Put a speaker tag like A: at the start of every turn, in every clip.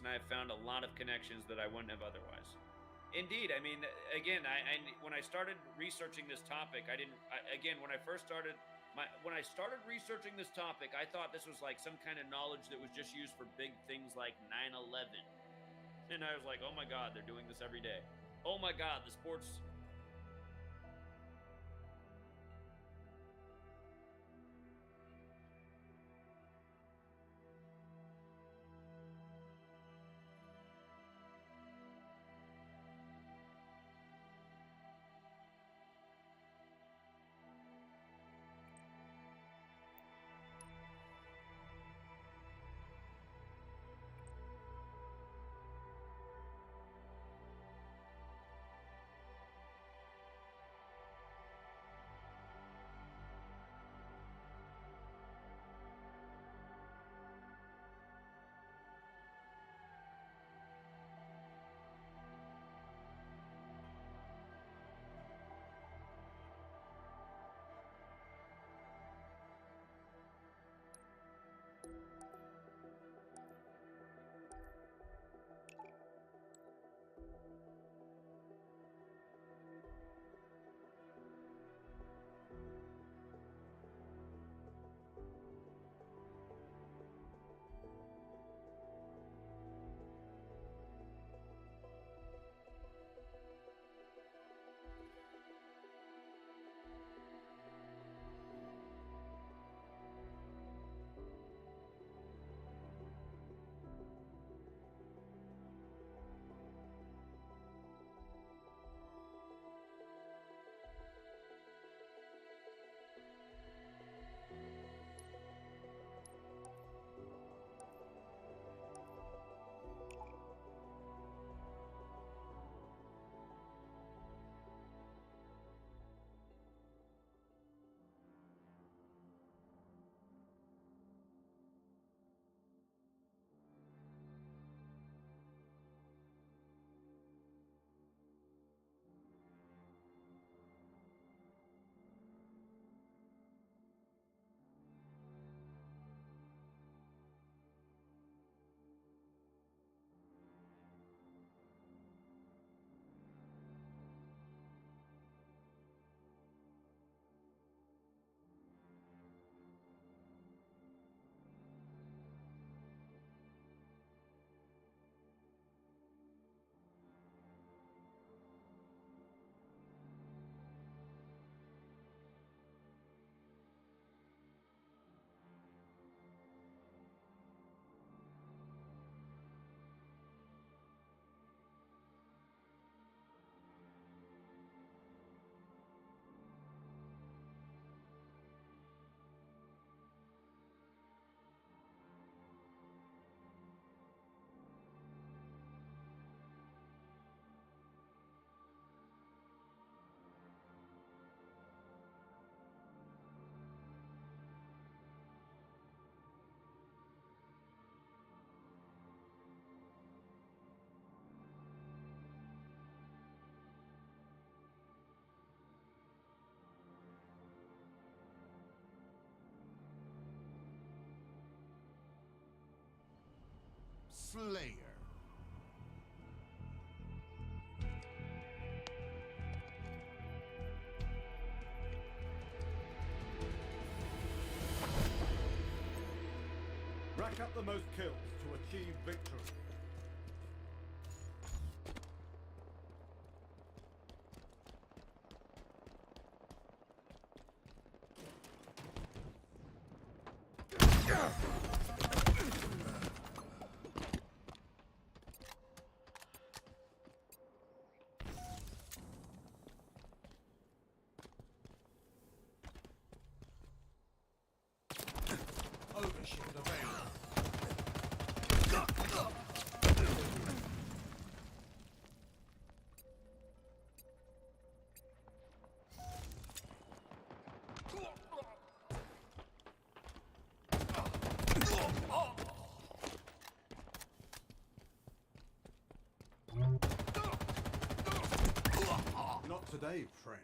A: and I've found a lot of connections that I wouldn't have otherwise. Indeed, I mean, again, when I started researching this topic, I didn't. Again, when I first started when I started researching this topic, I thought this was like some kind of knowledge that was just used for big things like 9/11, and I was like, oh my god, they're doing this every day. Oh my god, the sports.
B: Slayer.
C: Rack up the most kills to achieve victory.
B: Overshield available.
C: Not today, friend.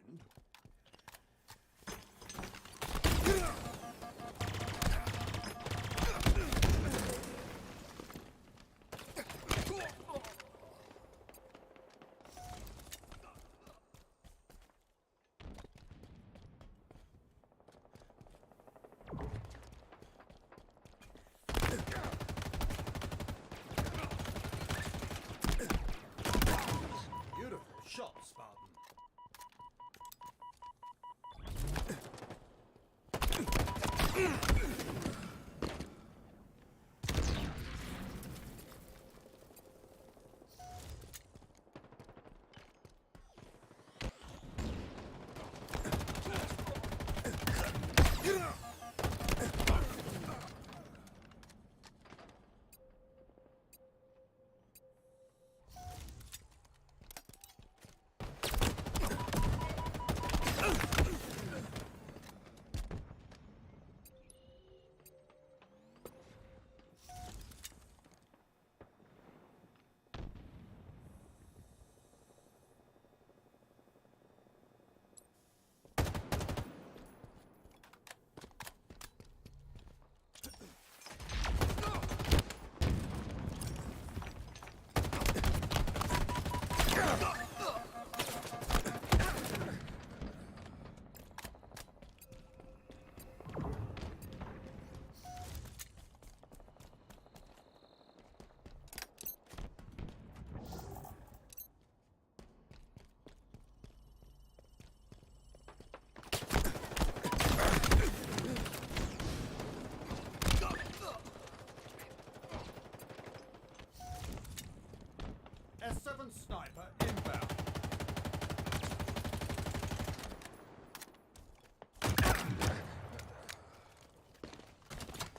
C: S7 sniper inbound.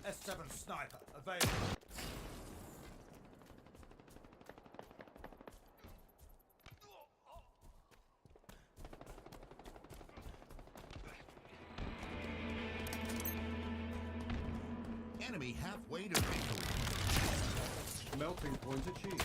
C: S7 sniper available.
B: Enemy halfway to victory.
C: Melting point achieved.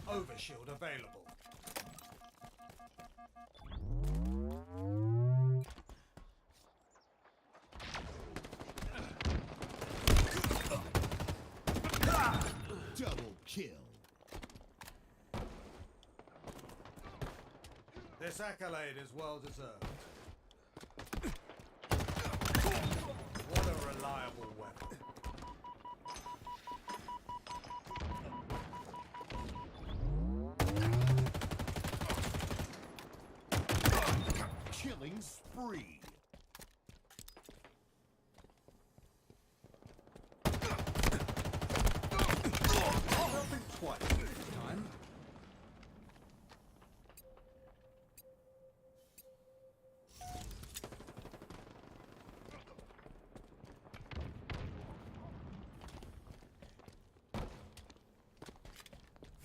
C: Overshield available.
B: Double kill.
C: This accolade is well deserved. What a reliable weapon.
B: Killing spree.
C: Don't think twice this time.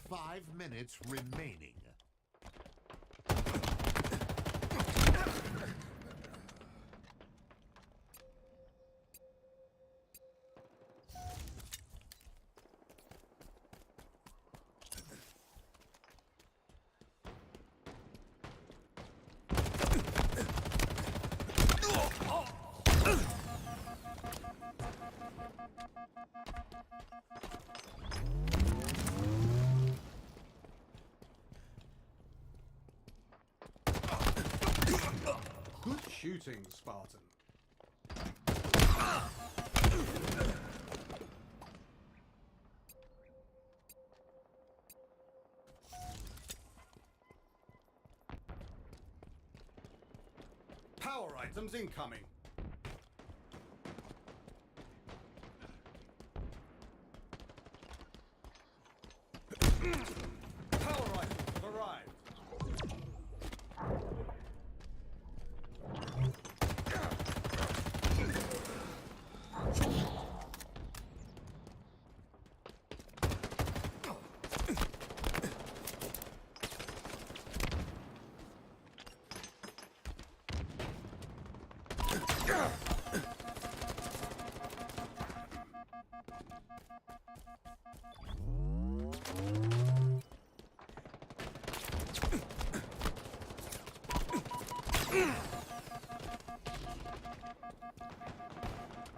B: Five minutes remaining.
C: Good shooting, Spartan. Power items incoming. Power items have arrived.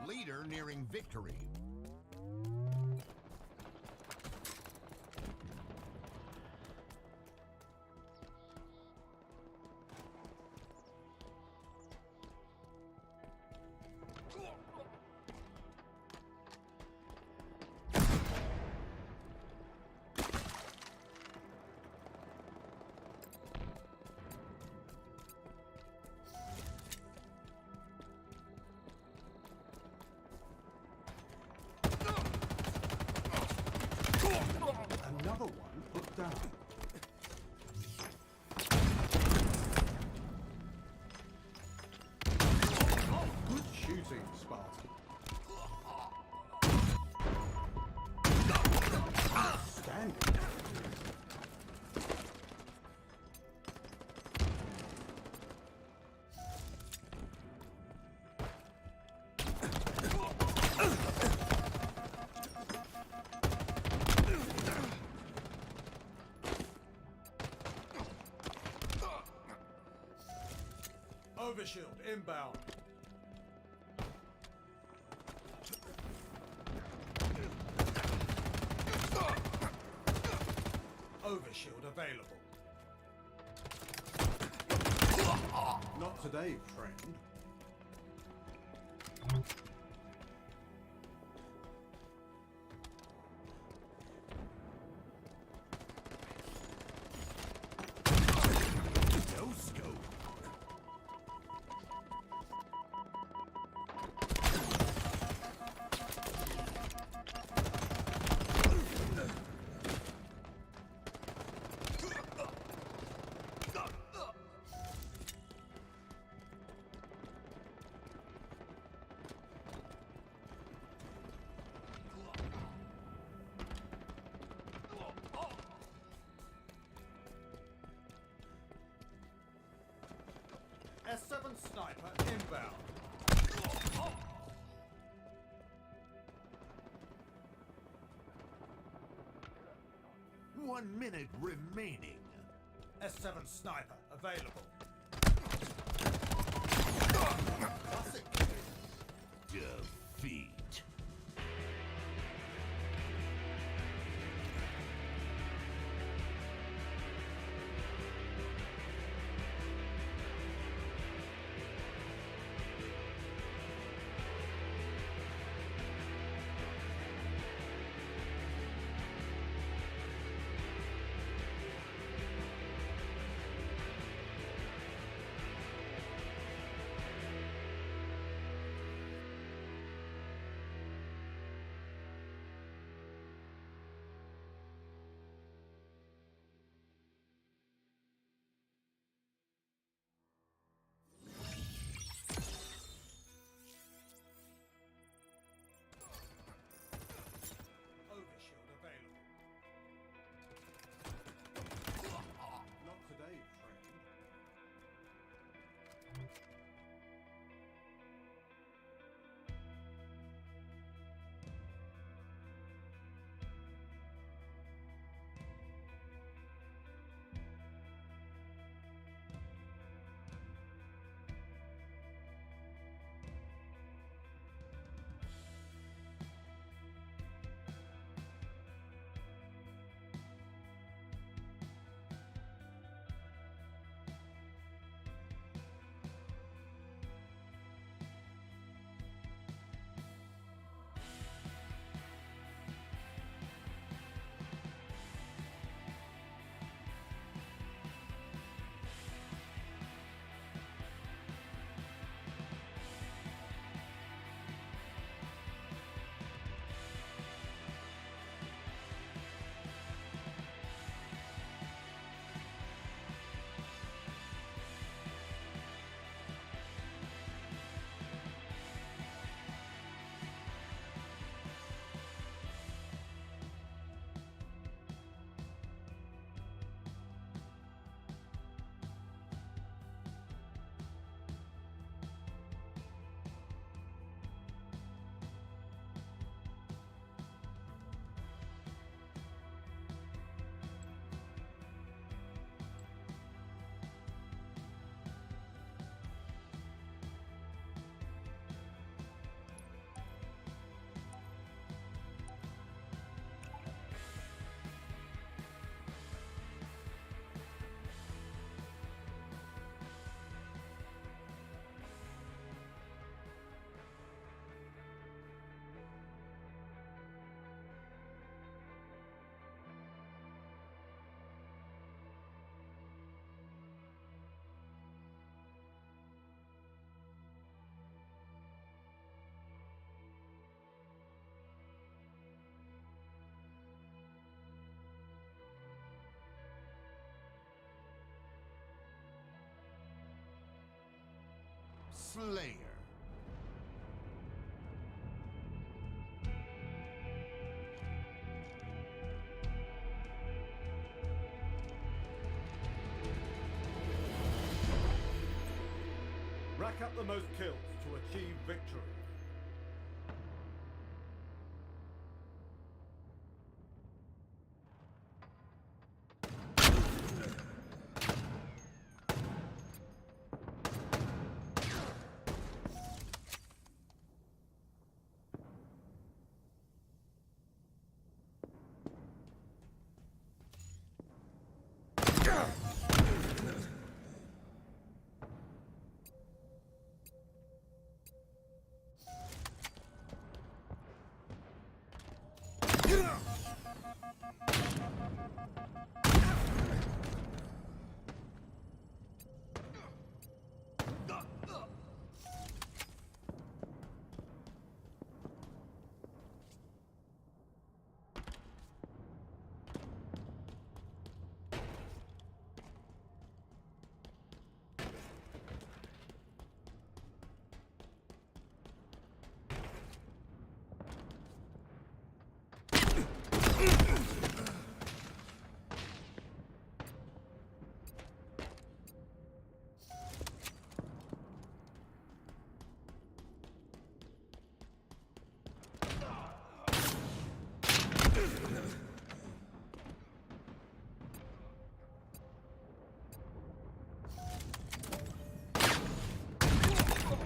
B: Leader nearing victory.
C: Another one put down. Good shooting, Spartan. Outstanding. Overshield inbound. Overshield available. Not today, friend.
B: No scope.
C: S7 sniper inbound.
B: 1 minute remaining.
C: S7 sniper available.
B: Defeat. Slayer.
C: Rack up the most kills to achieve victory.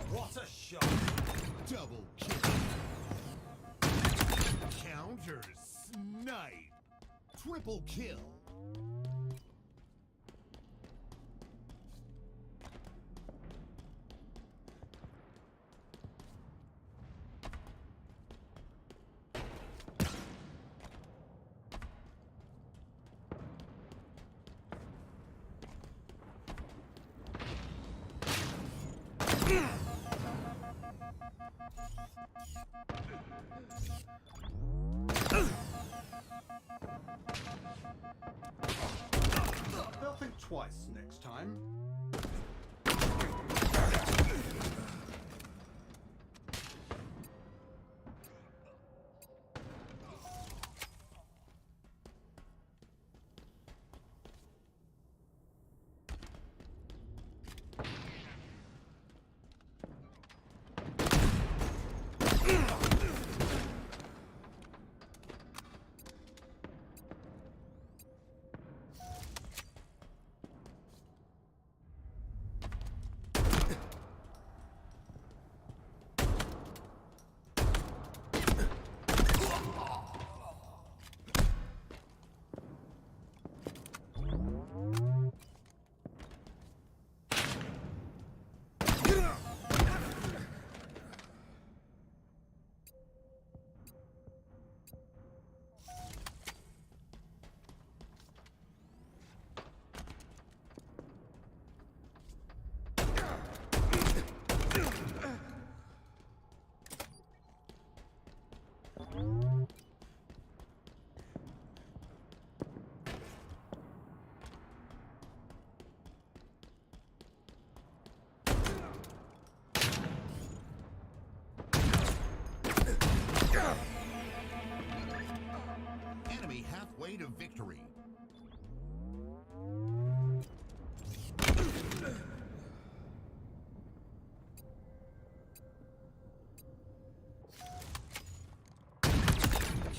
C: What a shot!
B: Double kill. Counter snipe. Triple kill.
C: They'll think twice next time.
B: Enemy halfway to victory.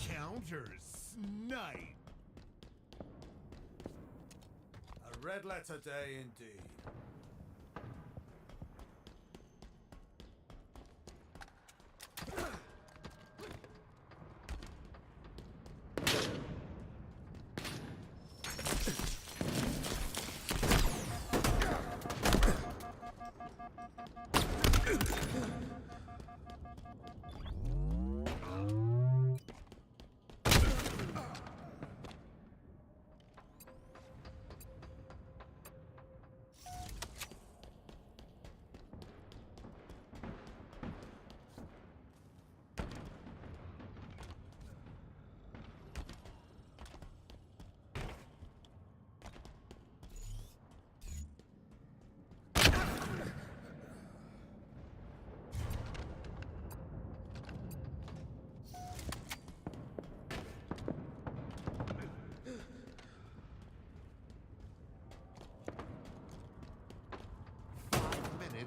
B: Counter snipe.
C: A red letter day indeed.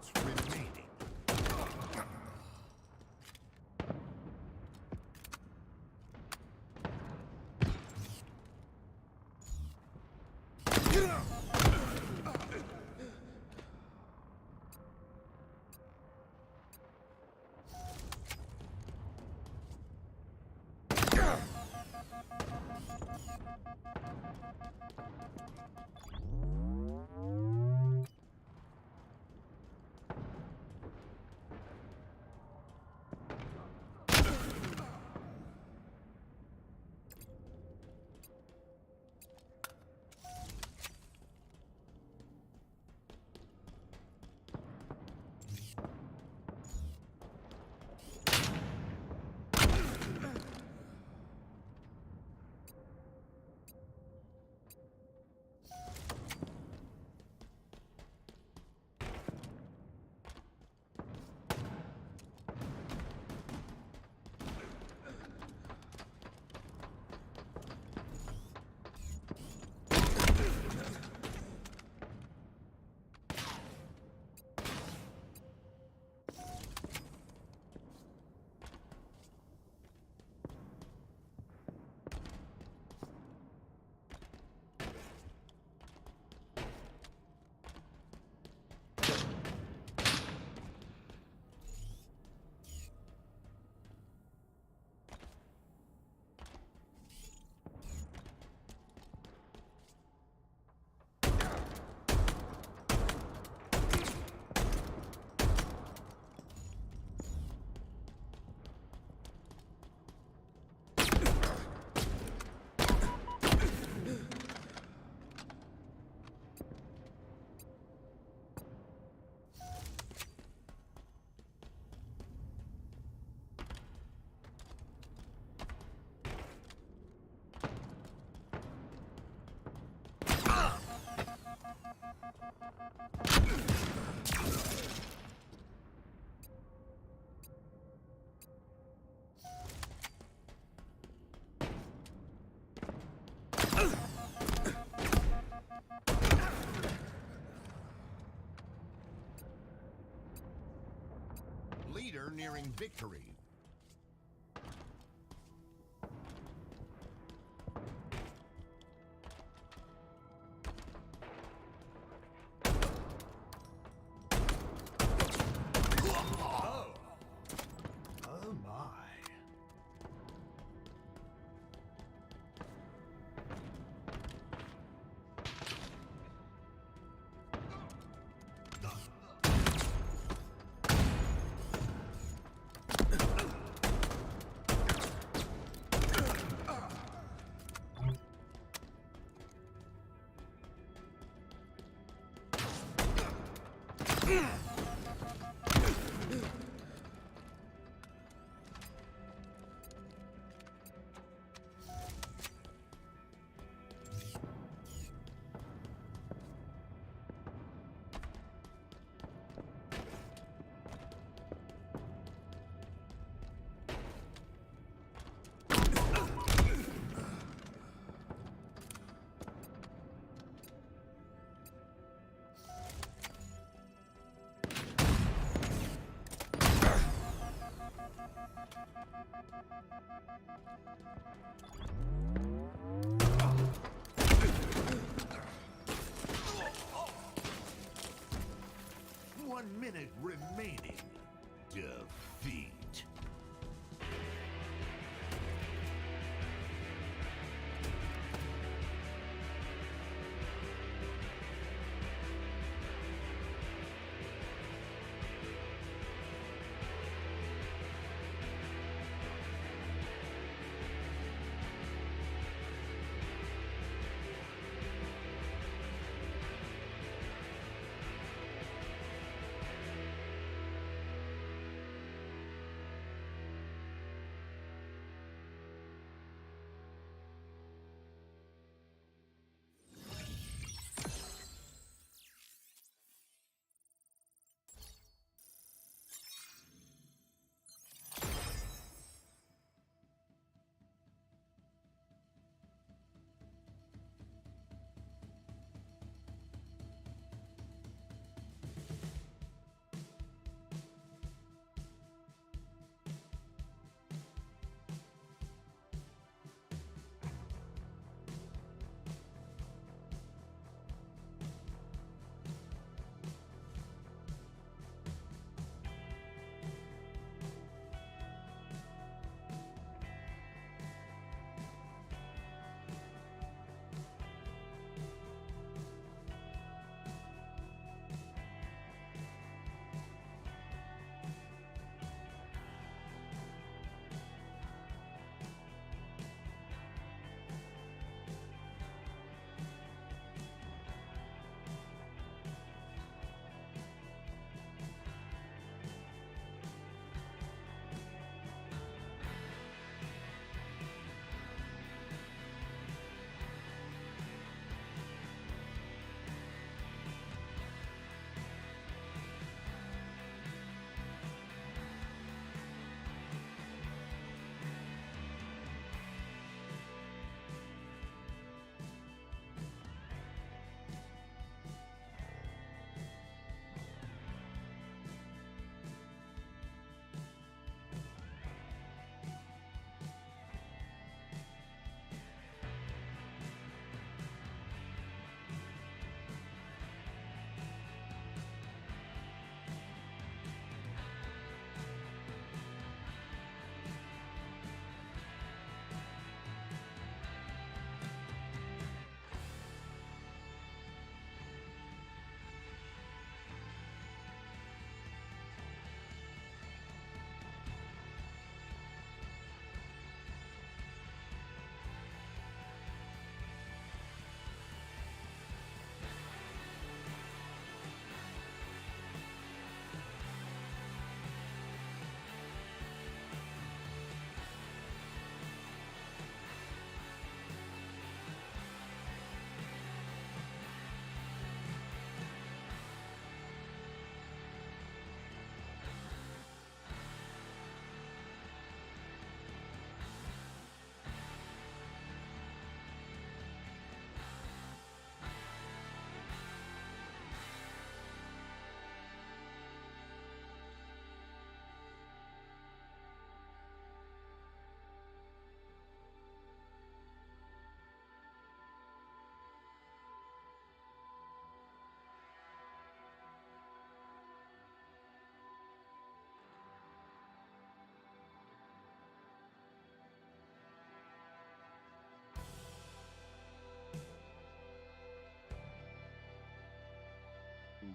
B: minutes remaining. Leader nearing victory.
C: Oh my.
B: Minute remaining. Defeat.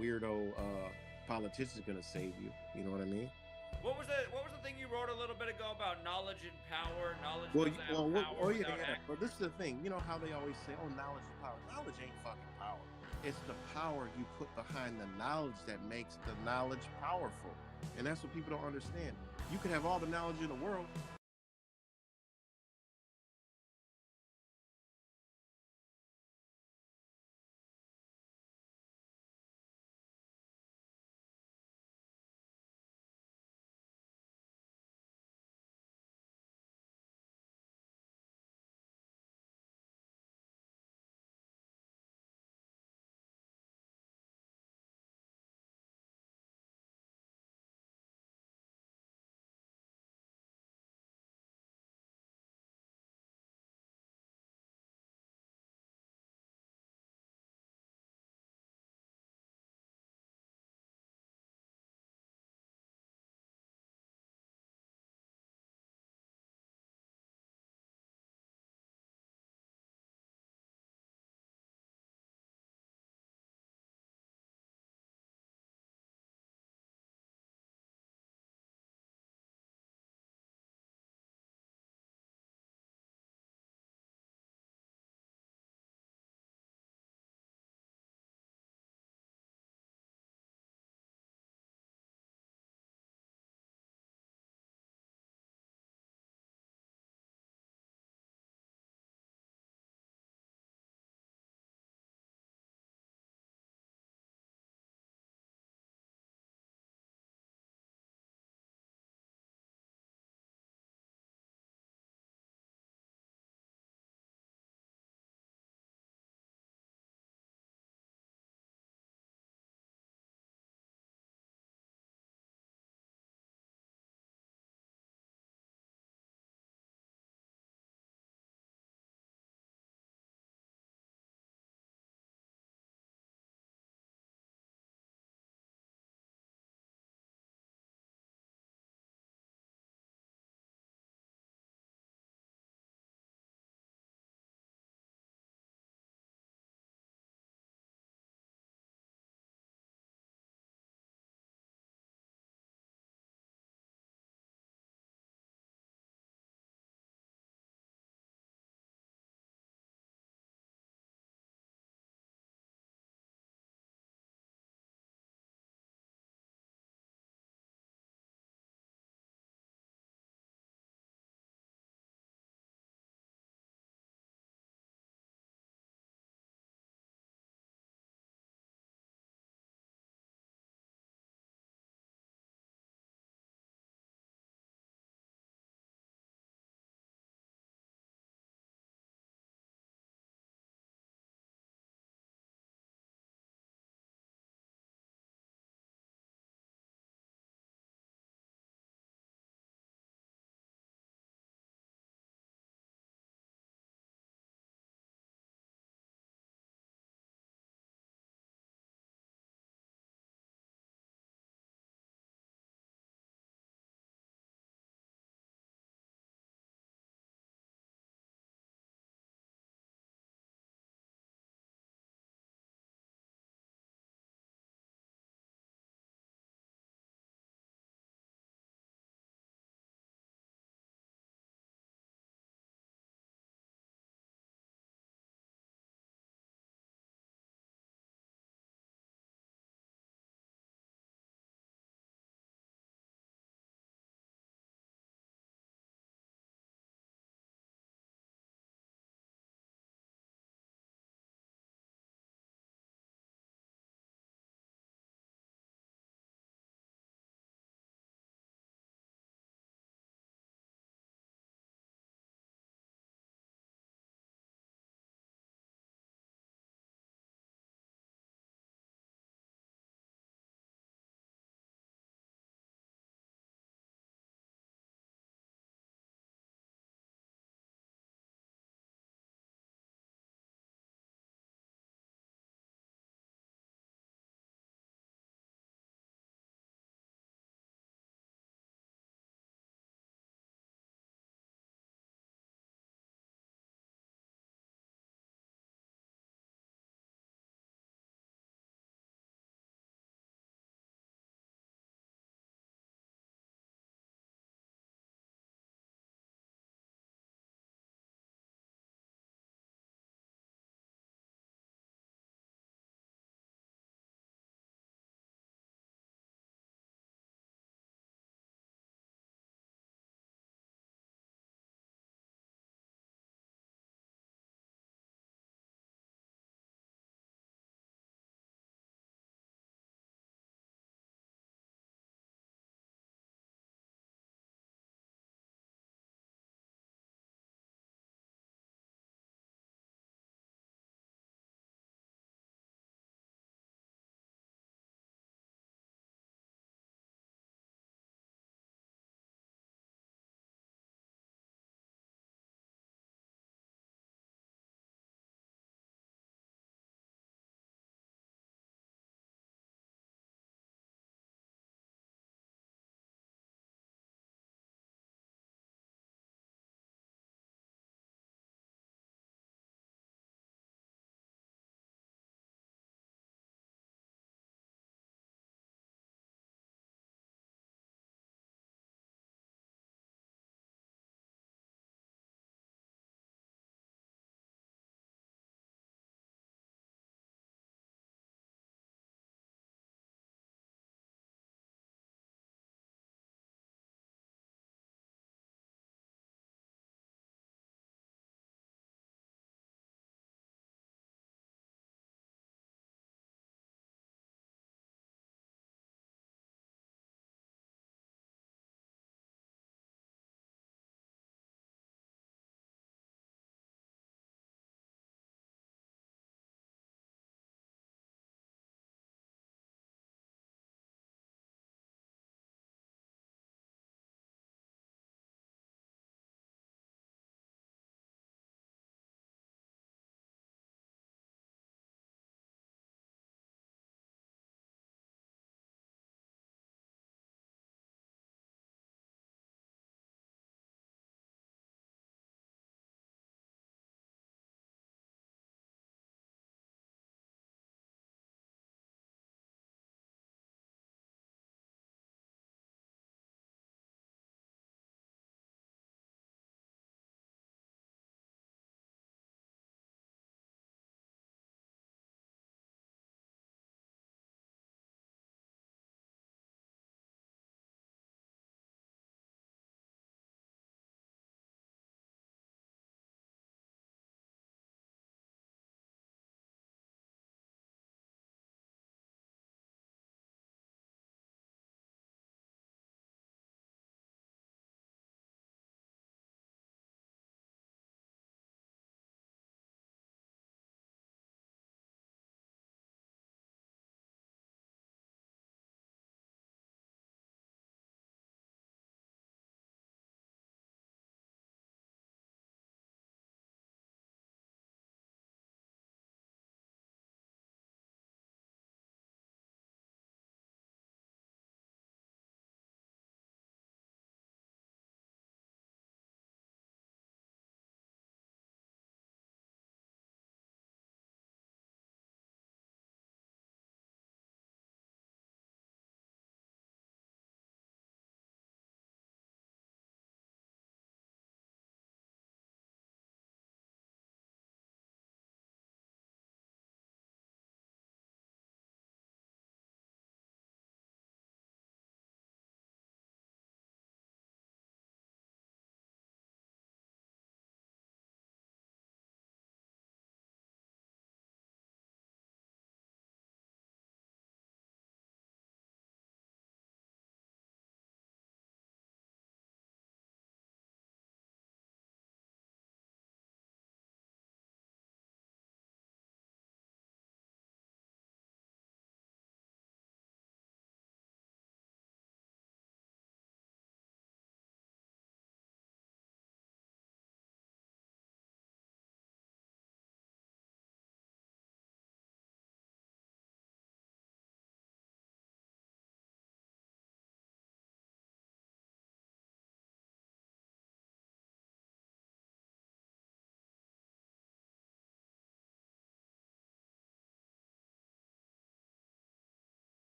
D: weirdo politician's gonna save you. You know what I mean?
A: What was the thing you wrote a little bit ago about knowledge and power? Knowledge
D: Well,
A: doesn't have power
D: oh yeah,
A: without
D: yeah. But this is
A: accuracy.
D: the thing. You know how they always say, "Oh, knowledge is power." Knowledge ain't fucking power. It's the power you put behind the knowledge that makes the knowledge powerful, and that's what people don't understand. You can have all the knowledge in the world,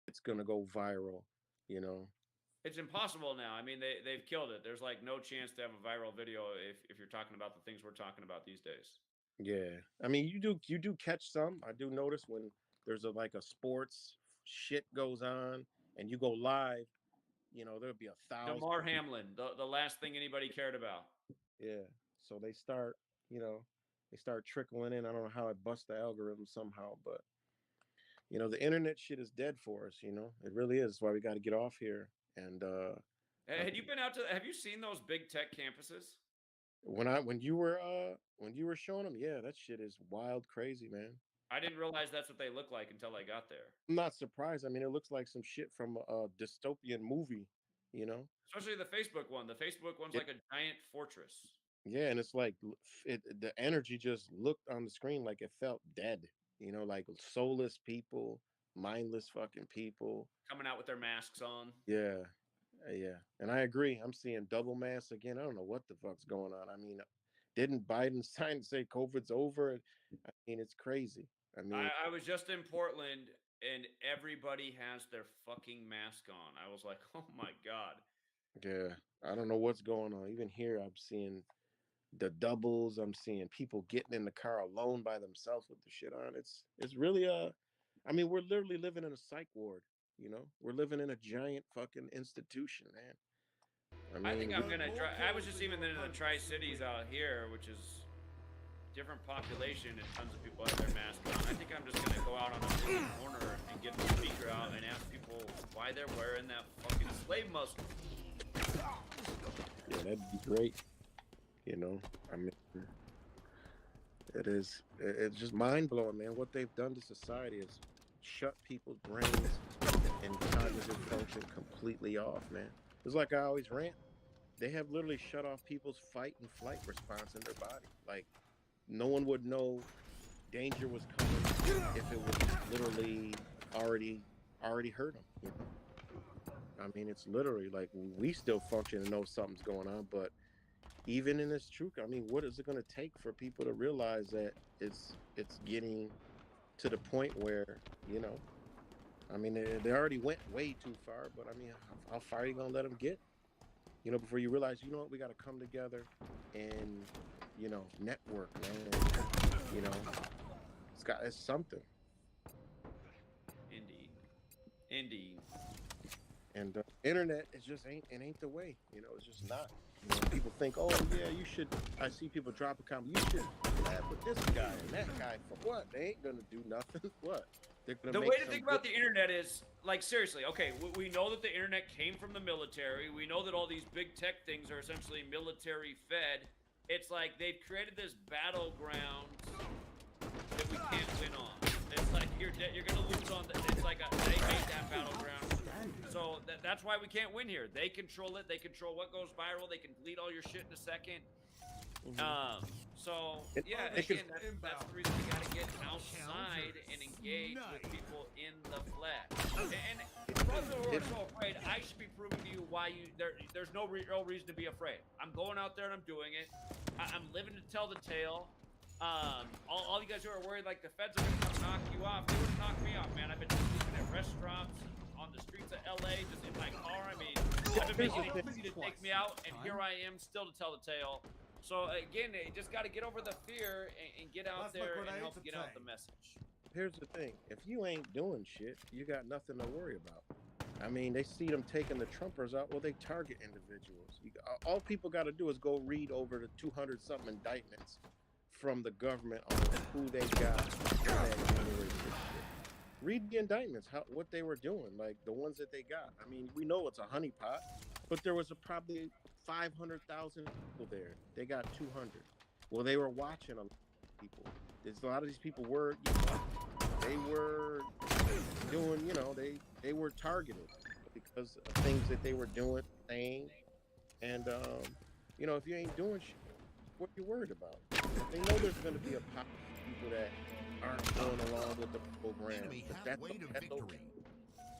D: it's gonna go viral, you know.
A: It's impossible now. I mean, they've killed it. There's like no chance to have a viral video if you're talking about the things we're talking about these days.
D: Yeah, I mean, you do catch some. I do notice when there's a like a sports shit goes on and you go live, there'll be 1,000
A: Damar
D: people.
A: Hamlin, the last thing anybody cared about.
D: Yeah, so you know, they start trickling in. I don't know how it busts the algorithm somehow, but the internet shit is dead for us. It really is. That's why we got to get off here. And I
A: Had you
D: mean,
A: been out to? Have you seen those big tech campuses?
D: when you were showing them, yeah, that shit is wild, crazy, man.
A: I didn't realize that's what they look like until I got there.
D: I'm not surprised. I mean, it looks like some shit from a dystopian movie, you know?
A: Especially the Facebook one. The Facebook one's
D: Yeah,
A: like a giant fortress.
D: yeah, and it's like the energy just looked on the screen like it felt dead, like soulless people, mindless fucking people.
A: Coming out with their masks on.
D: Yeah, yeah. And I agree. I'm seeing double masks again. I don't know what the fuck's going on. I mean, didn't Biden sign to say COVID's over? I mean, it's crazy. I mean,
A: I was just in Portland and everybody has their fucking mask on. I was like, oh my God.
D: yeah, I don't know what's going on. Even here, I'm seeing the doubles. I'm seeing people getting in the car alone by themselves with the shit on. It's really I mean, we're literally living in a psych ward. We're living in a giant fucking institution, man. I
A: I think
D: mean,
A: I'm gonna try. I was just even in the Tri Cities out here, which is different population and tons of people have their mask on. I think I'm just gonna go out on a busy corner and get the speaker out and ask people why they're wearing that fucking slave muzzle.
D: yeah, that'd be great. I mean, it's just mind blowing, man. What they've done to society is shut people's brains and cognitive function completely off, man. It's like I always rant. They have literally shut off people's fight and flight response in their body. Like no one would know danger was coming if it was literally already hurt them. I mean, it's literally like we still function and know something's going on, but even in this truth, I mean, what is it going to take for people to realize that it's getting to the point where you know I mean, they already went way too far, but I mean, how far are you gonna let them get? Before you realize, what, we got to come together and, network, man. You know, it's something.
A: Indeed, indeed.
D: And internet is just ain't the way. It's just not. People think, oh yeah, you should. I see people drop a comment. You should collab with this guy and that guy for what? They ain't gonna do nothing. What? They're gonna
A: The
D: make
A: way to
D: some
A: think about the internet is like seriously. Okay, we know that the internet came from the military. We know that all these big tech things are essentially military fed. It's like they've created this battleground that we can't win on. It's like you're gonna lose on. It's like they made that battleground. So that's why we can't win here. They control it. They control what goes viral. They can delete all your shit in a second. So yeah, again, that's the reason we gotta get outside and engage with people in the flesh. And for those who are so afraid, I should be proving to you why there's no real reason to be afraid. I'm going out there and I'm doing it. I'm living to tell the tale. All you guys who are worried like the feds are gonna come knock you off, they wouldn't knock me off, man. I've been sleeping at restaurants, on the streets of LA, just in my car. I mean, I've been making it easy to take me out, and here I am still to tell the tale. So again, you just got to get over the fear and get out there and help get out the message.
D: Here's the thing: if you ain't doing shit, you got nothing to worry about. I mean, they see them taking the Trumpers out. Well, they target individuals. All people got to do is go read over the 200 something indictments from the government on who they got for that January 6th shit. Read the indictments, what they were doing, like the ones that they got. I mean, we know it's a honeypot, but there was probably 500,000 people there. They got 200. Well, they were watching a lot of people. A lot of these people were, they were doing, they were targeted because of things that they were doing, saying, and if you ain't doing shit, what you worried about? They know there's going to be a pop of people that aren't going along with the program, but that's okay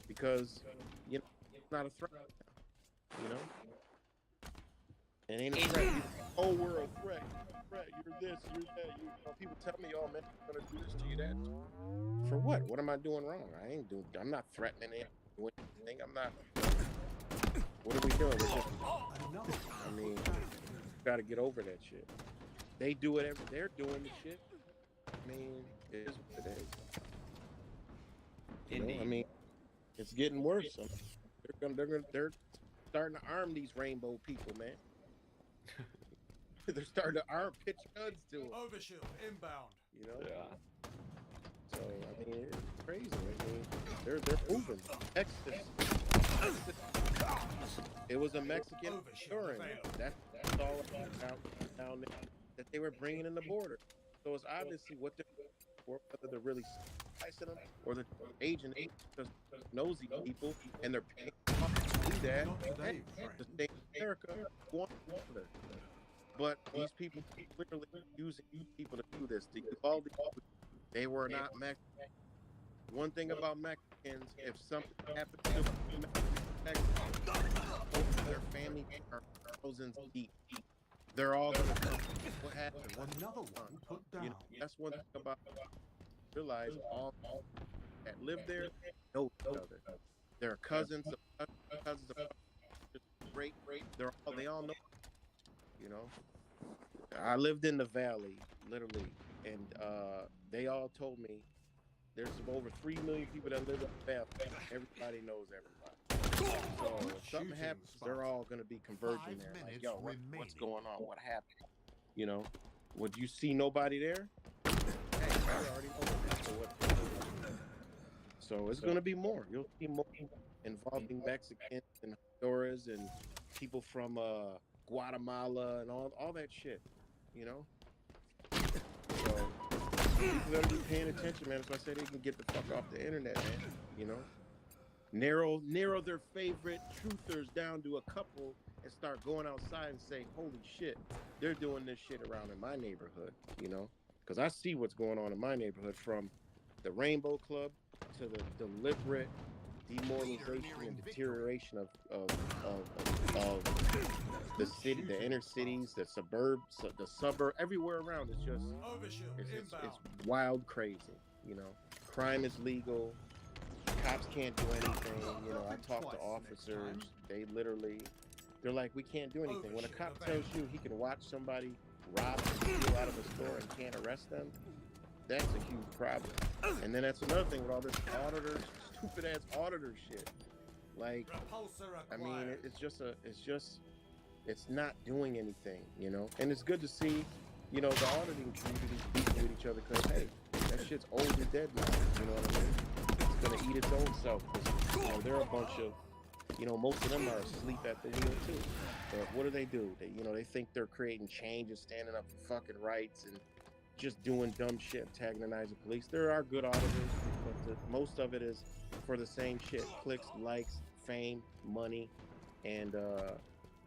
D: because it's not a threat, it ain't a threat. oh, we're a threat. You're this, you're that. You know, people tell me, oh man, I'm gonna do this to you, that. For what? What am I doing wrong? I'm not threatening it, doing anything. I'm not. What are we doing? We're just.
C: Another
D: I
C: one
D: mean,
C: put down.
D: got to get over that shit. They do it every. They're doing the shit. I mean, it is what it is. You know, I
A: Indeed.
D: mean, it's getting worse. I mean, they're starting to arm these rainbow people, man. They're starting to pitch guns to them.
C: Overshield inbound.
D: You know.
A: Yeah.
D: So I mean, it's crazy. I mean, they're moving. Texas. It was a Mexican touring. That's all about down there that they were bringing in the border. So it's obviously what they're for, whether they're really slicing them or they're aging it, because nosy people and they're paying to do that.
C: Not today,
D: The
C: friend.
D: state of America wants other. But these people clearly using people to do this. To all these people, they were not Mexicans. One thing about Mexicans, if something happens to Mexicans, their family are thousands deep. They're all gonna come. What happened? What's
C: Another one put down.
D: You know, that's one thing about realize all that live there know each other. They're cousins of cousins of great. They all know. You know, I lived in the valley literally, and they all told me there's over 3 million people that live in the valley. Everybody knows everybody. So if something happens, they're all going to be converging
B: 5
D: there. Like,
B: minutes
D: yo, what's
B: remaining.
D: going on? What happened? You know, would you see nobody there? Hey, I already know what's going on. So it's going to be more. You'll see more involving Mexicans and Honduras and people from Guatemala and all that shit. You know, so people gotta be paying attention, man. That's why I say they can get the fuck off the internet, man. You know, narrow their favorite truthers down to a couple and start going outside and say, holy shit, they're doing this shit around in my neighborhood. You know, because I see what's going on in my neighborhood, from the Rainbow Club to the deliberate demoralization and deterioration of the city, the inner cities, the suburb, everywhere around. It's just
C: Overshield inbound.
D: it's wild, crazy. You know, crime is legal. Cops can't do anything. You know, I talk to officers. They're like, we can't do anything. When a cop tells you he can watch somebody rob and steal out of a store and can't arrest them, that's a huge problem. And then that's another thing with all this stupid ass auditor shit. Like, I mean, it's not doing anything, you know. And it's good to see, you know, the auditing community speaking with each other, because hey, that shit's old and dead now. You know what I mean? It's gonna eat its own self. You know, they're a bunch of, you know, most of them are asleep at the wheel too. But what do? They think they're creating change and standing up for fucking rights and just doing dumb shit, antagonizing police. There are good auditors, but most of it is for the same shit: clicks, likes, fame, money, and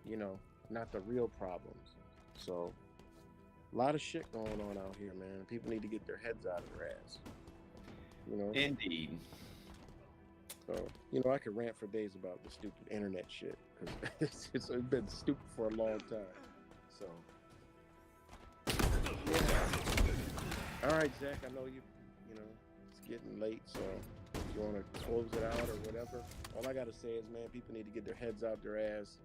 D: you know, not the real problems. So, a lot of shit going on out here, man. People need to get their heads out of their ass. You know.
A: Indeed.
D: So, you know, I could rant for days about the stupid internet shit, because it's been stupid for a long time. So, yeah. All right, Zach. I know you know, it's getting late, so if you want to close it out or whatever, all I gotta say is, man, people need to get their heads out their ass.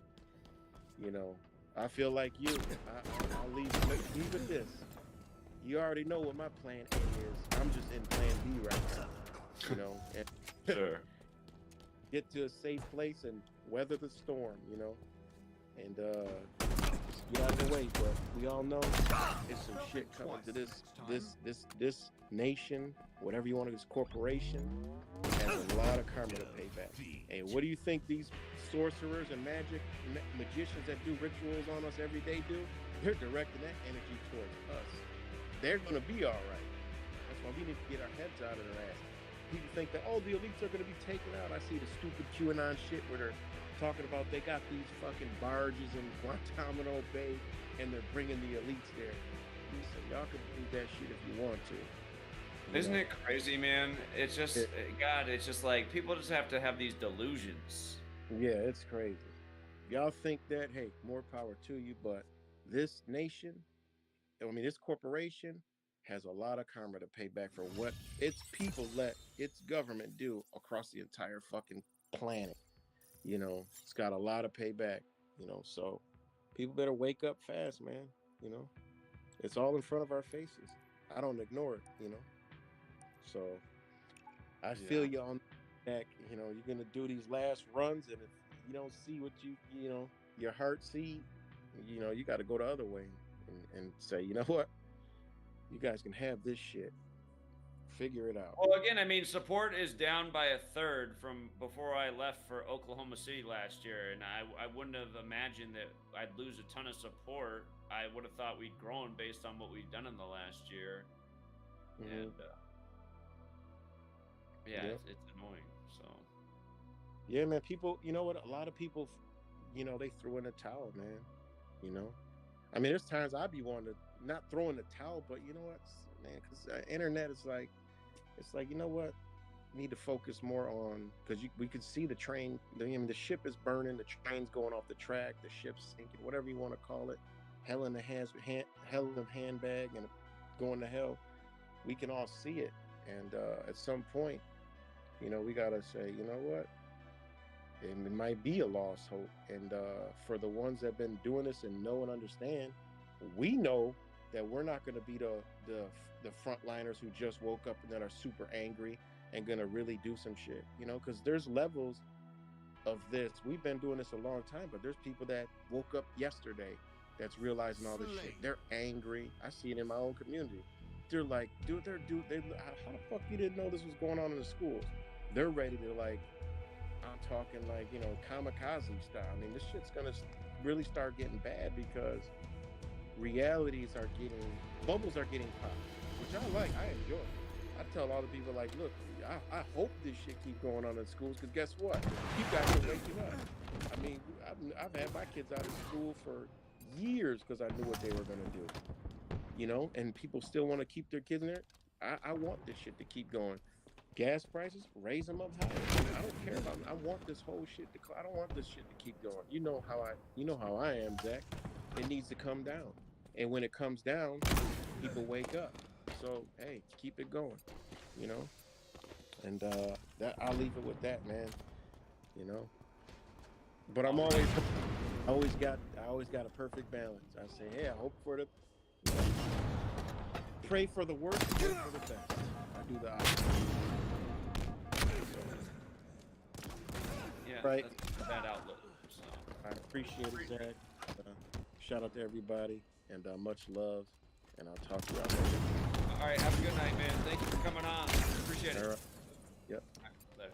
D: You know, I feel like you. I'll leave with this. You already know what my plan A is. I'm just in plan B right now. You know, and
A: Sure.
D: get to a safe place and weather the storm. You know, and just get out of the way. But we all know there's some shit coming to this nation, whatever you want to, this corporation has a lot of karma to pay back. And what do you think these sorcerers and magicians that do rituals on us every day do? They're directing that energy towards us. They're going to be all right. That's why we need to get our heads out of their ass. People think that, oh, the elites are going to be taken out. I see the stupid QAnon shit where they're talking about they got these fucking barges in Guantanamo Bay and they're bringing the elites there. Listen, y'all can do that shit if you want to.
A: Isn't it crazy, man? It's just, God, it's just like people just have to have these delusions.
D: Yeah, it's crazy. Y'all think that, hey, more power to you, but this nation, I mean, this corporation has a lot of karma to pay back for what its people let its government do across the entire fucking planet. You know, it's got a lot of payback, you know, so people better wake up fast, man. You know, it's all in front of our faces. I don't ignore it, you know. So I feel
A: Yeah.
D: you on that. You know, you're gonna do these last runs, and if you don't see what you know, your heart see, you know, you got to go the other way and say, you know what, you guys can have this shit. Figure it out.
A: Well, again, I mean, support is down by a third from before I left for Oklahoma City last year, and I wouldn't have imagined that I'd lose a ton of support. I would have thought we'd grown based on what we've done in the last year, and yeah,
D: Yep.
A: it's annoying. So
D: Yeah, man. People, you know what? A lot of people, you know, they threw in the towel, man. You know, I mean, there's times I'd be wanting to not throw in the towel, but you know what, man? Because internet is like, it's like, you know what? Need to focus more on because we could see the train. I mean, the ship is burning, the train's going off the track, the ship's sinking, whatever you want to call it. Hell in the hell in the handbag, and going to hell. We can all see it, and at some point, you know, we gotta say, you know what? It might be a lost hope, and for the ones that have been doing this and know and understand, we know that we're not going to be the frontliners who just woke up and that are super angry and going to really do some shit, you know, because there's levels of this. We've been doing this a long time, but there's people that woke up yesterday that's realizing all this shit. They're angry. I see it in my own community. They're like, dude, how the fuck you didn't know this was going on in the schools? They're ready to, like, I'm talking like, you know, kamikaze style. I mean, this shit's gonna really start getting bad because bubbles are getting popped, which I like, I enjoy. I tell all the people, like, look, I hope this shit keep going on in schools, because guess what? You guys are waking up. I mean, I've had my kids out of school for years because I knew what they were gonna do, you know, and people still want to keep their kids in there. I want this shit to keep going. Gas prices, raise them up higher. I don't care about. I want this whole shit to. I don't want this shit to keep going. You know how I am, Zach. It needs to come down, and when it comes down, people wake up. So hey, keep it going. You know, and that I'll leave it with that, man. You know, but I'm always, I always got a perfect balance. I say, hey, I hope for the, you know, pray for the worst, hope for the best. I do the opposite.
A: yeah,
D: Right.
A: that's a bad outlook. So
D: I appreciate it, Zach. Shout out to everybody, and much love. And I'll talk to you out later.
A: all right, have a good night, man. Thank you for coming on. Appreciate it.
D: All right. Yep.
A: All right, later.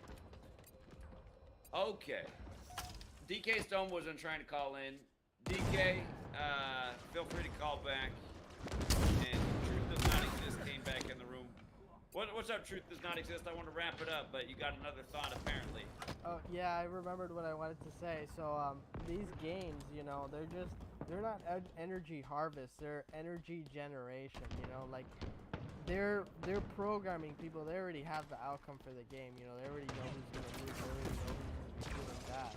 A: Okay. DK Stone wasn't trying to call in. DK, feel free to call back. And Truth Does Not Exist came back in the room. What's up, Truth Does Not Exist? I want to wrap it up, but you got another thought, apparently.
E: Oh, yeah, I remembered what I wanted to say. So, these games, you know, they're not energy harvest, they're energy generation, you know, like, they're programming people. They already have the outcome for the game, you know, they already know who's going to lose, they already know who's doing bad.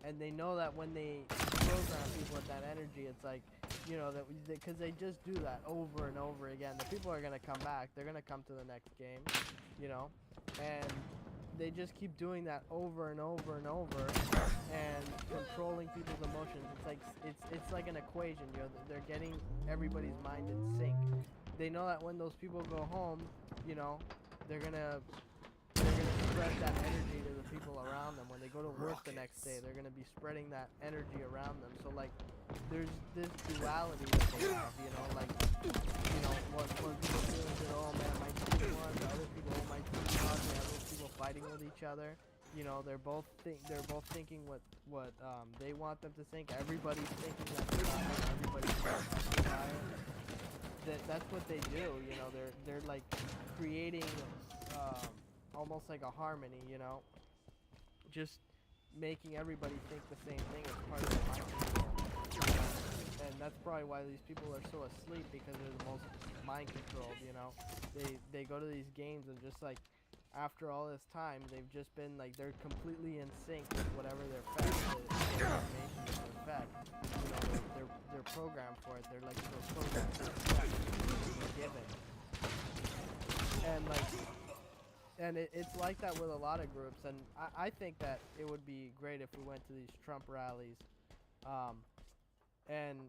E: And they know that when they program people with that energy, it's like, you know, that because they just do that over and over again. The people are going to come back. They're going to come to the next game, you know, and they just keep doing that over and over and over and controlling people's emotions. It's like an equation, you know, they're getting everybody's mind in sync. They know that when those people go home, you know, they're gonna spread that energy to the people around them. When they go to work the next day, they're gonna be spreading that energy around them. So like, there's this duality that they have, you know, like, you know, when people feel that, oh man, my team won, the other people, oh my team lost, they have those people fighting with each other. You know, they're both thinking what they want them to think. Everybody's thinking that everybody's that's what they do. You know, they're like creating almost like a harmony. You know, just making everybody think the same thing as part of the mind control. You know? And that's probably why these people are so asleep, because they're the most mind controlled. You know, they go to these games and just like, after all this time, they've just been like they're completely in sync with whatever they're fed, the information that they're fed. You know, they're programmed for it. They're like programmed to accept what's given. And like, it's like that with a lot of groups. And I think that it would be great if we went to these Trump rallies, and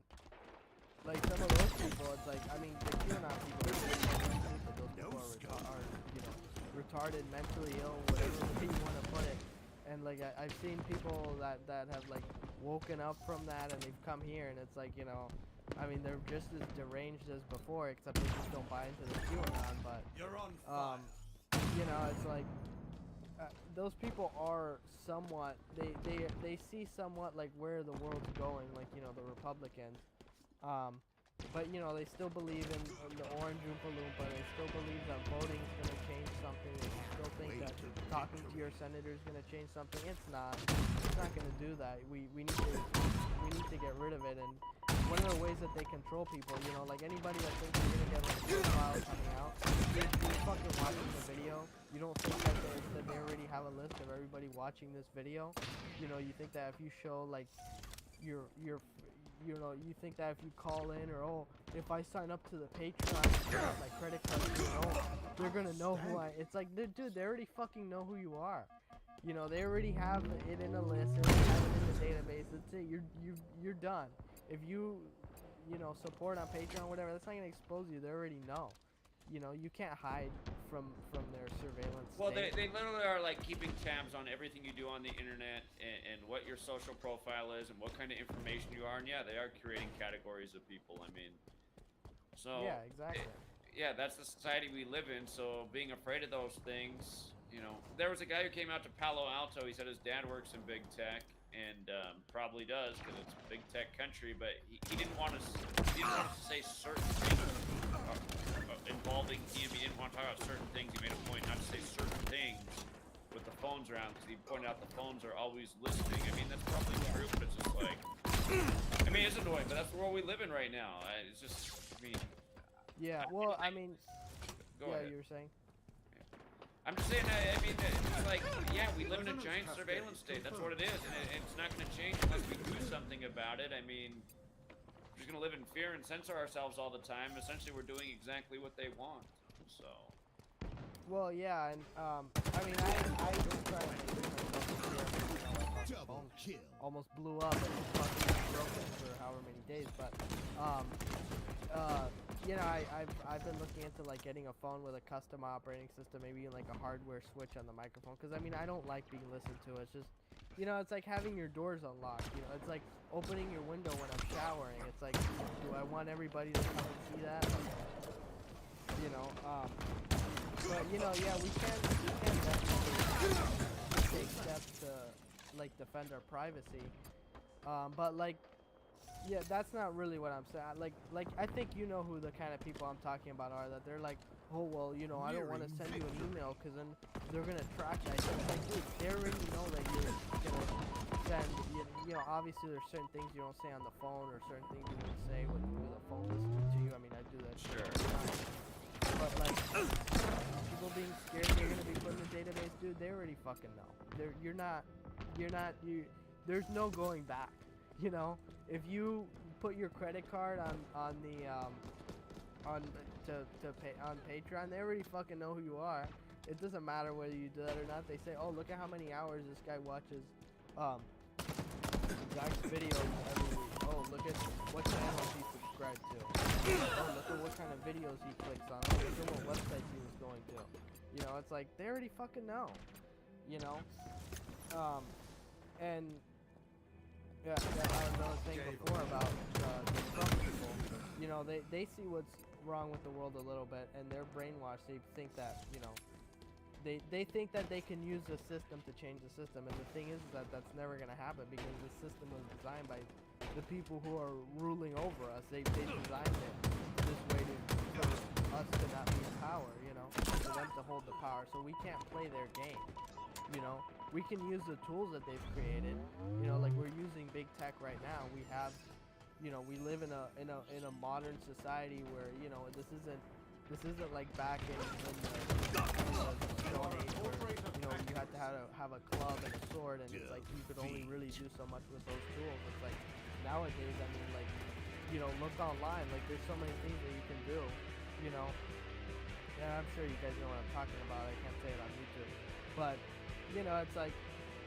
E: like some of those people, it's like, I mean, the QAnon people, those people are you know, retarded, mentally ill, whatever way you want to put it. And like I've seen people that have like woken up from that and they've come here, and it's like, you know, I mean, they're just as deranged as before, except they just don't buy into the QAnon. But
C: You're on fire.
E: you know, it's like those people are somewhat, they see somewhat like where the world's going, like, you know, the Republicans. But you know, they still believe in the Orange Oompa Loompa. They still believe that voting's gonna change something. They still think that talking to your senator is gonna change something. It's not. It's not gonna do that. We need to get rid of it. And one of the ways that they control people, you know, like anybody that thinks you're gonna get like a file coming out, you're fucking watching the video. You don't think that they already have a list of everybody watching this video. You know, you think that if you show like your you know, you think that if you call in, or oh, if I sign up to the Patreon, my credit card, you know, they're gonna know who I. It's like, dude, they already fucking know who you are. You know, they already have it in a list. They already have it in the database. That's it. You're done. If you know, support on Patreon or whatever, that's not gonna expose you. They already know. You know, you can't hide from their surveillance.
A: Well,
E: state.
A: they literally are like keeping tabs on everything you do on the internet, and what your social profile is and what kind of information you are. And yeah, they are creating categories of people. I mean, so
E: yeah, exactly.
A: Yeah, that's the society we live in. So being afraid of those things, you know, there was a guy who came out to Palo Alto. He said his dad works in big tech, and probably does because it's a big tech country. But he didn't want to say certain things involving him. He didn't want to talk about certain things. He made a point not to say certain things with the phones around, because he pointed out the phones are always listening. I mean, that's probably true, but it's just like, I mean, it's annoying, but that's the world we live in right now. It's just, I mean.
E: Yeah, well, I mean,
A: go
E: yeah,
A: ahead.
E: you were saying.
A: I'm just saying, I mean, it's like, yeah, we live in a giant surveillance state. That's what it is, and it's not going to change unless we do something about it. I mean, we're just going to live in fear and censor ourselves all the time. Essentially, we're doing exactly what they want. So.
E: Well, yeah, and I mean, I was trying to make this myself.
B: Double kill.
E: Almost blew up and fucking broken for however many days, but you know, I've been looking into like getting a phone with a custom operating system, maybe like a hardware switch on the microphone, because I mean, I don't like being listened to. It's just, you know, it's like having your doors unlocked. You know, it's like opening your window when I'm showering. It's like, do I want everybody to come and see that? You know, but you know, yeah, we can definitely take steps to like defend our privacy. But like, yeah, that's not really what I'm saying. Like I think you know who the kind of people I'm talking about are, that they're like, oh well, you know, I don't want to send you an email because then they're gonna track that. It's like, dude, they already know that you're gonna send. You know, obviously there's certain things you don't say on the phone, or certain things you don't say with a phone listening to you. I mean, I do that shit all the time. But like, people being scared they're gonna be put in the database, dude, they already fucking know. There's no going back. You know, if you put your credit card on Patreon, they already fucking know who you are. It doesn't matter whether you do that or not. They say, oh, look at how many hours this guy watches Zach's videos every week. Oh, look at what channels he subscribed to. Oh, look at what kind of videos he clicks on. Oh, look at what websites he was going to. You know, it's like, they already fucking know. You know? And yeah, that was another thing before about the Trump people. You know, they see what's wrong with the world a little bit, and they're brainwashed. They think that, you know, they think that they can use the system to change the system, and the thing is that that's never going to happen, because the system was designed by the people who are ruling over us. They designed it this way for us to not be in power, you know, for them to hold the power, so we can't play their game. You know, we can use the tools that they've created. You know, like we're using big tech right now. We have, you know, we live in a modern society where, you know, this isn't This isn't like back in the Stone Age where, you know, you had to have a club and a sword, and it's like you could only really do so much with those tools. It's like nowadays, I mean, like, you know, look online, like there's so many things that you can do, you know. Yeah, I'm sure you guys know what I'm talking about. I can't say it on YouTube, but you know, it's like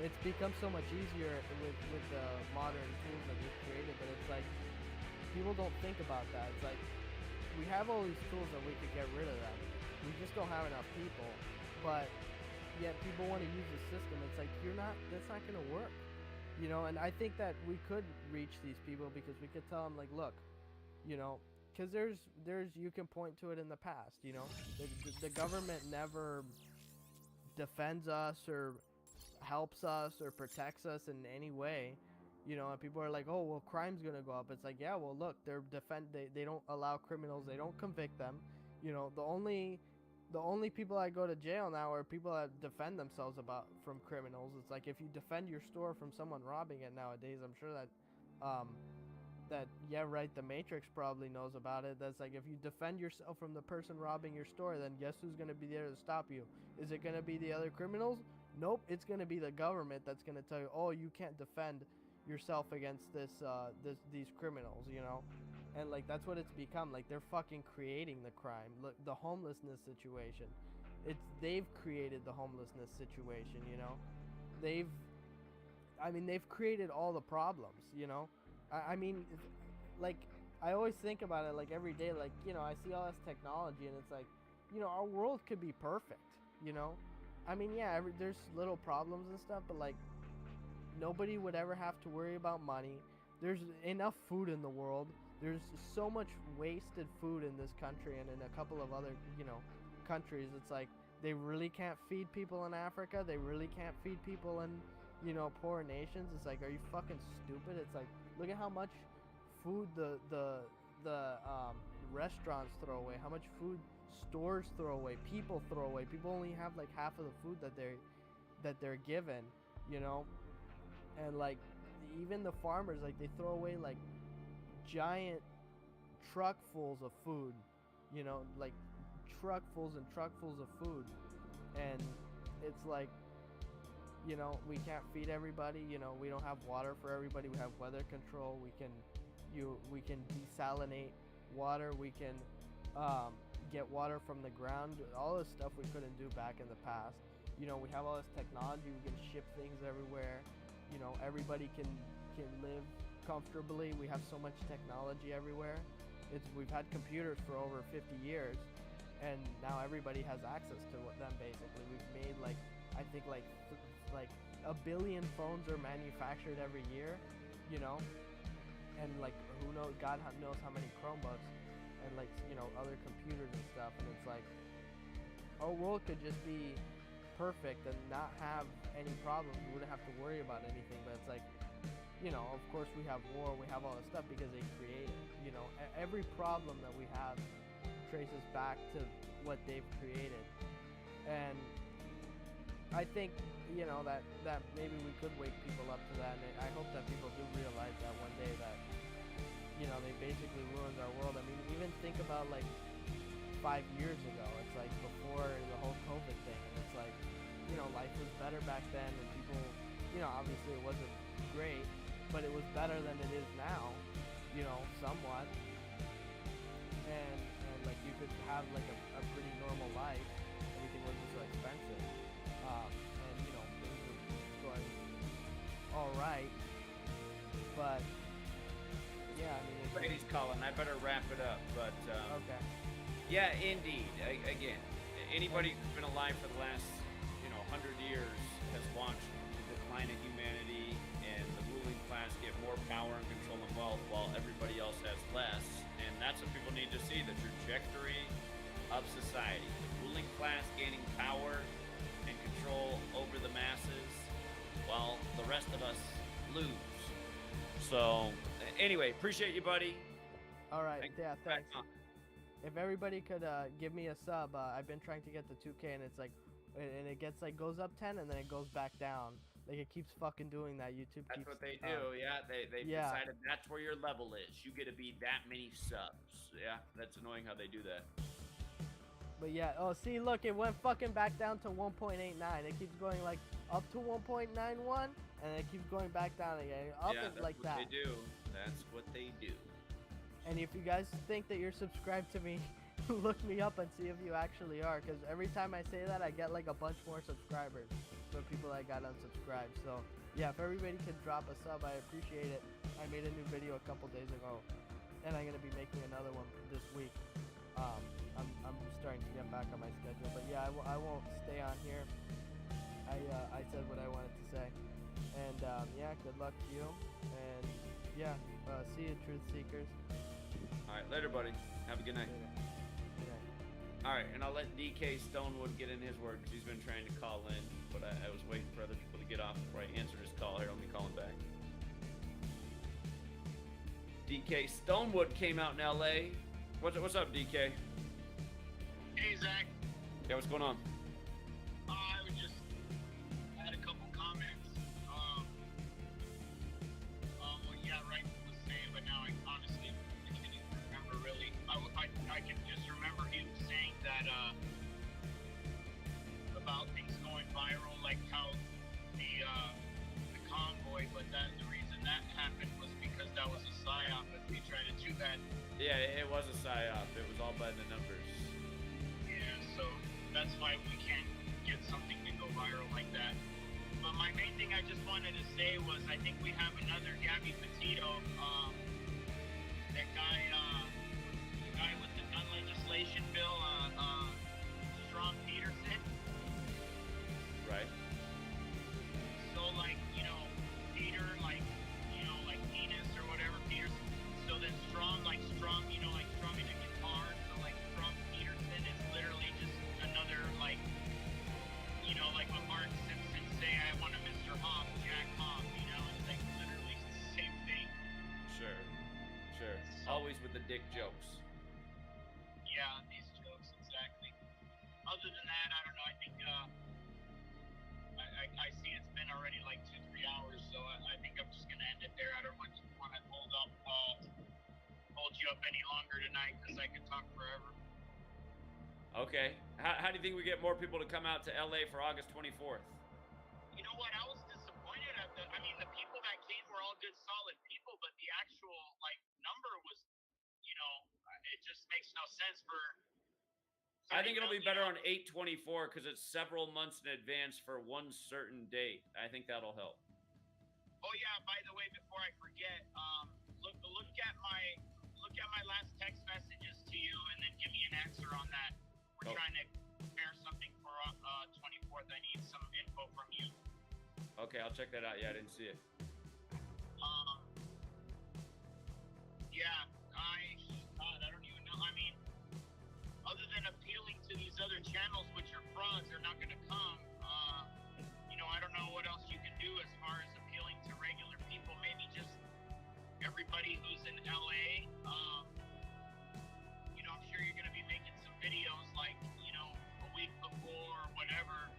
E: it's become so much easier with the modern tools that we've created. But it's like people don't think about that. It's like we have all these tools that we could get rid of them. We just don't have enough people. But yet people want to use the system. It's like that's not going to work. You know, and I think that we could reach these people because we could tell them, like, look, you know, because there's you can point to it in the past, you know, the government never defends us or helps us or protects us in any way, you know, and people are like, oh, well, crime's gonna go up. It's like, yeah, well, look, they don't allow criminals, they don't convict them, you know. The only people that go to jail now are people that defend themselves from criminals. It's like if you defend your store from someone robbing it nowadays, I'm sure that yeah, right, the Matrix probably knows about it. That's like if you defend yourself from the person robbing your store, then guess who's going to be there to stop you? Is it going to be the other criminals? Nope, it's going to be the government that's going to tell you, oh, you can't defend yourself against these criminals, you know. And like that's what it's become. Like they're fucking creating the crime. Look, the homelessness situation, they've created the homelessness situation, you know. They've created all the problems, you know. I mean, like, I always think about it, like, every day, like, you know, I see all this technology, and it's like, you know, our world could be perfect, you know? I mean, yeah, there's little problems and stuff, but, like, nobody would ever have to worry about money. There's enough food in the world. There's so much wasted food in this country and in a couple of other, you know, countries. It's like, they really can't feed people in Africa. They really can't feed people in, you know, poor nations. It's like, are you fucking stupid? It's like, look at how much food the restaurants throw away, how much food stores throw away, people throw away. People only have like half of the food that they're given, you know. And like even the farmers, like they throw away like giant truckfuls of food, you know, like truckfuls and truckfuls of food. And it's like, you know, we can't feed everybody, you know, we don't have water for everybody, we have weather control, we can desalinate water, we can get water from the ground, all this stuff we couldn't do back in the past. You know, we have all this technology, we can ship things everywhere, you know, everybody can live comfortably, we have so much technology everywhere. We've had computers for over 50 years, and now everybody has access to them basically. We've made like, I think like 1 billion phones are manufactured every year, you know, and like who knows, God knows how many Chromebooks and like, you know, other computers and stuff. And it's like our world could just be perfect and not have any problems. We wouldn't have to worry about anything. But it's like, you know, of course we have war, we have all this stuff because they create it, you know. Every problem that we have traces back to what they've created. And I think, you know, that maybe we could wake people up to that, and I hope that people do realize that one day, that, you know, they basically ruined our world. I mean, even think about like 5 years ago, it's like before the whole COVID thing, and it's like, you know, life was better back then, and people, you know, obviously it wasn't great, but it was better than it is now, you know, somewhat, and like you could have like a pretty normal life, everything wasn't so expensive. And you know, things were going all right, but yeah, I mean,
A: Brady's calling. I better wrap it up. But
E: okay.
A: Yeah, indeed. Again, anybody who's been alive for the last 100 years has watched the decline of humanity and the ruling class get more power and control and wealth, while everybody else has less. And that's what people need to see: the trajectory of society. The ruling class gaining power and control over the masses, while the rest of us lose. So, anyway, appreciate you, buddy.
E: All right,
A: Thanks.
E: yeah, thanks. If everybody could give me a sub, I've been trying to get to 2K, and it's like, and it gets like goes up 10 and then it goes back down. Like it keeps fucking doing that. YouTube
A: That's
E: keeps.
A: what they do. Yeah, they've
E: yeah.
A: decided that's where your level is. You get to be that many subs. Yeah, that's annoying how they do that.
E: But yeah, oh, see, look, it went fucking back down to 1.89. It keeps going like up to 1.91, and it keeps going back down again. Up
A: Yeah,
E: and
A: that's
E: like
A: what
E: that.
A: they do. That's what they do.
E: And if you guys think that you're subscribed to me, look me up and see if you actually are. Because every time I say that, I get like a bunch more subscribers for people that got unsubscribed. So yeah, if everybody could drop a sub, I appreciate it. I made a new video a couple days ago, and I'm gonna be making another one this week. I'm starting to get back on my schedule, but yeah, I won't stay on here. I said what I wanted to say, and yeah, good luck to you, and yeah, see you, Truth Seekers.
A: All right, later, buddy. Have a good night.
E: Later. Good night.
A: All right, and I'll let DK Stonewood get in his word because he's been trying to call in, but I was waiting for other people to get off before I answered his call. Here, let me call him back. DK Stonewood came out in LA. What's up, DK?
F: Hey, Zach.
A: Yeah, what's going on?
F: I would just add a couple comments. What Right was saying, but now I honestly can't even remember really. I can just remember him saying that about things going viral, like how the convoy, but that the reason that happened was because that was a psyop, and we tried to do that.
A: Yeah, it was a psyop. It was all by the numbers.
F: Yeah, so that's why we can't get something to go viral like that. But my main thing I just wanted to say was I think we have another Gabby Petito, that guy, the guy with the gun legislation bill, Strom Peterson.
A: Right.
F: So like, Peter, like penis or whatever, Peterson. So then Strom, like strumming a guitar. So like Strom Peterson is literally just another like when Mark Simpson say I want a Mr. Hoff, Jack Hoff, it's like literally the same thing.
A: Sure.
F: So,
A: Always with the dick jokes.
F: yeah, these jokes, exactly. Other than that, I don't know, I think I see it's been already like 2-3 hours, so I think I'm just gonna end it there. I don't want to hold you up any longer tonight because I could talk forever.
A: Okay. How do you think we get more people to come out to LA for August 24th?
F: You know what? I was disappointed at the people that came were all good, solid people, but the actual number was, it just makes no sense for.
A: I think it'll be better on 8/24 because it's several months in advance for one certain date. I think that'll help.
F: Oh yeah, by the way, before I forget, look at my last text messages to you, and then give me an answer on that. We're trying to prepare something for 24th. I need some info from you.
A: Okay, I'll check that out. Yeah, I didn't see it.
F: Yeah, I don't even know. I mean, other than appealing to these other channels, which are frauds, they're not going to come. I don't know what else you can do as far as appealing to regular people. Maybe just everybody who's in LA. I'm sure you're going to be making some videos like, a week before or whatever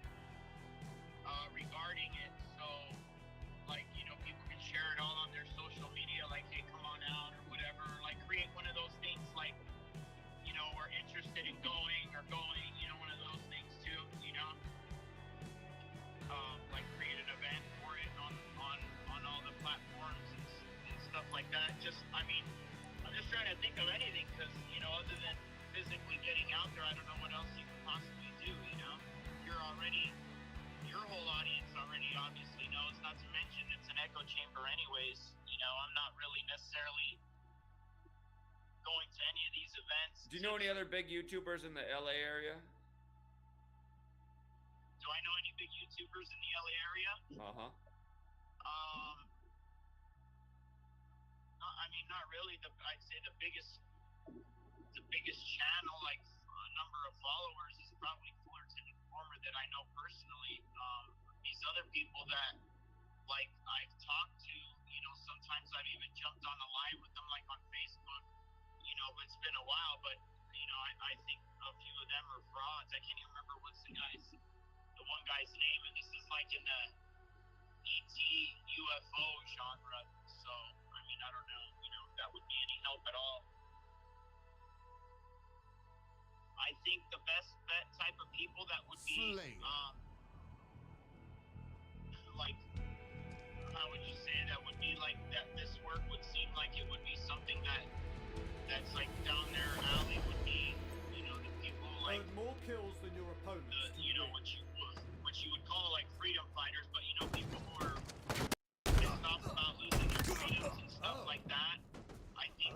F: regarding it. So, people can share it all on their social media, like, hey, come on out or whatever. Like, create one of those things like, we're interested in going, one of those things too, like create an event for it on all the platforms and stuff like that. I'm just trying to think of anything because, other than physically getting out there, I don't know what else you can possibly do, your whole audience already obviously knows, not to mention it's an echo chamber anyways. I'm not really necessarily going to any of these events.
A: Do you know any other big YouTubers in the LA area?
F: Do I know any big YouTubers in the LA area?
A: Uh-huh.
F: Not really. I'd say the biggest channel, like number of followers, is probably Fullerton Informer that I know personally. These other people that I've talked to, sometimes I've even jumped on a live with them, like on Facebook. But it's been a while. But I think a few of them are frauds. I can't even remember what's the one guy's name, and this is like in the ET UFO genre. So I don't know, if that would be any help at all. I I think the best bet type of people that would be
B: Slay.
F: like, how would you say, that would be like that? This work would seem like it would be something that's like down their alley. Would be, you know, the people like
C: Earn more kills than your opponents.
F: the,
C: to
F: you know,
C: win.
F: what you would call like freedom fighters, but you know, people who are pissed off about losing their freedoms and stuff like that. I think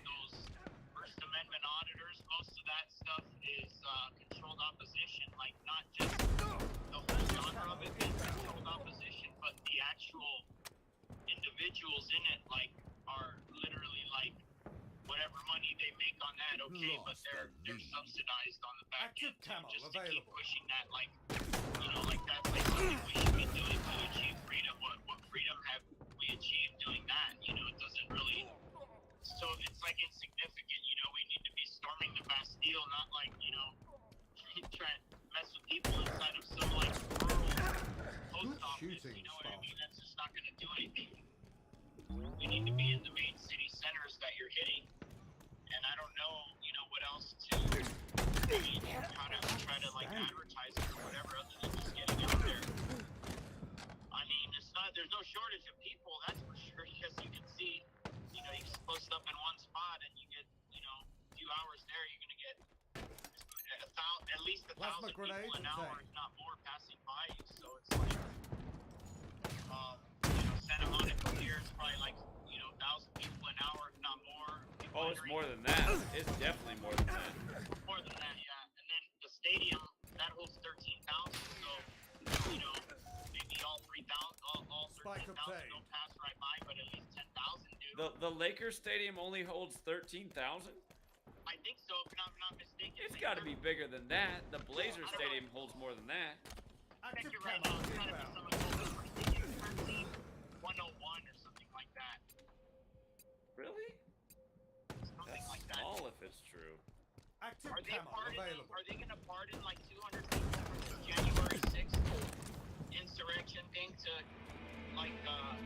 F: those First Amendment auditors, most of that stuff is controlled opposition, like not just the whole genre of it being controlled opposition, but the actual individuals in it, like, are literally like whatever money they make on that, okay, but
B: Lost
F: they're
B: the lead.
F: subsidized on the back
C: Active
F: end too,
C: camo
F: just to keep
C: available.
F: pushing that, like, you know, like that's like something we should be doing to achieve freedom. What freedom have we achieved doing that? You know, it doesn't really. So it's like insignificant. You know, we need to be storming the Bastille, not like, you know, trying to mess with people inside of some like rural post office.
C: Shooting
F: You know what I
C: spot.
F: mean? That's just not going to do anything. We need to be in the main city centers that you're hitting, and I don't know, you know, what else to, I mean, how to try to like advertise it or whatever, other than just getting out there. I mean, there's no shortage of people, that's for sure, because you can see, you know, you just post up in one spot and you get, you know, a few hours there, you're gonna get at least 1,000
C: Plasma
F: people
C: grenade
F: an hour,
C: obtained.
F: if not more, passing by you. So it's like, you know, Santa Monica here is probably like, you know, 1,000 people an hour, if not more.
A: Oh, it's more than that. It's definitely more than that.
F: More than that, yeah. And then the stadium, that holds 13,000. So, you know, maybe all 3,000, all
C: Spike
F: 13,000
C: obtained.
F: don't pass right by, but at least 10,000 do.
A: The Lakers stadium only holds 13,000.
F: I think so, if I'm not mistaken.
A: It's got to be bigger than that. The Blazer stadium holds more than that.
C: Active
F: You're right
C: camo
F: now. It's gotta be
C: inbound.
F: some of those 101 or something like that.
A: Really?
F: Something
A: That's
F: like that.
A: small if it's true.
C: Active
F: Are they
C: camo
F: pardoning?
C: available.
F: Are they gonna pardon like 200 people from the January 6th insurrection thing to, like,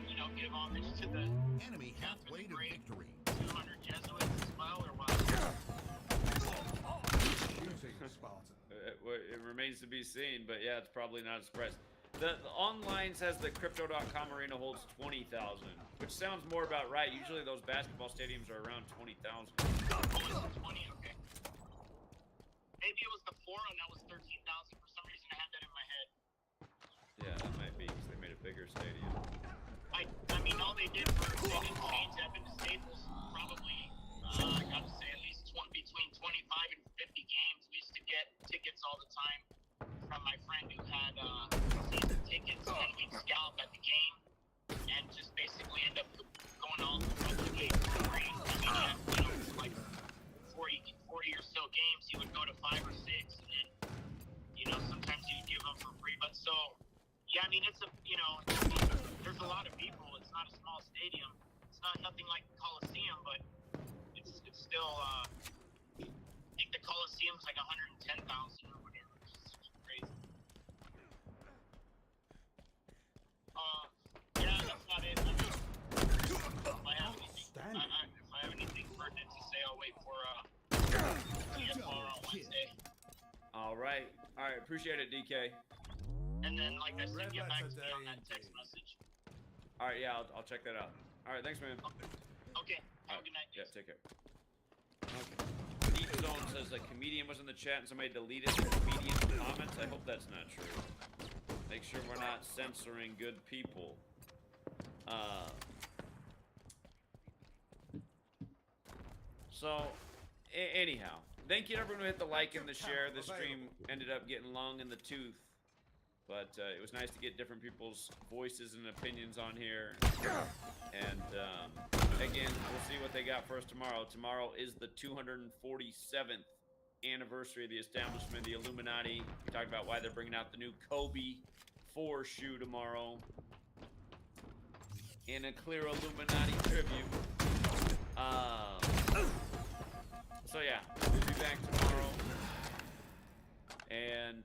F: you know, give homage to the
B: Enemy halfway to victory.
F: 200 Jesuits as well, or what?
C: Shooting Spartan.
A: It remains to be seen, but yeah, it's probably not a surprise. The online says the Crypto.com arena holds 20,000, which sounds more about right. Usually those basketball stadiums are around 20,000.
F: Oh, is it 20? Okay. Maybe it was the Forum that was 13,000. For some reason, I had that in my head.
A: Yeah, that might be because they made a bigger stadium.
F: I mean, all they did was they didn't change Evan to Staples. Probably, I gotta say, at least between 25 and 50 games. We used to get tickets all the time from my friend who had season tickets, and we'd scalp at the game and just basically end up going all through the game for free. I mean, yeah, you know, like 40 or so games, he would go to 5 or 6, and then, you know, sometimes you'd give them for free. But so, yeah, I mean, it's a, you know, there's a lot of people. It's not a small stadium. It's not nothing like the Coliseum, but it's still, I think the Coliseum's like 110,000 or whatever. It's just crazy. Yeah, that's not it. I mean, if I have anything pertinent to say, I'll wait for TFR on Wednesday.
A: All right. Appreciate it, DK.
F: And then, like I said, get back to me
C: Today
F: on that text
C: indeed.
F: message.
A: All right, yeah, I'll check that out. All right, thanks, man.
F: Okay, have a good night.
A: Yeah, take care. Okay. Deep Zone says a comedian was in the chat and somebody deleted the comedian's comments. I hope that's not true. Make sure we're not censoring good people. So, anyhow, thank you to everyone who hit the like and the share. The stream ended up getting long in the tooth, but it was nice to get different people's voices and opinions on here. And again, we'll see what they got for us tomorrow. Tomorrow is the 247th anniversary of the establishment of the Illuminati. We talked about why they're bringing out the new Kobe 4 shoe tomorrow. In a clear Illuminati tribute. So yeah, we'll be back tomorrow. And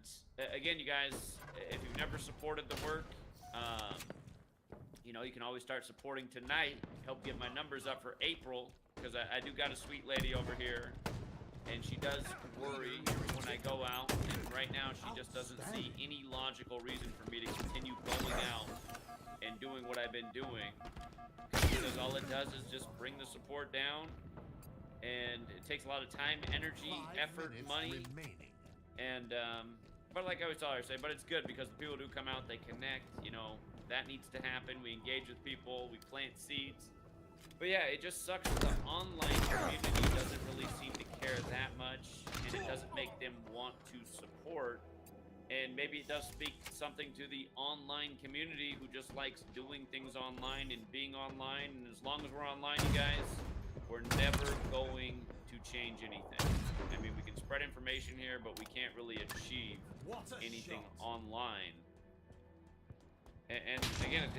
A: again, you guys, if you've never supported the work, you know, you can always start supporting tonight. Help get my numbers up for April, because I do got a sweet lady over here And she does worry when I go out, and right now she just doesn't see any logical reason for me to continue going out and doing what I've been doing. Because all it does is just bring the support down, and it takes a lot of time, energy,
B: 5
A: effort,
B: minutes
A: money,
B: remaining.
A: and but like I always tell her, but it's good because the people who come out, they connect, you know, that needs to happen. We engage with people, we plant seeds. But yeah, it just sucks that the online community doesn't really seem to care that much, and it doesn't make them want to support. And maybe it does speak something to the online community who just likes doing things online and being online. And as long as we're online, you guys, we're never going to change anything. I mean, we can spread information here, but we can't really achieve
C: What a
A: anything
C: shot.
A: online. And again,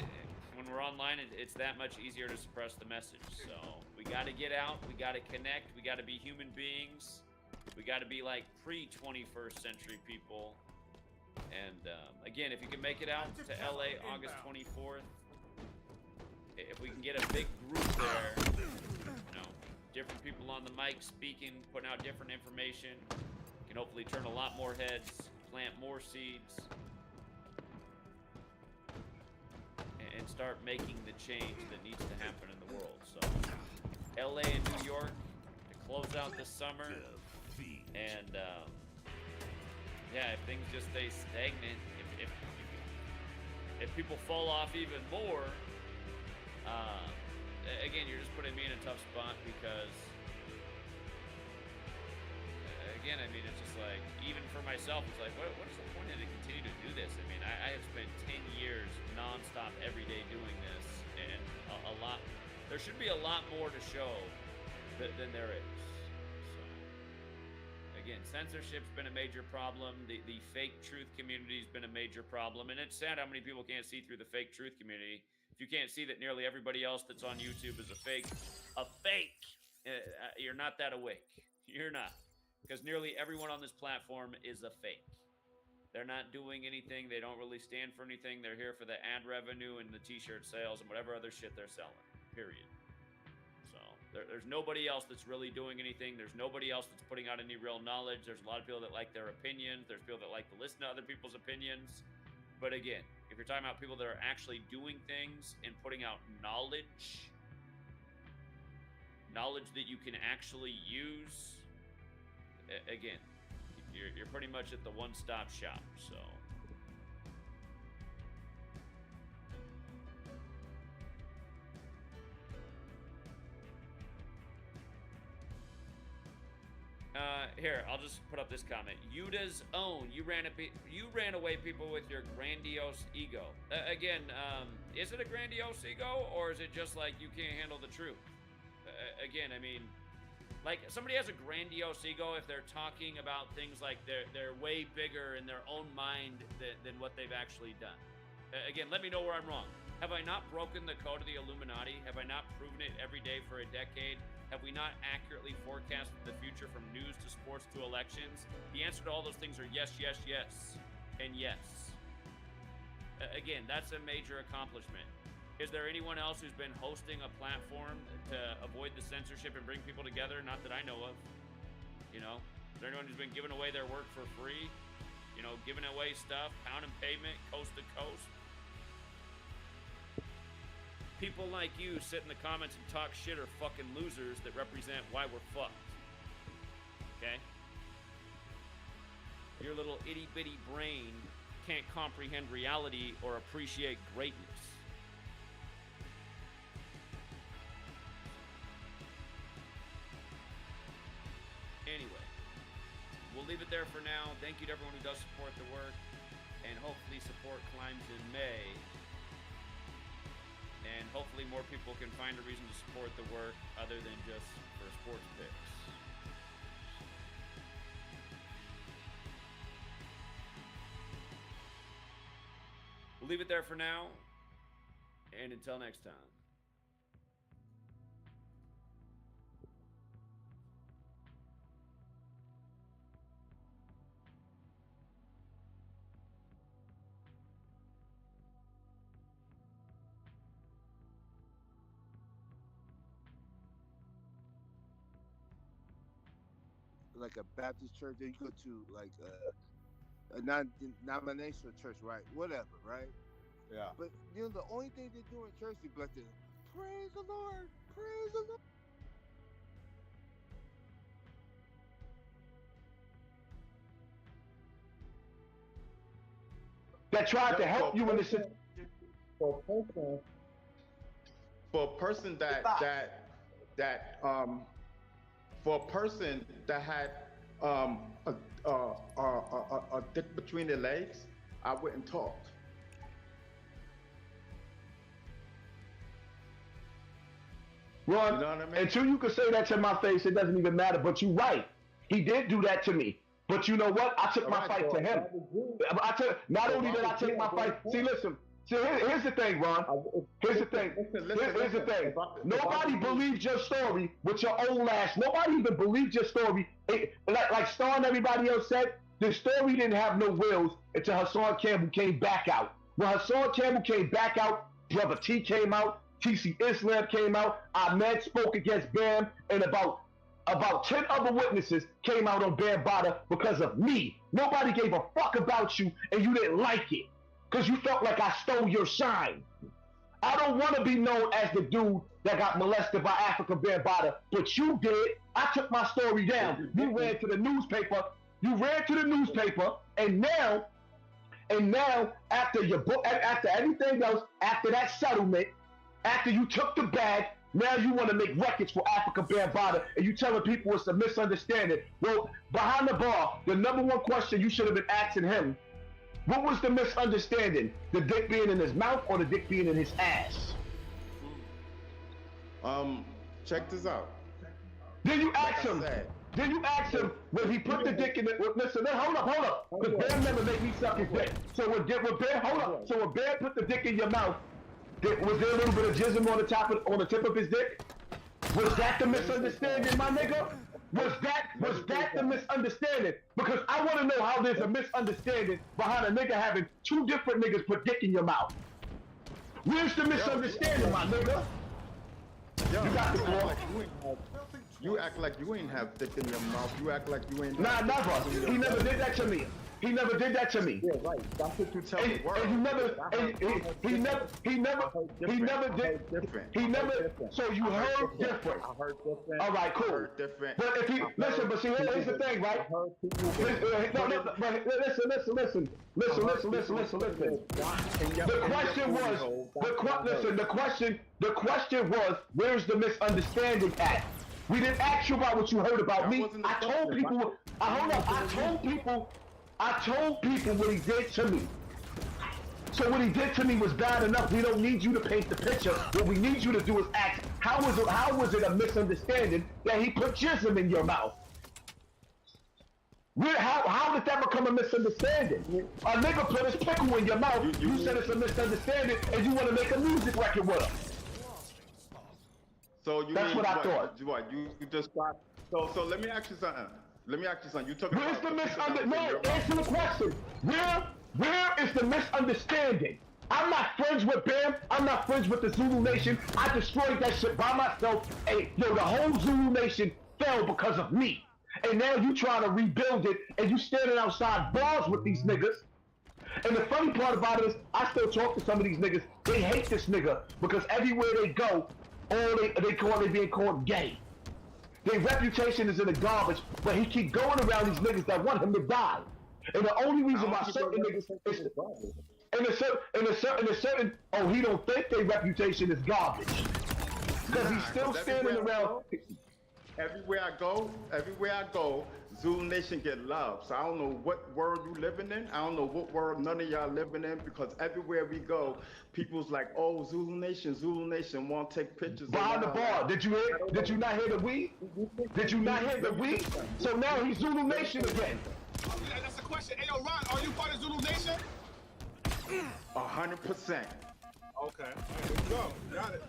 A: when we're online, it's that much easier to suppress the message. So we got to get out, we got to connect, we got to be human beings, we got to be like pre-21st century people. And again, if you can make it out to LA August 24th, if we can get a big group there, you know, different people on the mic speaking, putting out different information, can hopefully turn a lot more heads, plant more seeds, and start making the change that needs to happen in the world. So, LA and New York to close out the summer, and yeah, if things just stay stagnant, if people fall off even more, again, you're just putting me in a tough spot because, again, I mean, it's just like, even for myself, it's like, what is the point of to continue to do this? I mean, I have spent 10 years nonstop every day doing this, and a lot, there should be a lot more to show than there is. Again, censorship's been a major problem. The fake truth community's been a major problem. And it's sad how many people can't see through the fake truth community. If you can't see that nearly everybody else that's on YouTube is a fake, you're not that awake. You're not. Because nearly everyone on this platform is a fake. They're not doing anything. They don't really stand for anything. They're here for the ad revenue and the t-shirt sales and whatever other shit they're selling. Period. There's nobody else that's really doing anything. There's nobody else that's putting out any real knowledge. There's a lot of people that like their opinions. There's people that like to listen to other people's opinions. But again, if you're talking about people that are actually doing things and putting out knowledge that you can actually use, again, you're pretty much at the one-stop shop. So here, I'll just put up this comment. Yuda's own. You ran away, people, with your grandiose ego. Again, is it a grandiose ego, or is it just like you can't handle the truth? Again, I mean, like, somebody has a grandiose ego if they're talking about things like they're way bigger in their own mind than what they've actually done. Again, let me know where I'm wrong. Have I not broken the code of the Illuminati? Have I not proven it every day for a decade? Have we not accurately forecasted the future from news to sports to elections? The answer to all those things are yes, yes, yes, and yes. Again, that's a major accomplishment. Is there anyone else who's been hosting a platform to avoid the censorship and bring people together? Not that I know of. You know, is there anyone who's been giving away their work for free? You know, giving away stuff, pound and pavement, coast to coast? People like you sit in the comments and talk shit are fucking losers that represent why we're fucked. Okay? Your little itty-bitty brain can't comprehend reality or appreciate greatness. Anyway, we'll leave it there for now. Thank you to everyone who does support the work, and hopefully support climbs in May. And hopefully more people can find a reason to support the work other than just for sports picks. We'll leave it there for now. And until next time.
G: like a Baptist church, then you go to like a non-denominational church, right? Whatever, right?
C: Yeah.
G: But you know, the only thing they do in church is like the praise the Lord, praise the Lord.
H: That tried to help you in this.
I: For a person for a person that had a dick between their legs, I wouldn't talk.
H: Ron,
I: You know what I mean?
H: until you can say that to my face, it doesn't even matter. But you're right. He did do that to me. But you know what? I took my fight to him. Not only did I take my fight. See, listen. See, here's the thing, Ron. Here's the thing. Here's the thing. Nobody believed your story with your old ass. Nobody even believed your story. Like Star and everybody else said, the story didn't have no wheels until Hassan Campbell came back out. When Hassan Campbell came back out, Brother T came out, TC Islam came out, Ahmed spoke against Bam, and about 10 other witnesses came out on Bam Bada because of me. Nobody gave a fuck about you, and you didn't like it because you felt like I stole your shine. I don't want to be known as the dude that got molested by Africa Bam Bada, but you did. I took my story down. You ran to the newspaper. And now, after your book, after everything else, after that settlement, after you took the bag, now you want to make records for Africa Bam Bada, and you telling people it's a misunderstanding. Well, behind the bar, the number one question you should have been asking him, what was the misunderstanding? The dick being in his mouth or the dick being in his ass?
I: Check this out.
H: Then you ask him. Then you ask him when he put the dick in it. Listen, hold up. Because Bam never made me suck his dick. So when Bam, So when Bam put the dick in your mouth, was there a little bit of jism on the tip of his dick? Was that the misunderstanding, my nigga? Was that the misunderstanding? Because I want to know how there's a misunderstanding behind a nigga having two different niggas put dick in your mouth. Where's the misunderstanding, my nigga?
I: Yo,
H: you got the floor.
I: You act like you ain't have dick in your mouth. You act like you ain't.
H: Nah, never. He never did that to me. He never did that to me.
I: Yeah, right. That's what you tell the world.
H: And you never, he never did. He never. So you heard different.
I: I heard different.
H: All right, cool.
I: I heard different.
H: But if he listen, but see, here's the thing, right? Listen. The question was, where's the misunderstanding at? We didn't ask you about what you heard about me. I told people. I told people what he did to me. So what he did to me was bad enough. We don't need you to paint the picture. What we need you to do is ask, how was it a misunderstanding that he put jism in your mouth? How did that become a misunderstanding? A nigga put his pickle in your mouth. You said it's a misunderstanding, and you want to make a music record with him.
I: So you
H: That's what I thought.
I: What you just got? So let me ask you something. You took.
H: Where's the misunderstanding? No, answer the question. Where is the misunderstanding? I'm not friends with Bam. I'm not friends with the Zulu Nation. I destroyed that shit by myself. And the whole Zulu Nation fell because of me. And now you trying to rebuild it, and you standing outside bars with these niggas. And the funny part about it is, I still talk to some of these niggas. They hate this nigga because everywhere they go, they being called gay. Their reputation is in the garbage, but he keep going around these niggas that want him to die. And the only reason why certain niggas is certain he don't think their reputation is garbage. Because he's still standing around.
I: Everywhere I go, Zulu Nation get love. So I don't know what world you living in. I don't know what world none of y'all living in, because everywhere we go, people's like, oh, Zulu Nation want to take pictures.
H: Behind the bar, did you not hear the we? Did you not hear the we? So now he's Zulu Nation again.
J: That's the question. Hey, yo, Ron, are you part of Zulu Nation?
I: 100%.
J: Okay. There you go. Got it.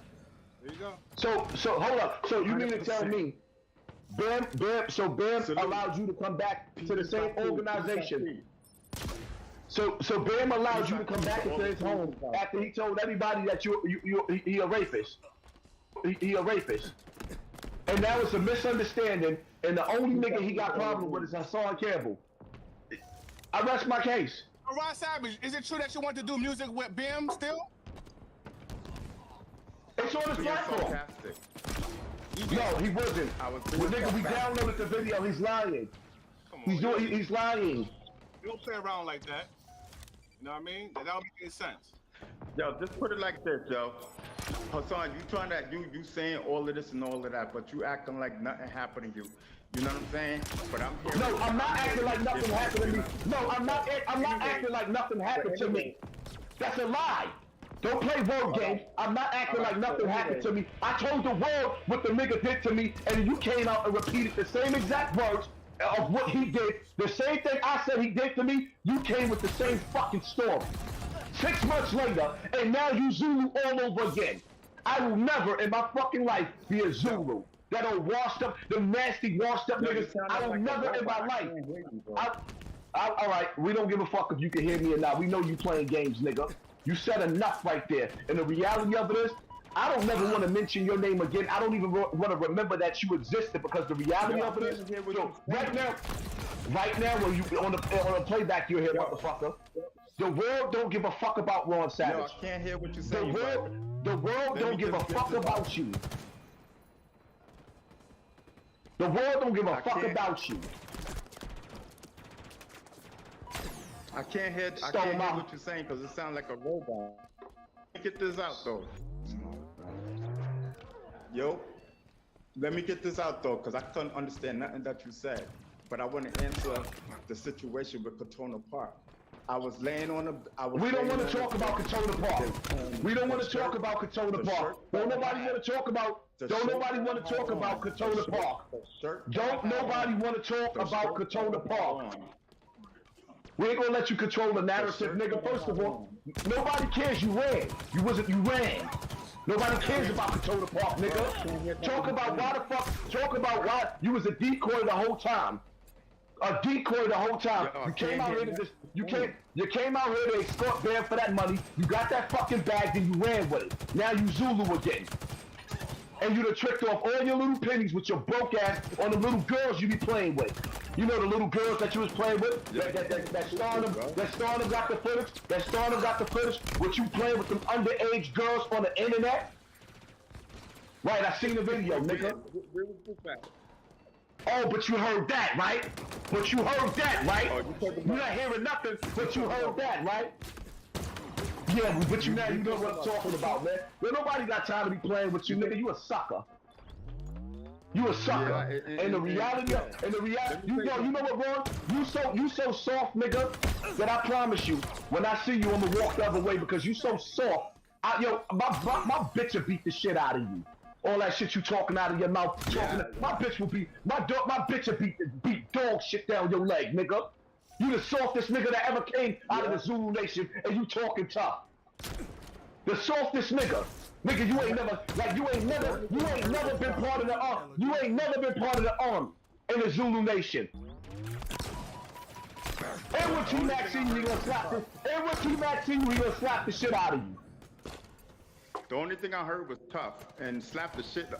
J: There you go.
H: So hold up. So you mean to tell me Bam allowed you to come back to the same organization. So Bam allowed you to come back into his home after he told everybody that he a rapist. He a rapist. and now it's a misunderstanding, and the only nigga he got problem with is Hassan Campbell. I rest my case.
J: Ron Savage, is it true that you want to do music with Bim still?
H: It's on his
I: Being
H: platform.
I: sarcastic.
H: No, he wasn't.
I: I was
H: Well, nigga, we
I: sarcastic.
H: downloaded the video. He's lying.
J: Come on,
H: He's lying.
J: You don't play around like that. You know what I mean? That don't make any sense.
I: Yo, just put it like this, yo. Hassan, you trying to you saying all of this and all of that, but you acting like nothing happened to you. You know what I'm saying? But I'm here.
H: No, I'm not acting like nothing happened to me. No, I'm not acting like nothing happened to me. That's a lie. Don't play word games. I'm not acting like nothing happened to me. I told the world what the nigga did to me, and you came out and repeated the same exact words of what he did. The same thing I said he did to me, you came with the same fucking story. 6 months later, and now you Zulu all over again. I will never in my fucking life be a Zulu. That old washed up, the nasty washed up niggas. I will never in my life. All right, we don't give a fuck if you can hear me or not. We know you playing games, nigga. You said enough right there. And the reality of it is, I don't never want to mention your name again. I don't even want to remember that you existed, because the reality of it is, yo, right now, when you on the playback, you're here, motherfucker. The world don't give a fuck about Ron Savage.
I: Yo, I can't hear what you're saying.
H: The world don't give a fuck about you. The world don't give a fuck about you.
I: I can't hear what you're saying because it sounds like a robot. Get this out though. Yo, let me get this out though, because I couldn't understand nothing that you said. But I want to answer the situation with Katona Park. I was laying on the.
H: We don't want to talk about Katona Park. We don't want to talk about Katona Park. Don't nobody want to talk about. Don't nobody want to talk about Katona Park. Don't nobody want to talk about Katona Park. We ain't gonna let you control the narrative, nigga. First of all, nobody cares you ran. You ran. Nobody cares about Katona Park, nigga. Talk about why the fuck. Talk about why you was a decoy the whole time. A decoy the whole time. You came out here to just. You came out here to escort Bear for that money. You got that fucking bag, then you ran with it. Now you Zulu again. And you done tricked off all your little pennies with your broke ass on the little girls you be playing with. You know the little girls that you was playing with? That Starnum got the footage? That Starnum got the footage? What you playing with them underage girls on the internet? Right, I seen the video, nigga. Oh, but you heard that, right? But you heard that, right? You're not hearing nothing, but you heard that, right? Yeah, but you know what I'm talking about, man. Well, nobody got time to be playing with you, nigga. You a sucker. You a sucker. And the reality, you know what, Ron? You so soft, nigga, that I promise you, when I see you, I'm gonna walk the other way because you so soft. My bitch will beat the shit out of you. All that shit you talking out of your mouth. My bitch will beat, my bitch will beat dog shit down your leg, nigga. You the softest nigga that ever came out of the Zulu Nation, and you talking tough. The softest nigga. Nigga, you ain't never been part of the army. You ain't never been part of the army in the Zulu Nation. And when T-Mac see you, he gonna slap this. And when T-Mac see you, he gonna slap the shit out of you.
I: The only thing I heard was tough and slap the shit.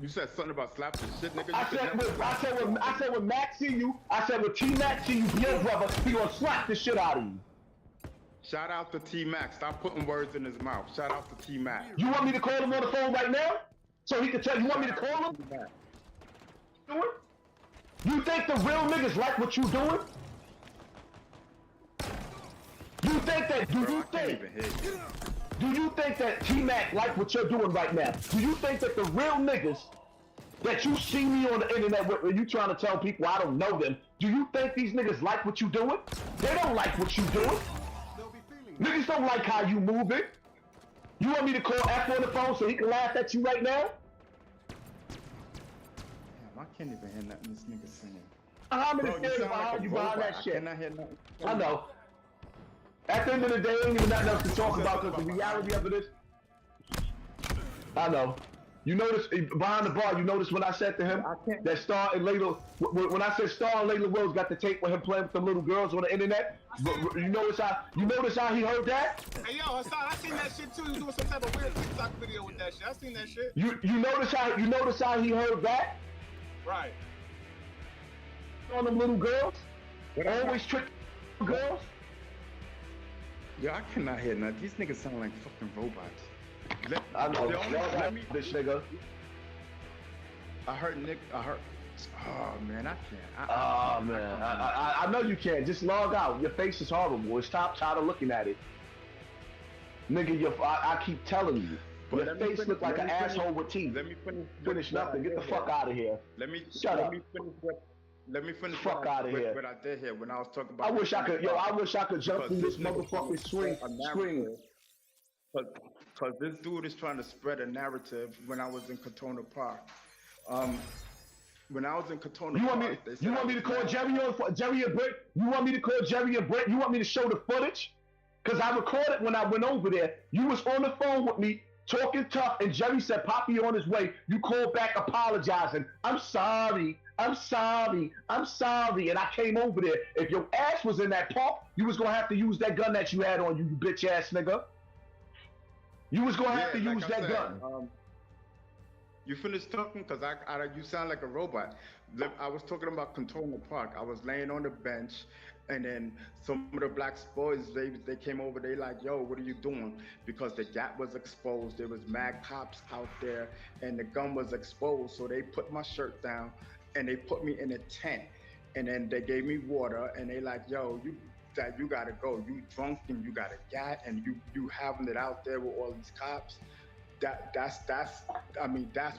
I: You said something about slap the shit, nigga.
H: I said when Mac see you, I said when T-Mac see you, your brother, he gonna slap the shit out of you.
I: Shout out to T-Mac. Stop putting words in his mouth. Shout out to T-Mac.
H: You want me to call him on the phone right now? So he can tell you want me to call him? You think the real niggas like what you doing? You think that, do you think that T-Mac like what you're doing right now? Do you think that the real niggas that you see me on the internet with, when you trying to tell people I don't know them, do you think these niggas like what you doing? They don't like what you doing. Niggas don't like how you move it. You want me to call F on the phone so he can laugh at you right now?
I: Damn, I can't even hear nothing this nigga saying.
H: How many things behind you behind that shit? I know. At the end of the day, ain't even nothing else to talk about because the reality of it is, I know. You notice behind the bar, you notice when I said to him that Star and Layla, when I said Star and Layla Rose got the tape with him playing with them little girls on the internet, you notice how he heard that?
J: Hey yo, Hassan, I seen that shit too. You doing some type of weird TikTok TikTok video with that shit. I seen that shit.
H: You notice how he heard that
J: Right.
H: on them little girls? Always trick girls.
I: Yo, I cannot hear nothing. These niggas sound like fucking robots.
H: I know.
I: Let me,
H: Bitch nigga.
I: I heard. Oh man, I can't.
H: Oh man, I know you can't. Just log out. Your face is horrible. Stop tired of looking at it. Nigga, I keep telling you.
I: But
H: Your face look like an asshole with teeth.
I: Let me
H: Finish nothing. Get the fuck out of here. Shut up.
I: Let me finish.
H: Fuck out of here.
I: What I did here when I was talking about.
H: I wish I could jump through this motherfucking screen.
I: Because this dude is trying to spread a narrative. When I was in Katona Park, when I was in Katona Park,
H: you want me to call Jerry and Brent? You want me to call Jerry and Brent? You want me to show the footage? Because I recorded when I went over there. You was on the phone with me, talking tough, and Jerry said, Poppy on his way. You called back apologizing. I'm sorry. And I came over there. If your ass was in that park, you was going to have to use that gun that you had on you, you bitch ass nigga. You was going to have to use that gun.
I: You finished talking? Because you sound like a robot. I was talking about Katona Park. I was laying on the bench, and then some of the black boys, they came over. They like, yo, what are you doing? Because the gap was exposed. There was mad cops out there, and the gun was exposed. So they put my shirt down, and they put me in a tent. And then they gave me water, and they like, yo, you gotta go. You drunk, and you got a gat, and you having it out there with all these cops. That's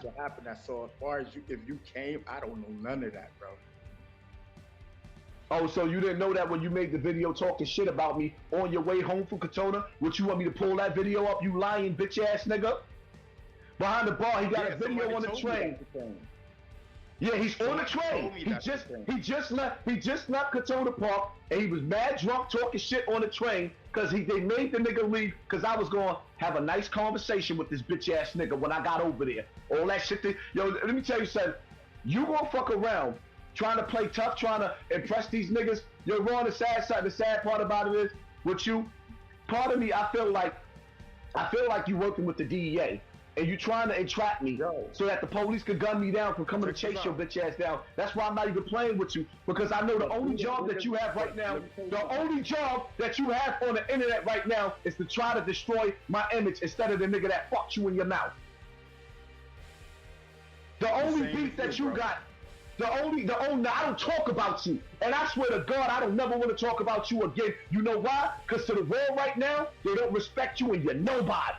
I: what happened. So as far as if you came, I don't know none of that, bro.
H: Oh, so you didn't know that when you made the video talking shit about me on your way home from Katona? Would you want me to pull that video up, you lying bitch ass nigga? Behind the bar, he got a video on the train. Yeah, he's on the train. He just left Katona Park, and he was mad drunk talking shit on the train because they made the nigga leave because I was going to have a nice conversation with this bitch ass nigga when I got over there. All that shit. Yo, let me tell you something. You gonna fuck around trying to play tough, trying to impress these niggas. You're wrong. The sad part about it is, with you, part of me, I feel like you working with the DEA. And you trying to entrap me so that the police could gun me down for coming to chase your bitch ass down. That's why I'm not even playing with you, because I know the only job that you have right now, the only job that you have on the internet right now is to try to destroy my image instead of the nigga that fucked you in your mouth. The only beef that you got, I don't talk about you. And I swear to God, I don't never want to talk about you again. You know why? Because to the world right now, they don't respect you and you're nobody.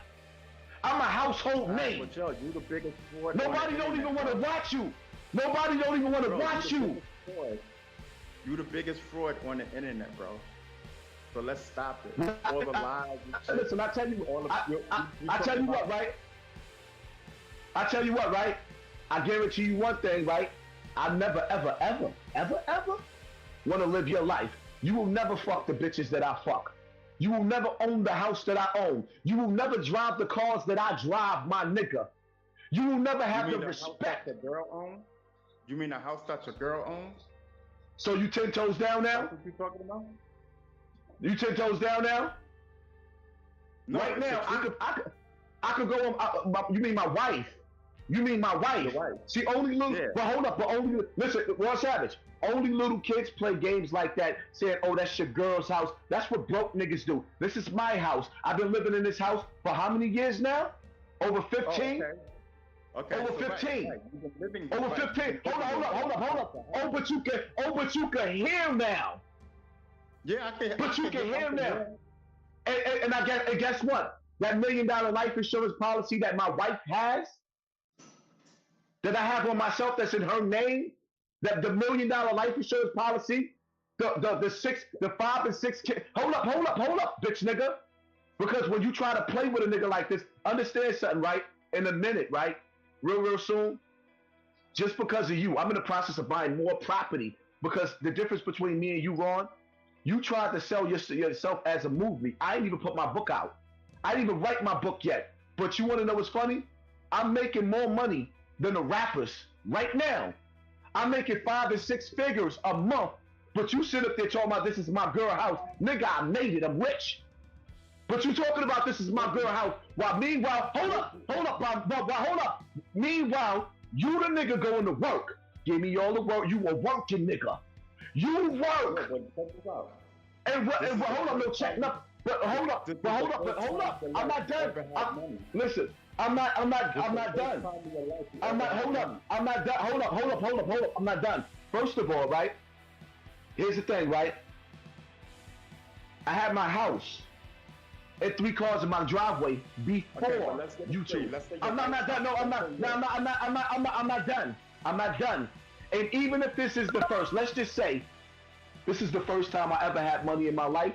H: I'm a household name.
I: But yo, you the biggest fraud.
H: Nobody don't even want to watch you. Nobody don't even want to watch you.
I: You the biggest fraud on the internet, bro. So let's stop it. All the lies.
H: Listen, I tell you, I tell you what, right? I tell you what, right? I guarantee you one thing, right? I never, ever, ever, ever, ever want to live your life. You will never fuck the bitches that I fuck. You will never own the house that I own. You will never drive the cars that I drive, my nigga. You will never have the respect.
I: The girl owns? You mean a house that your girl owns?
H: So you 10 toes down now?
I: That's what you talking about?
H: You 10 toes down now?
I: No,
H: right now, I could go on. You mean my wife? You mean my wife?
I: Your wife.
H: See, only little. Yeah. But hold up. But only listen, Roy Savage. Only little kids play games like that, saying, "Oh, that's your girl's house." That's what broke niggas do. This is my house. I've been living in this house for how many years now? Over 15.
I: Oh, okay.
H: Over 15.
I: Right.
H: Over 15. Hold up. Oh, but you can hear now.
I: Yeah, I can.
H: But you can hear now. And guess what? That $1 million life insurance policy that my wife has, that I have on myself, that's in her name. That the $1 million life insurance policy, the 5 and 6 kids. Hold up, bitch nigga. Because when you try to play with a nigga like this, understand something, right? In a minute, right? Real soon. Just because of you, I'm in the process of buying more property. Because the difference between me and you, Ron, you tried to sell yourself as a movie. I ain't even put my book out. I didn't even write my book yet. But you want to know what's funny? I'm making more money than the rappers right now. I'm making 5 and 6 figures a month, but you sit up there talking about this is my girl house. Nigga, I made it. I'm rich. But you talking about this is my girl house. While meanwhile, hold up. Meanwhile, you the nigga going to work. Give me all the work. You a working nigga. You work. And hold up, no check, no. But hold up. I'm not done. Listen, I'm not done. I'm not done. I'm not done. First of all, right? Here's the thing, right? I had my house and 3 cars in my driveway before YouTube. I'm not done. No, I'm not done. I'm not done. And even if this is the first, let's just say this is the first time I ever had money in my life,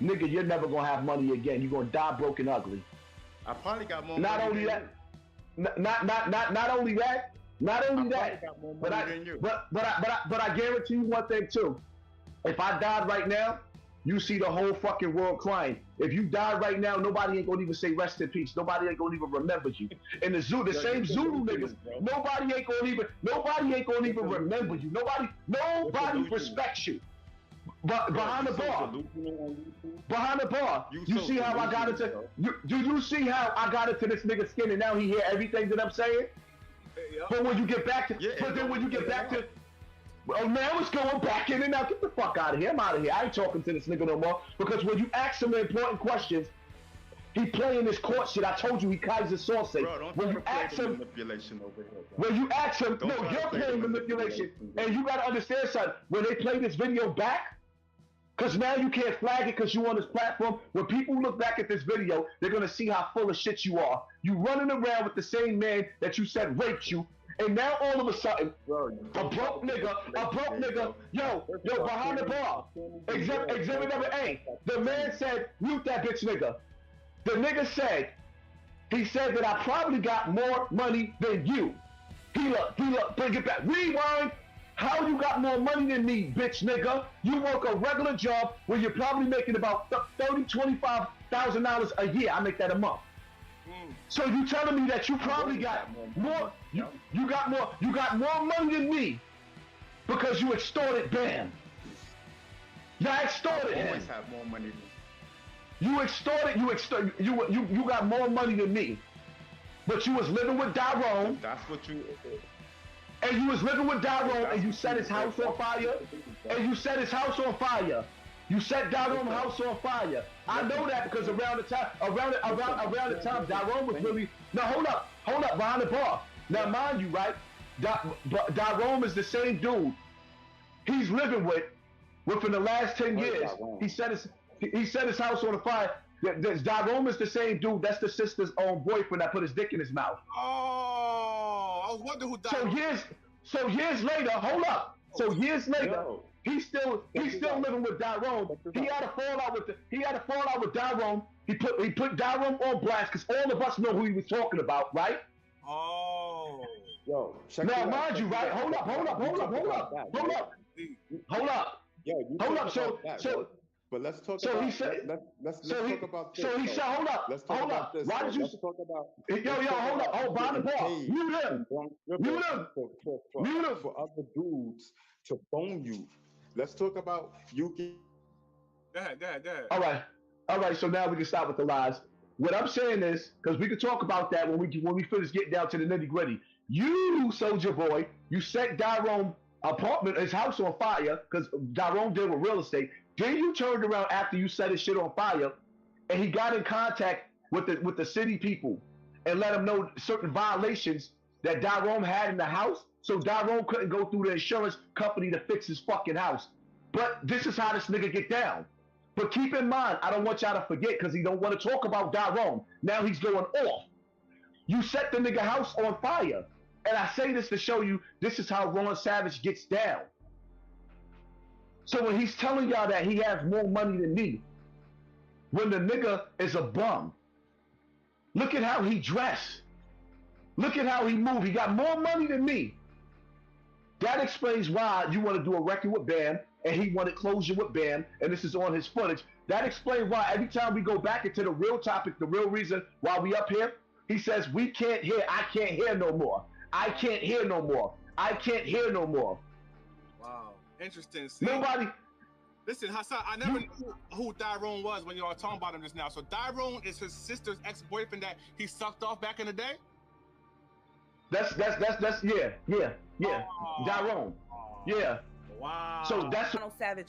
H: nigga, you're never gonna have money again. You're gonna die broke and ugly.
I: I probably got more
H: not
I: money
H: only
I: than
H: that, not only that, but I guarantee you one thing too. If I died right now, you see the whole fucking world crying. If you died right now, nobody ain't gonna even say rest in peace. Nobody ain't gonna even remember you. And the same Zulu niggas, nobody ain't gonna even remember you. Nobody respects you. But behind the bar, you see how I got into. Do you see how I got into this nigga's skin and now he hear everything that I'm saying? But when you get back to, oh, now it's going back in and out. Get the fuck out of here. I'm out of here. I ain't talking to this nigga no more. Because when you ask him the important questions, he playing this court shit. I told you he Kaiser Sauce. When you ask him,
I: manipulation over here,
H: when you ask him, no, you're playing manipulation. And you gotta understand something. When they play this video back, because now you can't flag it because you on this platform. When people look back at this video, they're gonna see how full of shit you are. You running around with the same man that you said raped you. And now all of a sudden, a broke nigga, yo, behind the bar, exhibit number 8, the man said, mute that bitch nigga. The nigga said, he said that I probably got more money than you. He look, bring it back. Rewind. How you got more money than me, bitch nigga? You work a regular job where you're probably making about $25,000 a year. I make that a month. So you telling me that you probably got more? You got more money than me because you extorted Bam. You extorted him.
I: Always have more money.
H: You got more money than me, but you was living with Dyrone.
I: That's what you.
H: And you was living with Dyrone, and you set his house on fire. You set Dyrone's house on fire. I know that because around the time Dyrone was really. Now hold up, behind the bar. Now mind you, right? Dyrone is the same dude he's living with within the last 10 years. He set his house on fire. Dyrone is the same dude. That's the sister's own boyfriend that put his dick in his mouth.
J: Oh, I was wondering who died.
H: So years later, hold up. So years later, he's still living with Dyrone. He had a fallout with Dyrone. He put Dyrone on blast because all of us know who he was talking about, right?
J: Oh.
G: Yo,
H: now mind you, right? Hold up. So.
G: But let's talk
H: so
G: about.
H: He said,
G: let's talk about this.
H: So he said, hold up.
G: Let's talk about this.
H: Why did you?
G: Let's talk about.
H: Hold up. Oh, behind the bar. Mute him.
G: For other dudes to phone you. Let's talk about Yuki.
J: Go ahead.
H: All right. So now we can stop with the lies. What I'm saying is, because we can talk about that when we finish getting down to the nitty gritty. You, Soldier Boy, you set Dyrone apartment, his house on fire because Dyrone deal with real estate. Then you turned around after you set his shit on fire, and he got in contact with the city people and let them know certain violations that Dyrone had in the house. So Dyrone couldn't go through the insurance company to fix his fucking house. But this is how this nigga get down. But keep in mind, I don't want y'all to forget because he don't want to talk about Dyrone. Now he's going off. You set the nigga house on fire. And I say this to show you this is how Ron Savage gets down. So when he's telling y'all that he has more money than me, when the nigga is a bum, look at how he dressed. Look at how he moved. He got more money than me. That explains why you want to do a record with Bam and he wanted closure with Bam, and this is on his footage. That explains why every time we go back into the real topic, the real reason why we up here, he says, we can't hear, I can't hear no more. I can't hear no more. I can't hear no more.
J: Wow. Interesting.
H: Nobody,
J: Listen, Hassan, I never knew who Tyrone was when y'all talking about him just now. So Tyrone is his sister's ex-boyfriend that he sucked off back in the day?
H: That's yeah. Tyrone. Yeah.
J: Wow.
H: So that's
K: Ronald Savage,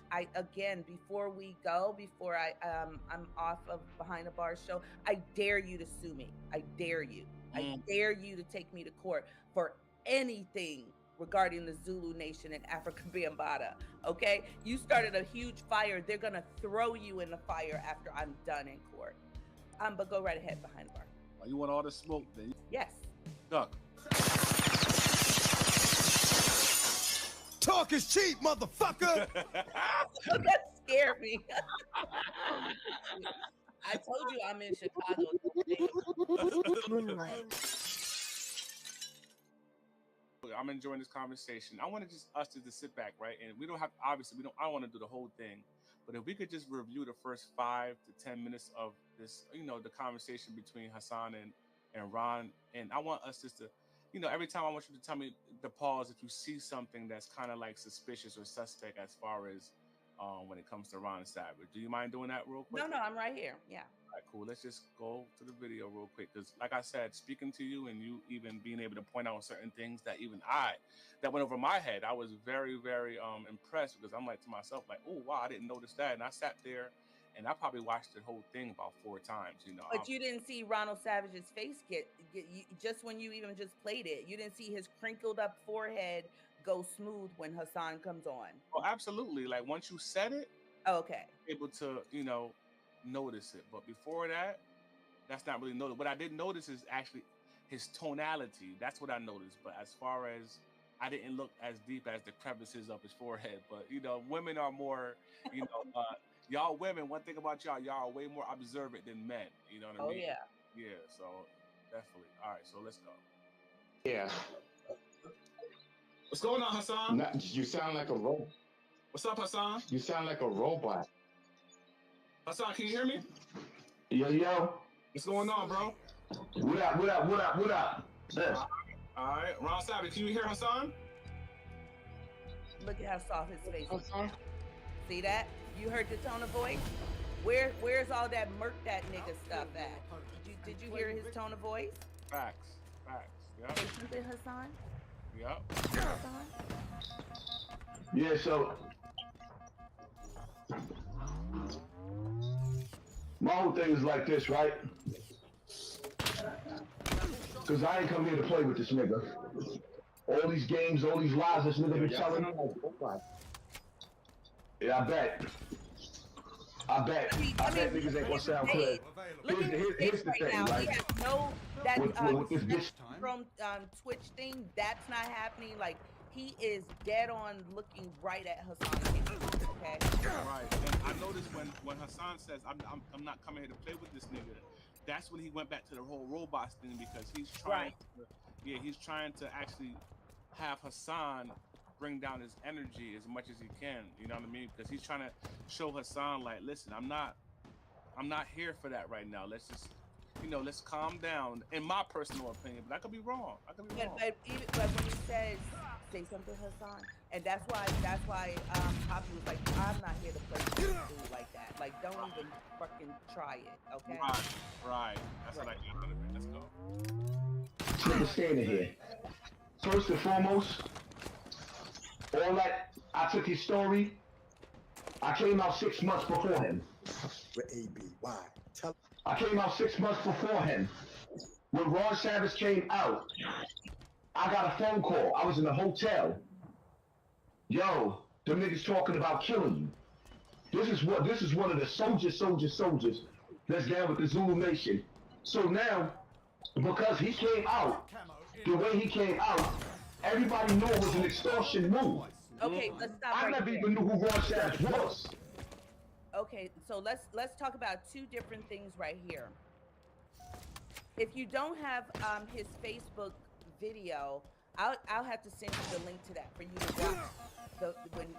K: before we go, before I'm off of Behind the Bars show, I dare you to sue me. I dare you. I dare you to take me to court for anything regarding the Zulu Nation and Africa Bambaataa. Okay? You started a huge fire. They're gonna throw you in the fire after I'm done in court. But go right ahead, Behind the Bar.
J: Oh, you want all the smoke then?
K: Yes.
J: Duck.
C: Talk is cheap, motherfucker.
K: That scared me. I told you I'm in Chicago.
J: I'm enjoying this conversation. I want to just us to just sit back, right? And we don't have, obviously, I don't want to do the whole thing, but if we could just review the first 5 to 10 minutes of this, the conversation between Hassan and Ron. And I want us just to, every time I want you to tell me the pause if you see something that's kind of like suspicious or suspect as far as when it comes to Ron Savage. Do you mind doing that real quick?
K: No, I'm right here. Yeah.
J: All right, cool. Let's just go to the video real quick. Because like I said, speaking to you and you even being able to point out certain things that even that went over my head, I was very, very impressed because I'm like to myself, like, oh, wow, I didn't notice that. And I sat there and I probably watched the whole thing about 4 times,
K: But you didn't see Ronald Savage's face get just when you even just played it. You didn't see his crinkled up forehead go smooth when Hassan comes on.
J: Oh, absolutely. Like once you said it,
K: okay,
J: able to, notice it. But before that, that's not really noticed. What I did notice is actually his tonality. That's what I noticed. But as far as I didn't look as deep as the crevices of his forehead. But women are more, y'all women, one thing about y'all are way more observant than men. You know what I mean?
K: Oh, yeah.
J: Yeah, so definitely. All right, so let's go.
G: Yeah.
J: What's going on, Hassan?
G: You sound like a robot.
J: What's up, Hassan?
G: You sound like a robot.
J: Hassan, can you hear me?
H: Yo.
J: What's going on, bro?
H: What up? Yes.
J: All right, Ron Savage, can you hear Hassan?
K: Look at how soft his face is. See that? You heard the tone of voice? Where's all that murk that nigga stuff at? Did you hear his tone of voice?
J: Facts. Yep.
K: Say something, Hassan?
J: Yep.
K: Hassan?
H: Yeah, so my whole thing is like this, right? Because I ain't come here to play with this nigga. All these games, all these lies this nigga be telling me. Yeah, I bet niggas ain't gonna sound clear.
K: Look at his face right now.
H: Right?
K: He has no that
H: with this bitch
K: from Twitch thing. That's not happening. Like he is dead on looking right at Hassan. Okay.
J: Right. And I noticed when Hassan says I'm not coming here to play with this nigga, that's when he went back to the whole robots thing because he's trying he's trying to actually have Hassan bring down his energy as much as he can, you know what I mean? Because he's trying to show Hassan like, listen, I'm not here for that right now. Let's just, let's calm down. In my personal opinion, but I could be wrong. But
K: when he says, say something, Hassan, and that's why Poppy was like, I'm not here to play with you like that. Like, don't even fucking try it, okay?
J: Right. That's what I get out of it. Let's go.
H: Nigga standing here. First and foremost, all that, I took his story. I came out 6 months before him. I came out 6 months before him. When Ron Savage came out, I got a phone call. I was in a hotel. Yo, them niggas talking about killing you. This is one of the soldiers that's down with the Zulu Nation. So now, because he came out, the way he came out, everybody knew it was an extortion move.
K: Okay, let's stop.
H: I never even knew who Ron Savage was.
K: Okay, so let's talk about 2 different things right here. If you don't have his Facebook video, I'll have to send you the link to that for you to watch.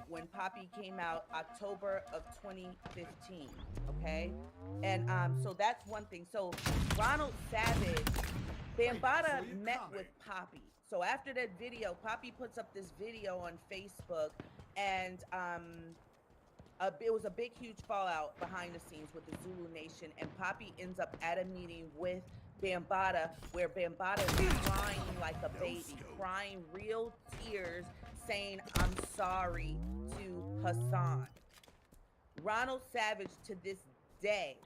K: When Poppy came out October of 2015, okay? And so that's one thing. So Ronald Savage, Bambaataa met with Poppy. So after that video, Poppy puts up this video on Facebook, and it was a big, huge fallout behind the scenes with the Zulu Nation, and Poppy ends up at a meeting with Bambaataa, where Bambaataa is crying like a baby, crying real tears, saying, "I'm sorry" to Hassan. Ronald Savage, to this day,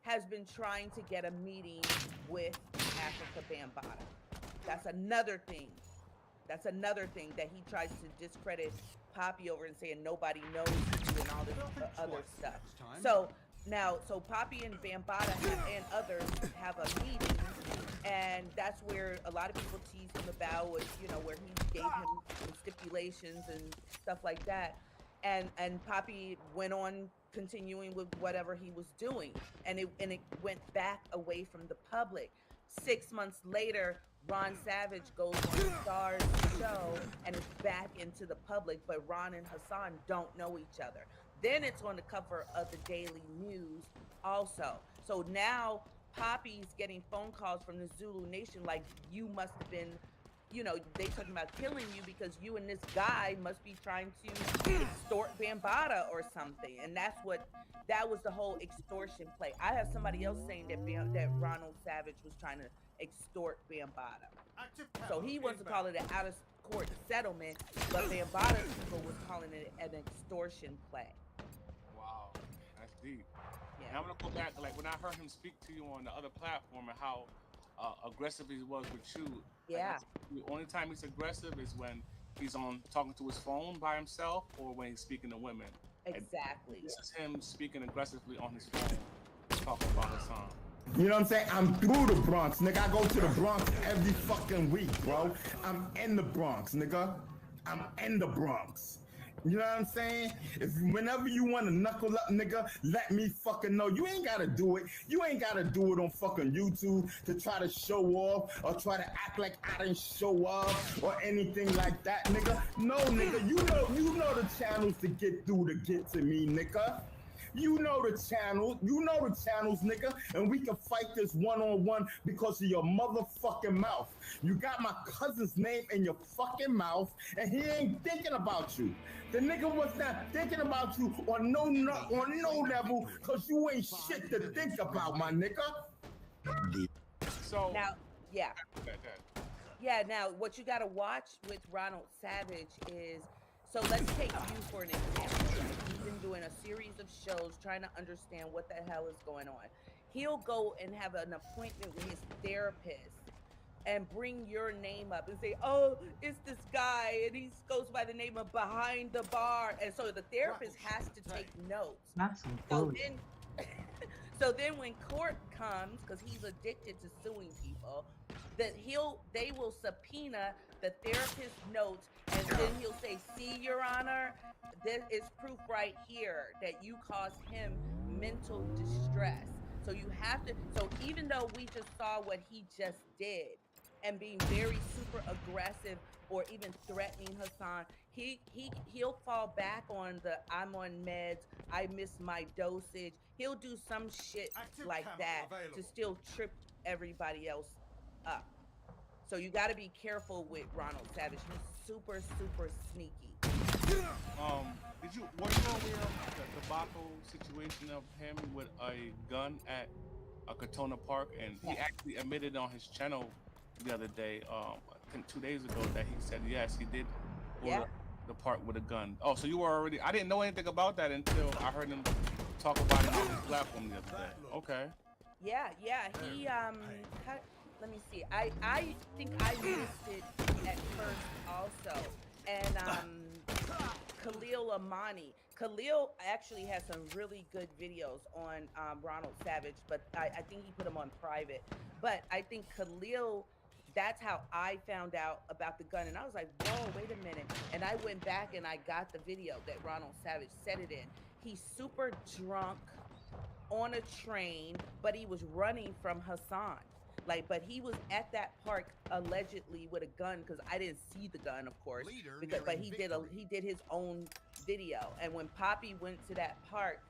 K: has been trying to get a meeting with Africa Bambaataa. That's another thing. That's another thing that he tries to discredit Poppy over and saying nobody knows you and all this other stuff. So now, so Poppy and Bambaataa and others have a meeting, and that's where a lot of people tease him about what, you know, where he gave him some stipulations and stuff like that. And Poppy went on continuing with whatever he was doing, and it went back away from the public. 6 months later, Ron Savage goes on Star's show and is back into the public, but Ron and Hassan don't know each other. Then it's on the cover of the Daily News also. So now Poppy's getting phone calls from the Zulu Nation like, you must have been, you know, they talking about killing you because you and this guy must be trying to extort Bambaataa or something. And that was the whole extortion play. I have somebody else saying that that Ronald Savage was trying to extort Bambaataa. So he wants to call it an out-of-court settlement, but Bambaataa's people was calling it an extortion play.
J: Wow, that's deep.
K: Yeah.
J: And I'm gonna go back, like when I heard him speak to you on the other platform and how aggressive he was with you.
K: Yeah.
J: Like, the only time he's aggressive is when he's on talking to his phone by himself or when he's speaking to women.
K: Exactly.
J: And this is him speaking aggressively on his phone, talking about Hassan.
C: You know what I'm saying? I'm through the Bronx, nigga. I go to the Bronx every fucking week, bro. I'm in the Bronx, nigga. I'm in the Bronx. You know what I'm saying? Whenever you want to knuckle up, nigga, let me fucking know. You ain't gotta do it. You ain't gotta do it on fucking YouTube to try to show off or try to act like I didn't show off or anything like that, nigga. No, nigga. You know the channels to get through to get to me, nigga. You know the channels, nigga, and we can fight this one-on-one because of your motherfucking mouth. You got my cousin's name in your fucking mouth, and he ain't thinking about you. The nigga was not thinking about you on no level, because you ain't shit to think about, my nigga.
J: So
K: now, yeah.
J: Okay.
K: Yeah, now what you gotta watch with Ronald Savage is, so let's take you for an example. He's been doing a series of shows trying to understand what the hell is going on. He'll go and have an appointment with his therapist and bring your name up and say, "Oh, it's this guy, and he goes by the name of Behind the Bar." And so the therapist has to take notes. So then when court comes, because he's addicted to suing people, that they will subpoena the therapist's notes, and then he'll say, "See, Your Honor, this is proof right here that you caused him mental distress." So you have to, so even though we just saw what he just did and being very super aggressive or even threatening Hassan, he'll fall back on the "I'm on meds, I miss my dosage." He'll do some shit like that to still trip everybody else up. So you got to be careful with Ronald Savage. He's super, super sneaky.
J: Were you aware of the debacle situation of him with a gun at Katona Park? And he actually admitted on his channel the other day, I think 2 days ago, that he said yes, he did go to the park with a gun. Oh, so you were already? I didn't know anything about that until I heard him talk about it on his platform the other day. Okay.
K: Yeah. He let me see. I think I missed it at first also. And Khalil Amani. Khalil actually has some really good videos on Ronald Savage, but I think he put them on private. But I think Khalil, that's how I found out about the gun. And I was like, whoa, wait a minute. And I went back and I got the video that Ronald Savage said it in. He's super drunk on a train, but he was running from Hassan. But he was at that park allegedly with a gun, because I didn't see the gun, of course. But he did his own video. And when Poppy went to that park,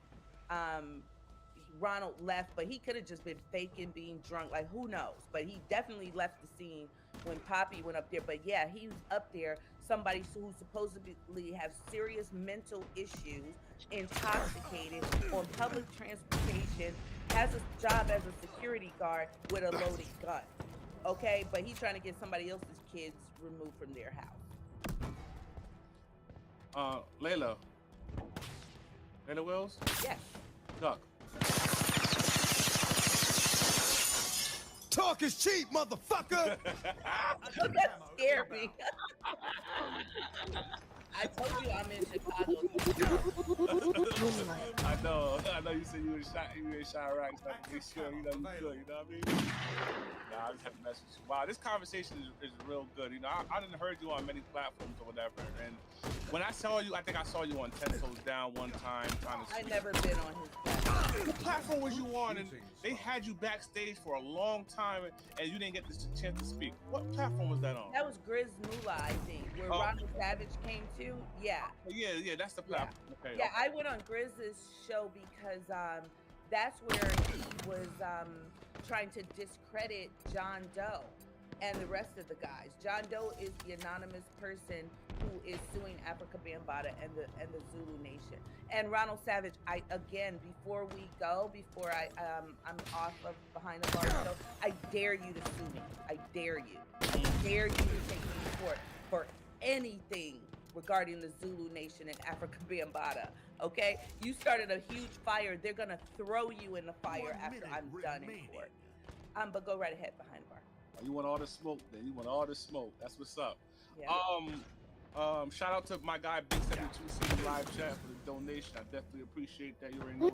K: Ronald left, but he could have just been faking being drunk. Like, who knows? But he definitely left the scene when Poppy went up there. But yeah, he was up there. Somebody who supposedly have serious mental issues, intoxicated, on public transportation, has a job as a security guard with a loaded gun. Okay, but he's trying to get somebody else's kids removed from their house.
J: Layla Wills?
K: Yes.
J: Duck.
B: Talk is cheap, motherfucker.
K: That scared me. I told you I'm in Chicago.
J: I know you said you in Chirac, so I have to make sure you know you good, you know what I mean? Nah, I just have to mess with you. Wow, this conversation is real good. You know, I didn't heard you on many platforms or whatever, and when I saw you, I think I saw you on 10 Toes Down one time trying to speak.
K: I never been on his platform.
J: What platform was you on? And they had you backstage for a long time, and you didn't get the chance to speak. What platform was that on?
K: That was Grizz Moolah, I think, where Ronald Savage came to. Yeah.
J: Yeah, that's the platform.
K: Yeah.
J: Okay.
K: Yeah, I went on Grizz's show because that's where he was trying to discredit John Doe and the rest of the guys. John Doe is the anonymous person who is suing Africa Bambaataa and the Zulu Nation. And Ronald Savage, before I'm off of Behind the Bars show, I dare you to sue me. I dare you. I dare you to take me to court for anything regarding the Zulu Nation and Africa Bambaataa. Okay? You started a huge fire. They're gonna throw you in the fire after I'm done in court. But go right ahead, Behind the Bar.
J: You want all the smoke, then. You want all the smoke. That's what's up.
K: Yeah.
J: Shout out to my guy Big 72C live chat for the donation. I definitely appreciate that. You're in no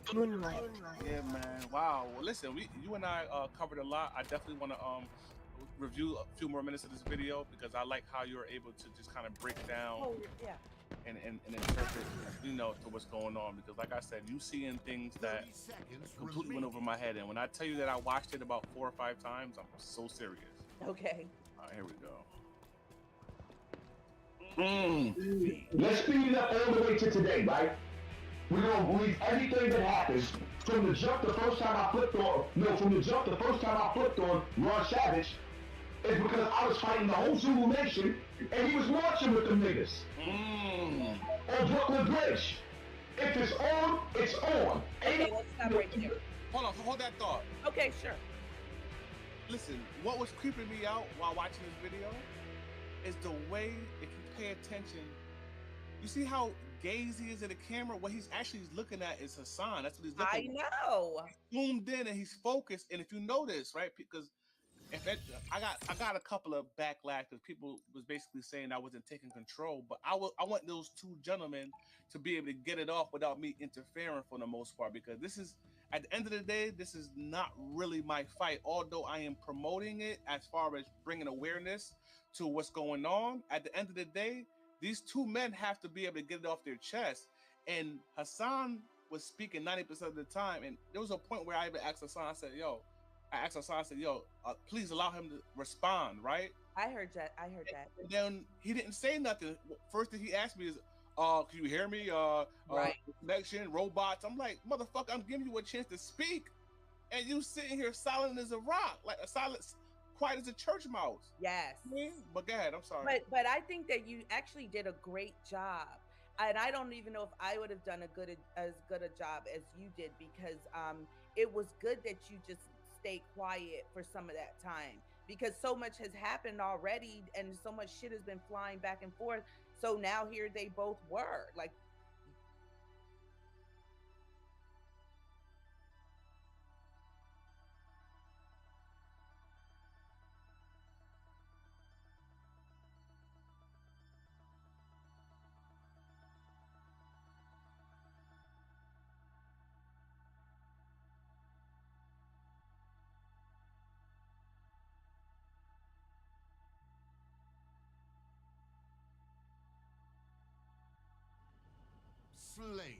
J: time, man. Yeah, man. Wow. Well, listen, you and I covered a lot. I definitely want to review a few more minutes of this video because I like how you're able to just kind of break down and interpret, you know, to what's going on. Because like I said, you seeing things that completely went over my head. And when I tell you that I watched it about 4 or 5 times, I'm so serious.
K: Okay.
J: All right, here we go.
H: Let's speed it up all the way to today, right? We're gonna believe everything that happens from the jump. The first time I flipped on Ron Savage is because I was fighting the whole Zulu Nation, and he was marching with them niggas on Brooklyn Bridge. If it's on, it's on.
K: Okay, let's stop right there.
J: Hold that thought.
K: Okay, sure.
J: Listen, what was creeping me out while watching this video is the way, if you pay attention, you see how gaze he is at the camera? What he's actually looking at is Hassan. That's what he's looking at.
K: I know.
J: He's zoomed in and he's focused. And if you notice, right, because I got a couple of backlash because people was basically saying I wasn't taking control, but I want those two gentlemen to be able to get it off without me interfering for the most part, because this is, at the end of the day, this is not really my fight, although I am promoting it as far as bringing awareness to what's going on. At the end of the day, these two men have to be able to get it off their chest. And Hassan was speaking 90% of the time, and there was a point where I even asked Hassan, I said, please allow him to respond, right?
K: I heard that.
J: And then he didn't say nothing. First thing he asked me is, can you hear me?
K: Right.
J: Connection, robots. I'm like, motherfucker, I'm giving you a chance to speak. And you sitting here silent as a rock, like a silence, quiet as a church mouse.
K: Yes.
J: But go ahead, I'm sorry.
K: But I think that you actually did a great job. And I don't even know if I would have done as good a job as you did, because it was good that you just stayed quiet for some of that time, because so much has happened already and so much shit has been flying back and forth. So now here they both were like,
B: Slayer.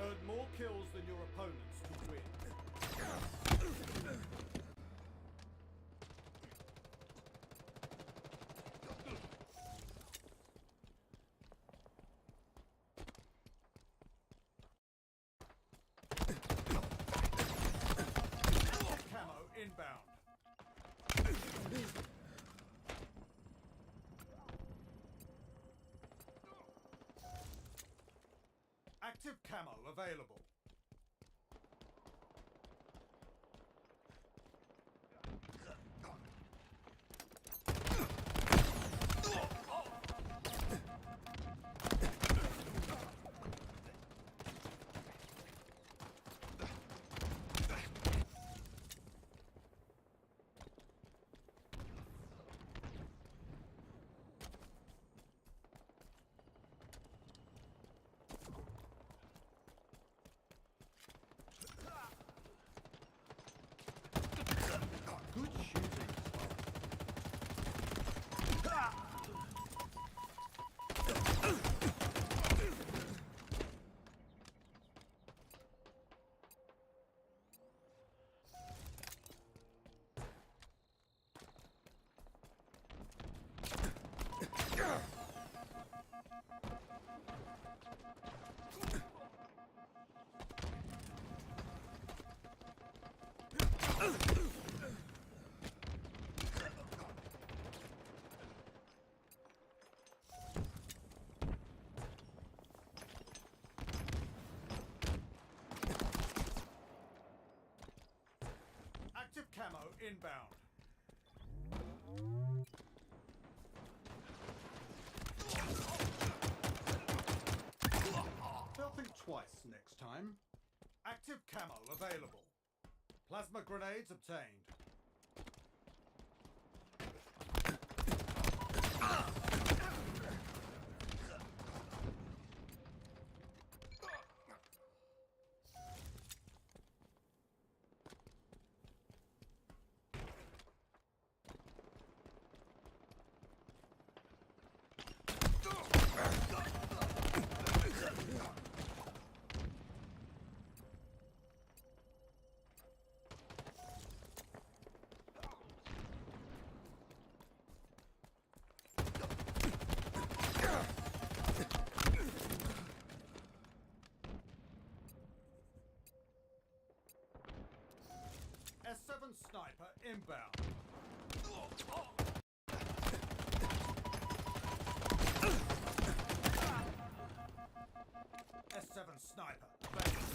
L: Earn more kills than your opponents to win.
B: Active camo available. Good shooting. Active camo inbound. They'll think twice next time. Active camo available. Plasma grenades obtained. S7 sniper inbound. S7 sniper available.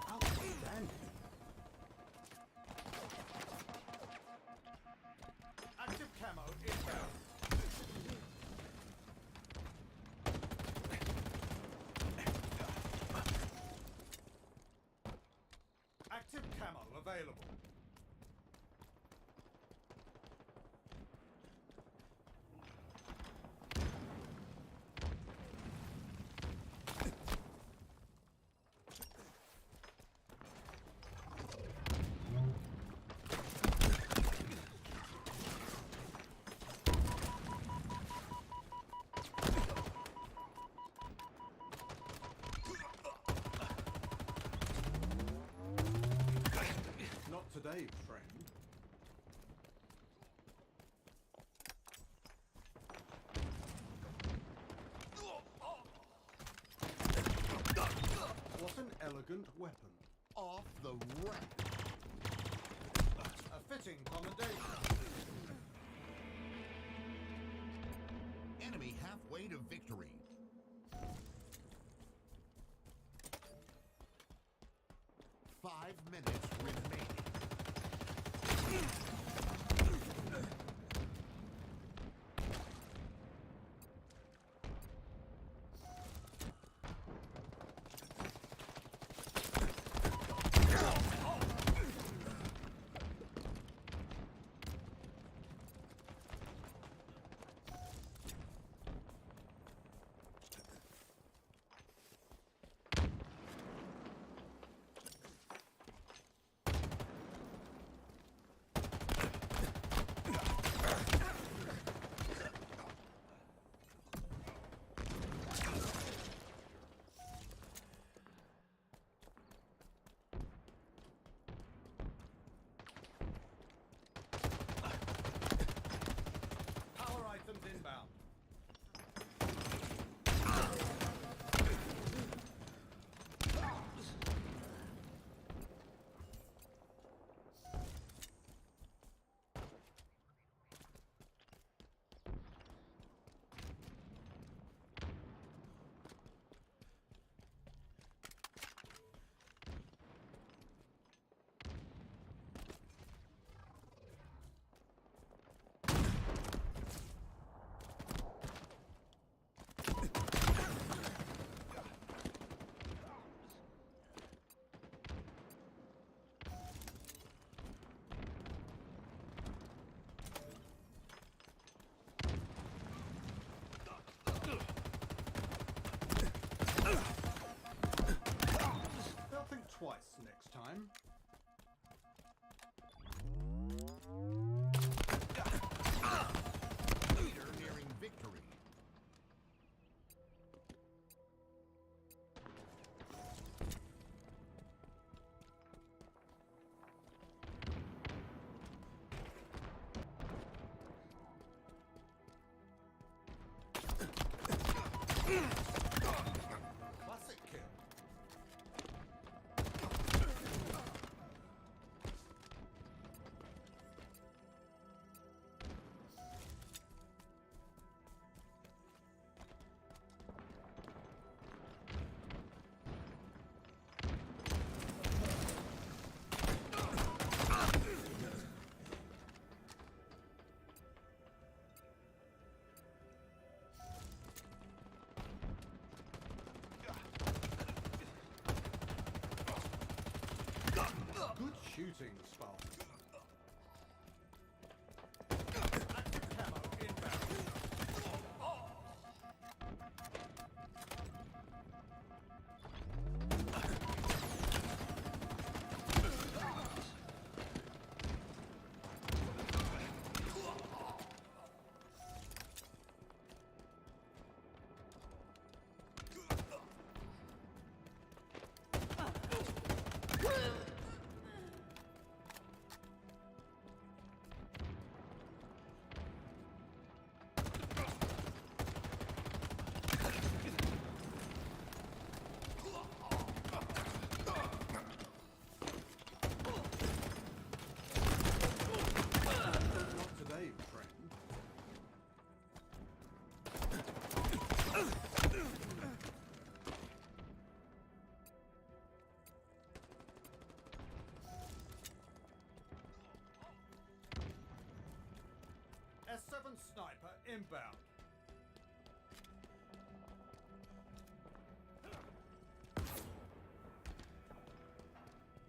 B: Outstanding. Active camo inbound. Active camo available. Not today, friend. What an elegant weapon. Off the rack. A fitting commendation. Enemy halfway to victory. Five minutes remaining. Classic kill. Good shooting, Spark. Active camo inbound. Not today, friend. S7 sniper inbound.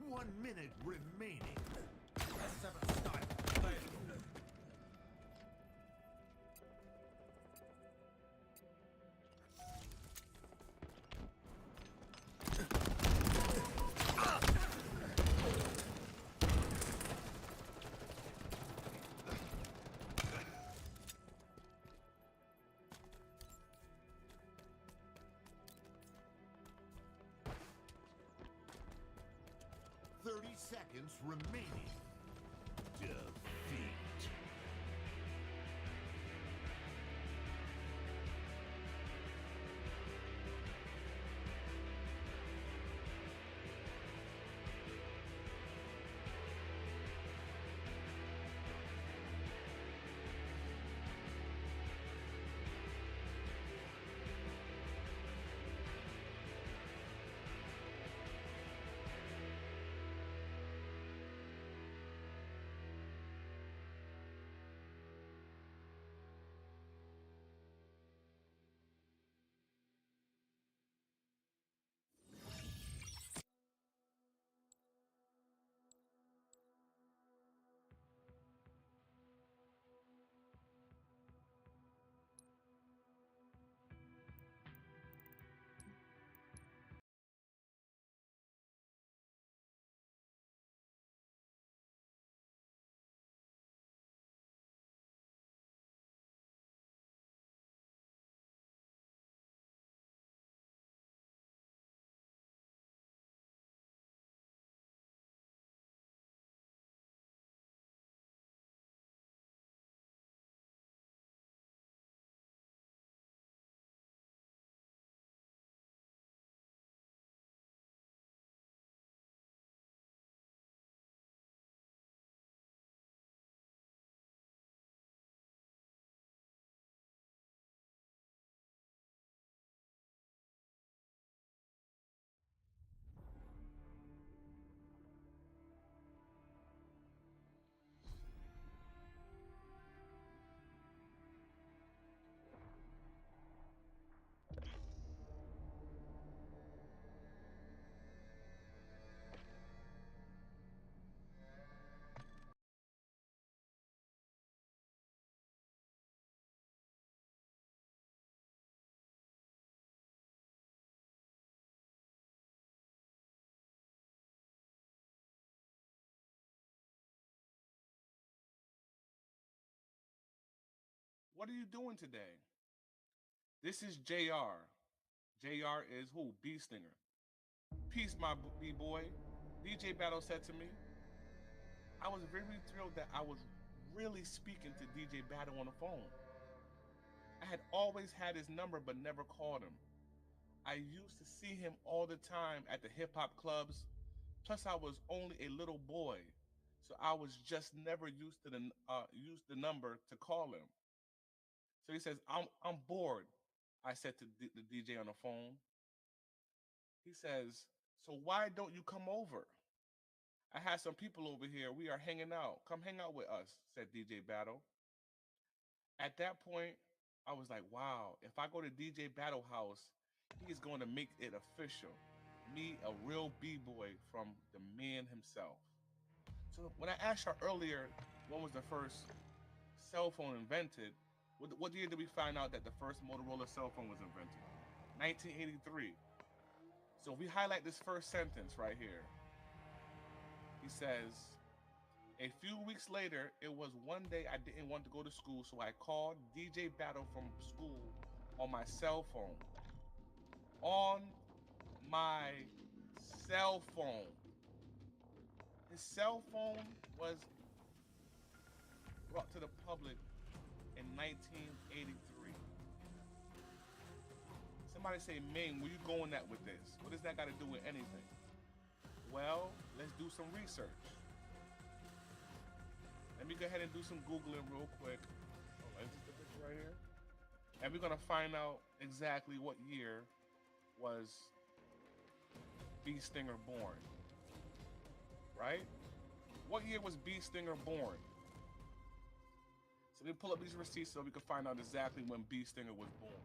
L: One minute remaining.
B: S7 sniper available.
L: Seconds remaining. Defeat.
J: What are you doing today? This is JR. JR is who? B Stinger. Peace, my B-boy. DJ Battle said to me, I was very thrilled that I was really speaking to DJ Battle on the phone. I had always had his number but never called him. I used to see him all the time at the hip hop clubs. Plus, I was only a little boy, so I was just never used the number to call him. So he says, I'm bored. I said to the DJ on the phone. He says, so why don't you come over? I had some people over here. We are hanging out. Come hang out with us, said DJ Battle. At that point, I was like, wow, if I go to DJ Battle House, he is going to make it official. Me, a real B-boy from the man himself. So when I asked her earlier, when was the first cell phone invented? What year did we find out that the first Motorola cell phone was invented? 1983. So if we highlight this first sentence right here, he says, a few weeks later, it was one day I didn't want to go to school, so I called DJ Battle from school on my cell phone. On my cell phone. His cell phone was brought to the public in 1983. Somebody say, Ming, where you going at with this? What does that got to do with anything? Well, let's do some research. Let me go ahead and do some Googling real quick. Oh, is this the picture right here? And we're going to find out exactly what year was B. Stinger born. Right? What year was B. Stinger born? So let me pull up these receipts so we can find out exactly when B. Stinger was born.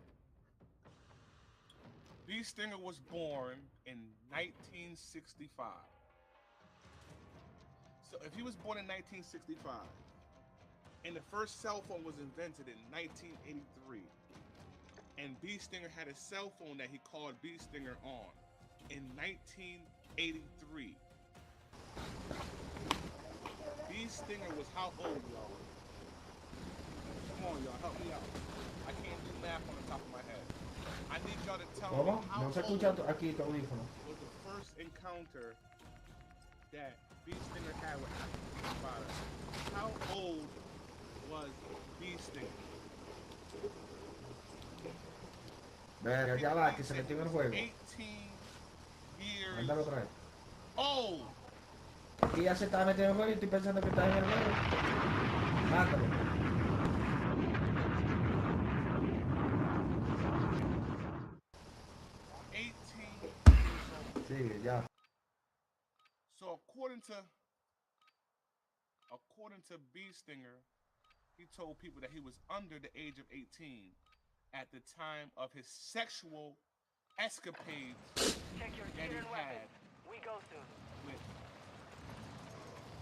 J: B. Stinger was born in 1965. So if he was born in 1965, and the first cell phone was invented in 1983, and B. Stinger had a cell phone that he called B. Stinger on in 1983. B. Stinger was how old, y'all? Come on, y'all, help me out. I can't do math on the top of my head. I need y'all to tell me how
M: No se
J: old
M: escucha aquí tu audífono.
J: was the first encounter that B. Stinger had with African Bambaataa. How old was B. Stinger?
M: Verga, ya va, que se metió en el juego.
J: 18 years
M: Mándalo otra vez.
J: old.
M: Aquí ya se estaba metiendo en el juego y estoy pensando que está en el juego. Mándalo. Sigue, ya.
J: So according to B. Stinger, he told people that he was under the age of 18 at the time of his sexual escapades that he had with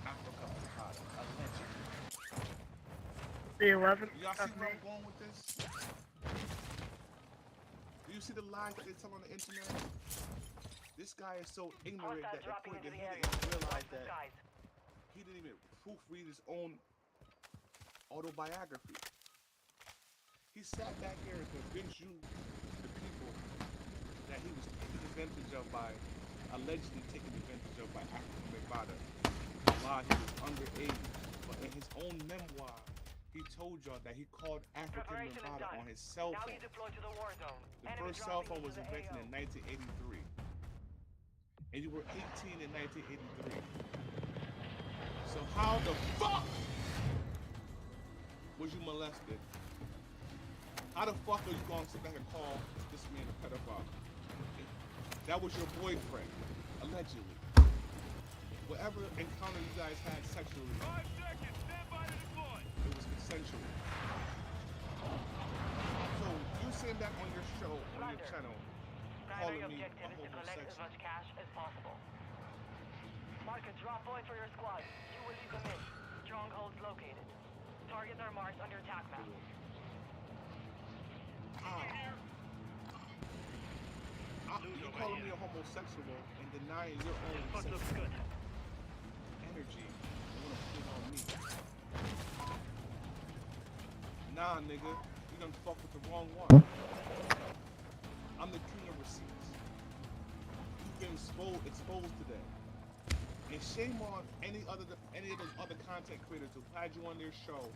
J: Africa Bambaataa, allegedly.
E: The 11th
J: Y'all see
E: of
J: where
E: May.
J: I'm going with this? Do you see the lies that they tell on the internet? This guy is so ignorant that the point that he didn't realize that he didn't even proofread his own autobiography. He sat back here and convinced you, the people, that he was taken advantage of by, allegedly taken advantage of by African Bambaataa while he was underage. But in his own memoir, he told y'all that he called African Bambaataa on his cell phone. The first cell phone was invented in 1983. And you were 18 in 1983. So how the fuck was you molested? How the fuck are you going to sit back and call this man a pedophile? That was your boyfriend, allegedly. Whatever encounter you guys had sexually, 5 seconds, stand by to deploy. It was consensual. So you sitting back on your show, on your channel, calling me a homosexual.
N: Mark a drop point for your squad. You will lead them in. Strongholds located. Targets are marked on your attack map.
J: You're calling me a homosexual and denying your own sexual energy and want to put it on me. Nah, nigga, you done fuck with the wrong one. I'm the king of receipts. You've been exposed today. And shame on any of those other content creators who had you on their show,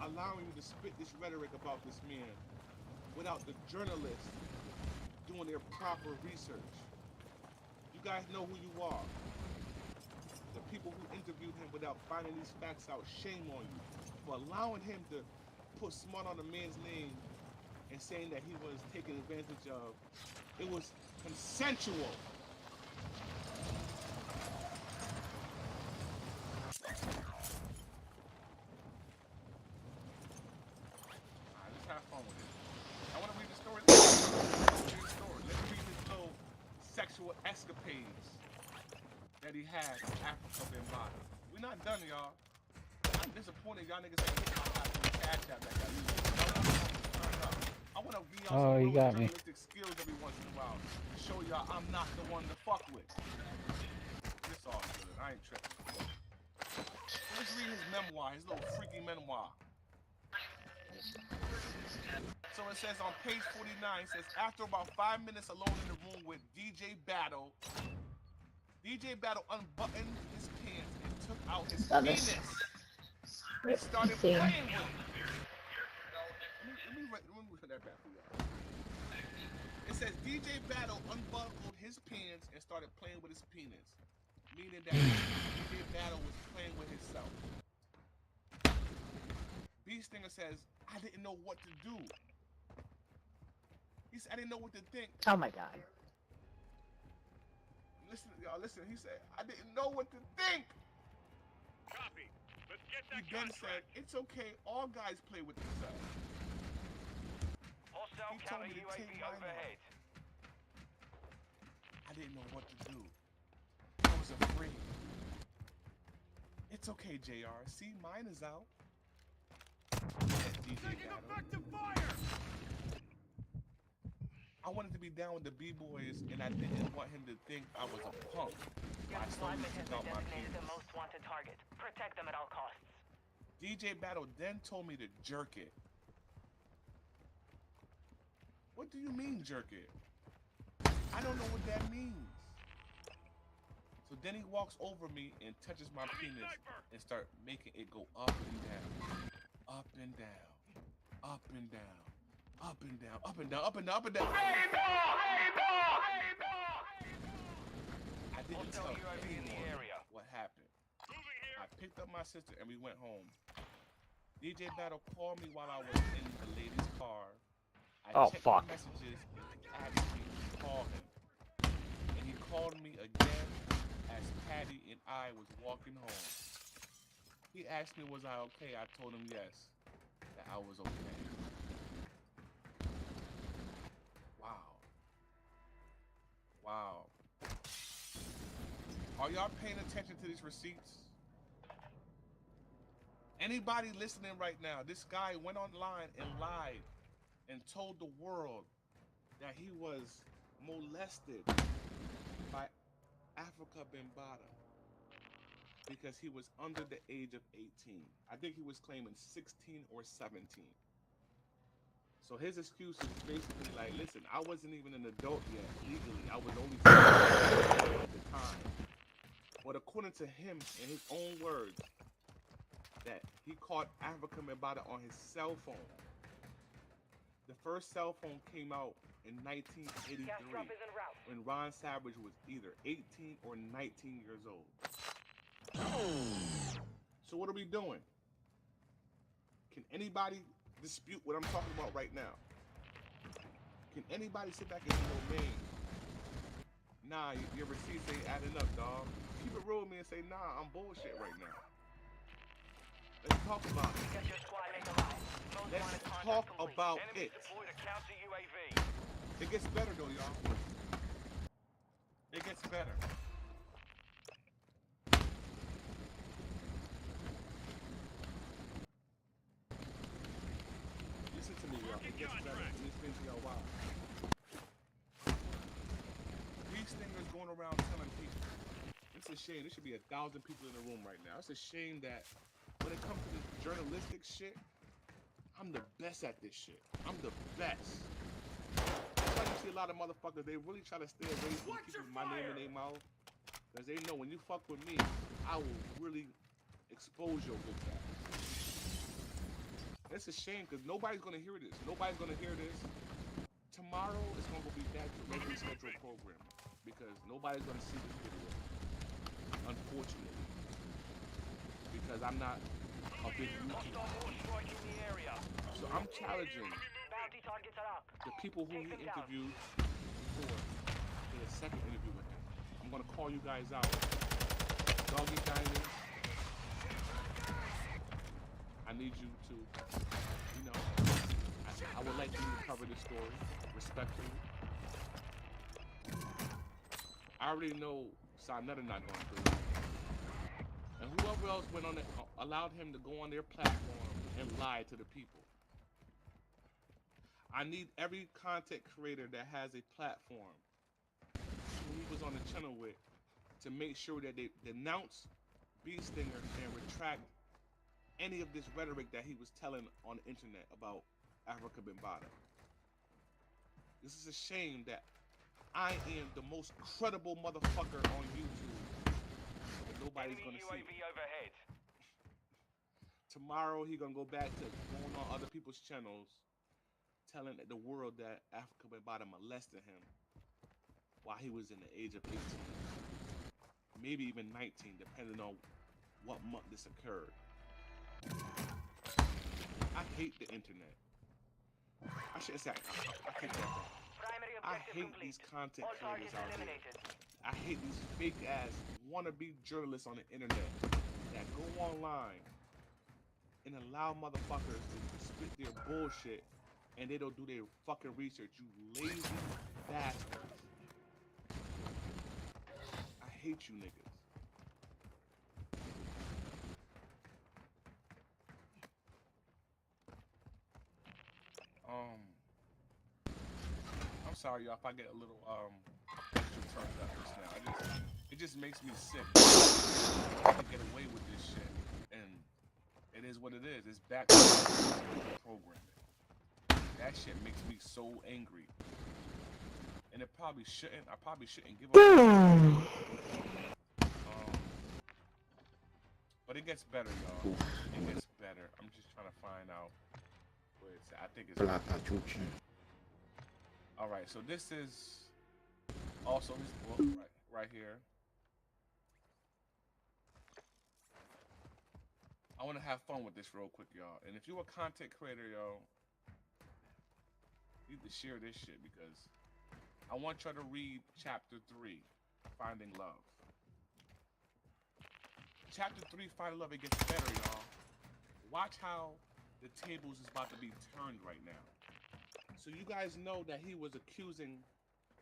J: allowing you to spit this rhetoric about this man without the journalists doing their proper research. You guys know who you are. The people who interviewed him without finding these facts out, shame on you for allowing him to put smut on a man's name and saying that he was taken advantage of. It was consensual. Alright, let's have fun with it. I want to read the story. Let's read this little sexual escapades that he had in Africa Bin Laden. We're not done, y'all. I'm disappointed y'all niggas ain't hit my cash app like I used to. I want to be on some real journalistic skills every once in a while to show y'all I'm not the one to fuck with. This all good. I ain't tripping. So let's read his memoir, his little freaky memoir. So it says on page 49, it says, after about 5 minutes alone in the room with DJ Battle unbuttoned his pants and took out his penis and started playing with it. Let me put that back for y'all. It says DJ Battle unbuckled his pants and started playing with his penis, meaning that DJ Battle was playing with himself. B Stinger says, I didn't know what to do. He said, I didn't know what to think.
O: Oh my God.
J: Listen, y'all, listen. He said, I didn't know what to think.
P: Copy. Let's get that
J: He then said, it's okay. All guys play with themselves.
P: Hostile counter UAV overhead.
J: I didn't know what to do. I was afraid. It's okay, JR. See, mine is out.
P: Taking effective fire!
J: I wanted to be down with the B-boys, and I didn't want him to think I was a punk.
N: Your squad mate has been designated the most wanted target. Protect them at all costs.
J: DJ Battle then told me to jerk it. What do you mean, jerk it? I don't know what that means. So then he walks over me and touches my penis and start making it go up and down, up and down, up and down, up and down, up and down, up and down, up and down. I didn't tell anyone what happened. I picked up my sister and we went home. DJ Battle called me while I was in the lady's car. I checked my messages and asked me to call him. And he called me again as Patty and I was walking home. He asked me was I okay. I told him yes, that I was okay. Wow. Wow. Are y'all paying attention to these receipts? Anybody listening right now, this guy went online and lied and told the world that he was molested by Africa Bin Laden because he was under the age of 18. I think he was claiming 16 or 17. So his excuse is basically like, listen, I wasn't even an adult yet, legally. I was only 17 at the time. But according to him, in his own words, that he caught Africa Bin Laden on his cell phone. The first cell phone came out in 1983 when Ron Savage was either 18 or 19 years old. So what are we doing? Can anybody dispute what I'm talking about right now? Can anybody sit back and say, no, man, nah, your receipts ain't adding up, dog. Keep it real with me and say, nah, I'm bullshit right now. Let's talk about it. Let's talk about it. It gets better though, y'all. It gets better. Listen to me, y'all. It gets better. Let me explain to y'all why. These stingers going around telling people. It's a shame. There should be 1,000 people in the room right now. It's a shame that when it comes to this journalistic shit, I'm the best at this shit. I'm the best. That's why you see a lot of motherfuckers, they really try to stay away from keeping my name in their mouth. Because they know when you fuck with me, I will really expose your good ass. It's a shame because nobody's going to hear this. Nobody's going to hear this. tomorrow it's gonna be back to regular scheduled programming because nobody's gonna see this video, unfortunately, because I'm not a big YouTuber. So I'm challenging the people who he interviewed before in a second interview with him. I'm gonna call you guys out. Doggy Diamonds, I need you to, you know, I would like you to cover this story respectfully. I already know Sonetta not going to do it. And whoever else went on it, allowed him to go on their platform and lie to the people. I need every content creator that has a platform who he was on the channel with to make sure that they denounce Beestinger and retract any of this rhetoric that he was telling on the internet about Africa Bambaataa. This is a shame that I am the most credible motherfucker on YouTube. But nobody's gonna see it.
P: Overhead.
J: Tomorrow he gonna go back to going on other people's channels, telling the world that Africa Bambaataa molested him while he was in the age of 18, maybe even 19, depending on what month this occurred. I hate the internet. I shouldn't say I take that back. I hate these content creators out here. I hate these fake ass wannabe journalists on the internet that go online and allow motherfuckers to spit their bullshit and they don't do their fucking research. You lazy bastards. I hate you niggas. I'm sorry, y'all, if I get a little extra turned up just now. It just makes me sick. I can get away with this shit, and it is what it is. It's back to programming. That shit makes me so angry, and it probably shouldn't. I probably shouldn't give up. But it gets better, y'all. It gets better. I'm just trying to find out where it's at. I think it's. All right, so this is also his book right here. I want to have fun with this real quick, y'all. And if you're a content creator, y'all, you need to share this shit because I want y'all to read chapter 3, Finding Love. Chapter 3, Finding Love, it gets better, y'all. Watch how the tables is about to be turned right now. So you guys know that he was accusing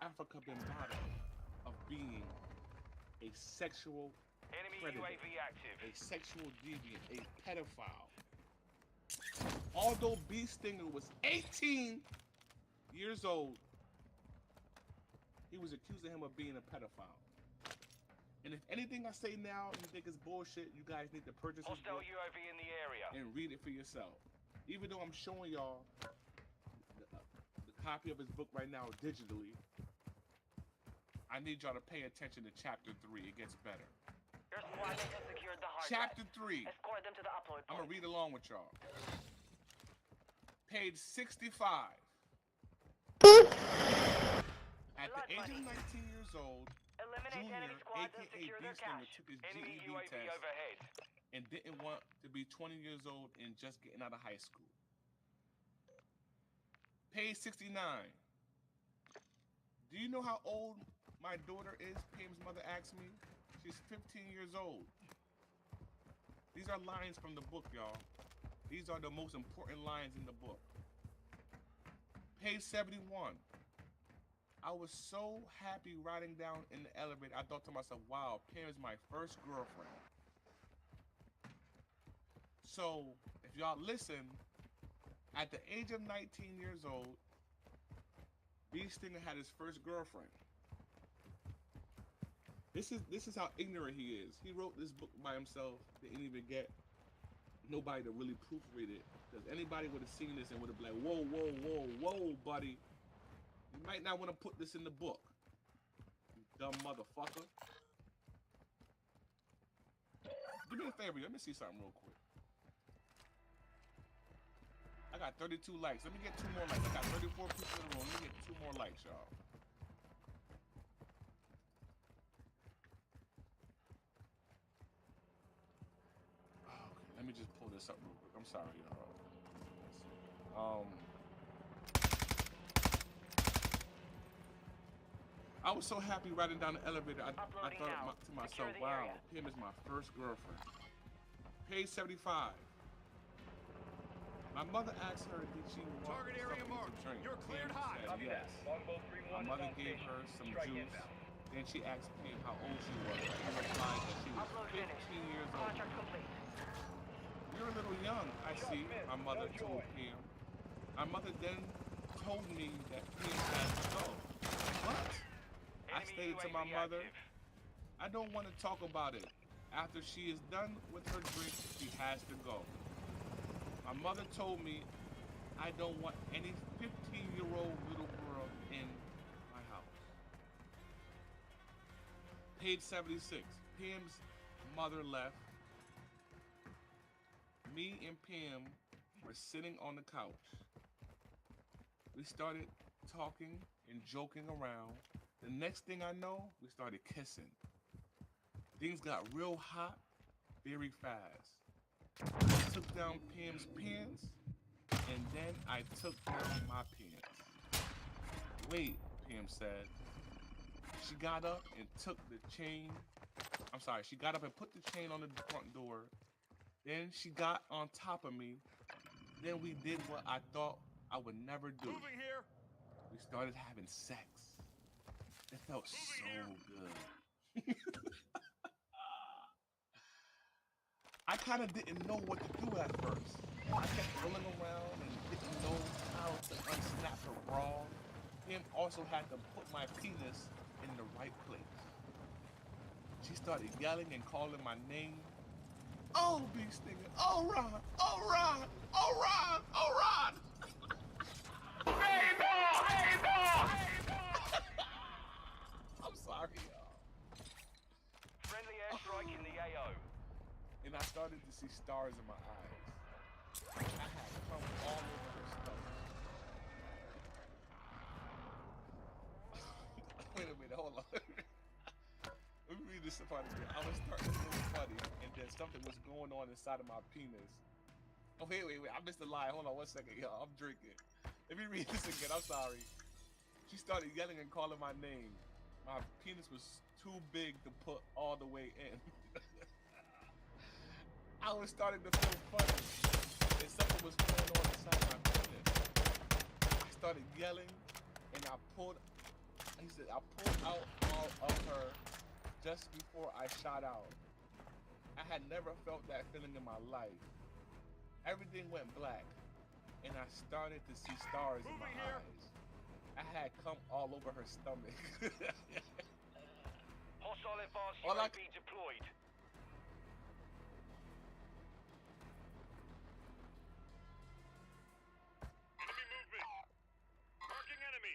J: Africa Bambaataa of being a sexual predator, a sexual deviant, a pedophile. Although Beestinger was 18 years old, he was accusing him of being a pedophile. And if anything I say now you think is bullshit, you guys need to purchase his book
P: UAV in the area.
J: and read it for yourself. Even though I'm showing y'all the copy of his book right now digitally, I need y'all to pay attention to chapter 3. It gets better.
N: Your squad mates have secured the hard
J: Chapter
N: drive.
J: 3.
N: Escort them to the upload
J: I'm
N: point.
J: gonna read along with y'all. Page 65. At the age of 19 years old,
N: Eliminate
J: Junior,
N: enemy squads and
J: aka
N: secure their
J: Beestinger,
N: cache.
J: took his
P: Enemy
J: GED
P: UAV
J: test
P: overhead.
J: and didn't want to be 20 years old and just getting out of high school. Page 69. Do you know how old my daughter is? Pam's mother asked me. She's 15 years old. These are lines from the book, y'all. These are the most important lines in the book. Page 71. I was so happy riding down in the elevator. I thought to myself, wow, Pam is my first girlfriend. So, if y'all listen, at the age of 19 years old, Beestinger had his first girlfriend. This is how ignorant he is. He wrote this book by himself. Didn't even get nobody to really proofread it. Because anybody would have seen this and would have been like, whoa, whoa, whoa, whoa, buddy. You might not want to put this in the book. You dumb motherfucker. Do me a favor. Let me see something real quick. I got 32 likes. Let me get 2 more likes. I got 34 people in the room. Let me get 2 more likes, y'all. Okay, let me just pull this up real quick. I'm sorry, y'all. I was so happy riding down the elevator. I thought to myself, wow, Pim is my first girlfriend. Page 75. My mother asked her, did she want
P: Target area
J: something
P: marked.
J: to drink?
P: You're cleared
J: Pim
P: high.
J: said yes. My mother gave her some juice. Then she asked Pim how old she was. She replied that she was 15 years old. You're a little young, I see, my mother told Pim. My mother then told me that Pim had to go. What? I stated to my mother, I don't want to talk about it. After she is done with her drink, she has to go. My mother told me I don't want any 15-year-old little girl in my house. Page 76. Pim's mother left. Me and Pim were sitting on the couch. We started talking and joking around. The next thing I know, we started kissing. Things got real hot very fast. I took down Pam's pants, and then I took down my pants. Wait, Pam said. She got up and took the chain. I'm sorry, she got up and put the chain on the front door. Then she got on top of me. Then we did what I thought I would never do.
P: Moving here.
J: We started having sex. It felt so good. I kind of didn't know what to do at first. I kept rolling around and didn't know how to unsnap her bra. Pam also had to put my penis in the right place. She started yelling and calling my name. Oh, big stinger. Oh, Ron. Oh, Ron. Oh, Ron. Oh, Ron. Hey, no! Hey, no! I'm sorry, y'all.
P: Friendly airstrike in the AO.
J: And I started to see stars in my eyes. I had come all over her stomach. Wait a minute, hold on. Let me read this part again. I was starting to feel funny, and then something was going on inside of my penis. Oh, wait. I missed the line. Hold on 1 second, y'all. I'm drinking. Let me read this again. I'm sorry. She started yelling and calling my name. My penis was too big to put all the way in. I was starting to feel funny, and something was going on inside my penis. I started yelling, and I pulled out all of her just before I shot out. I had never felt that feeling in my life. Everything went black, and I started to see stars in my eyes. I had come all over her stomach.
P: Hostile advanced UAV deployed. Enemy movement. Marking enemy.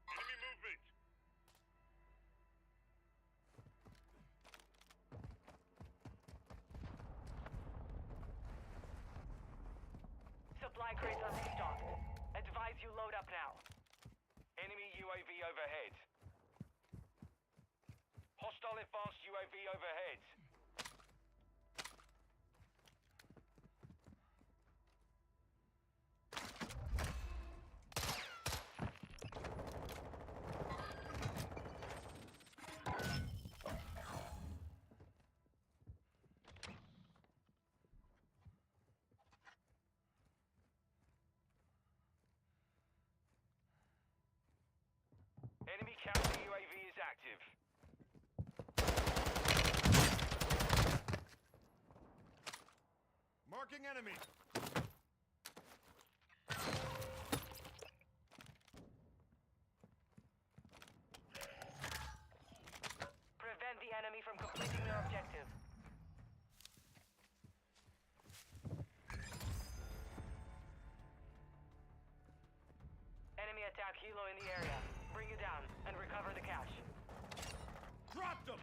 P: Enemy movement.
N: Supply crates are restocked. Advise you load up now.
P: Enemy UAV overhead. Hostile advanced UAV overhead. Enemy counter UAV is active. Marking enemy.
N: Prevent the enemy from completing their objective. Enemy attack helo in the area. Bring it down and recover the cache.
P: Dropped them.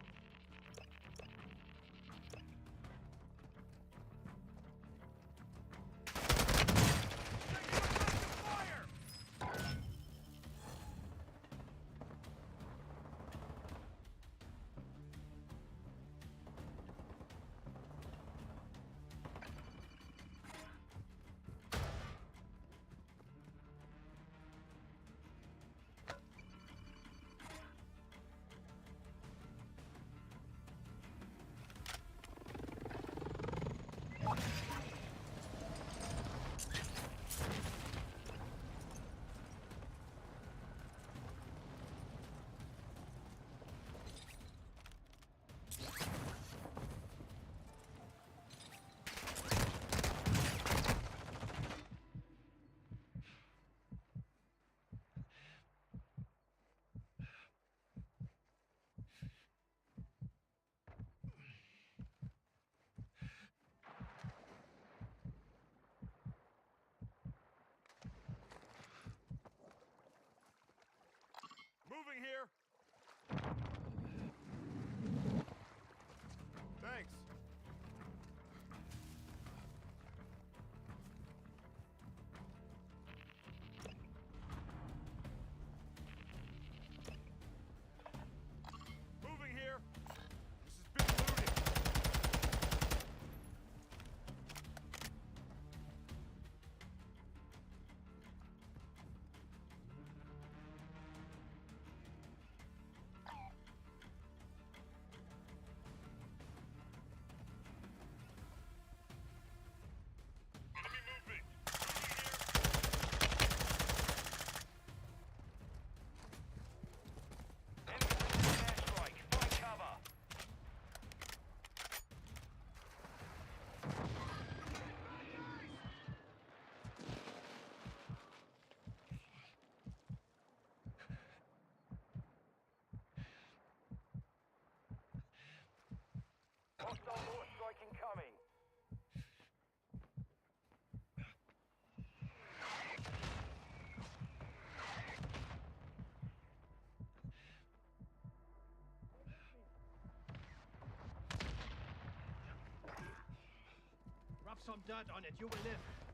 O: some dirt on it, you will live.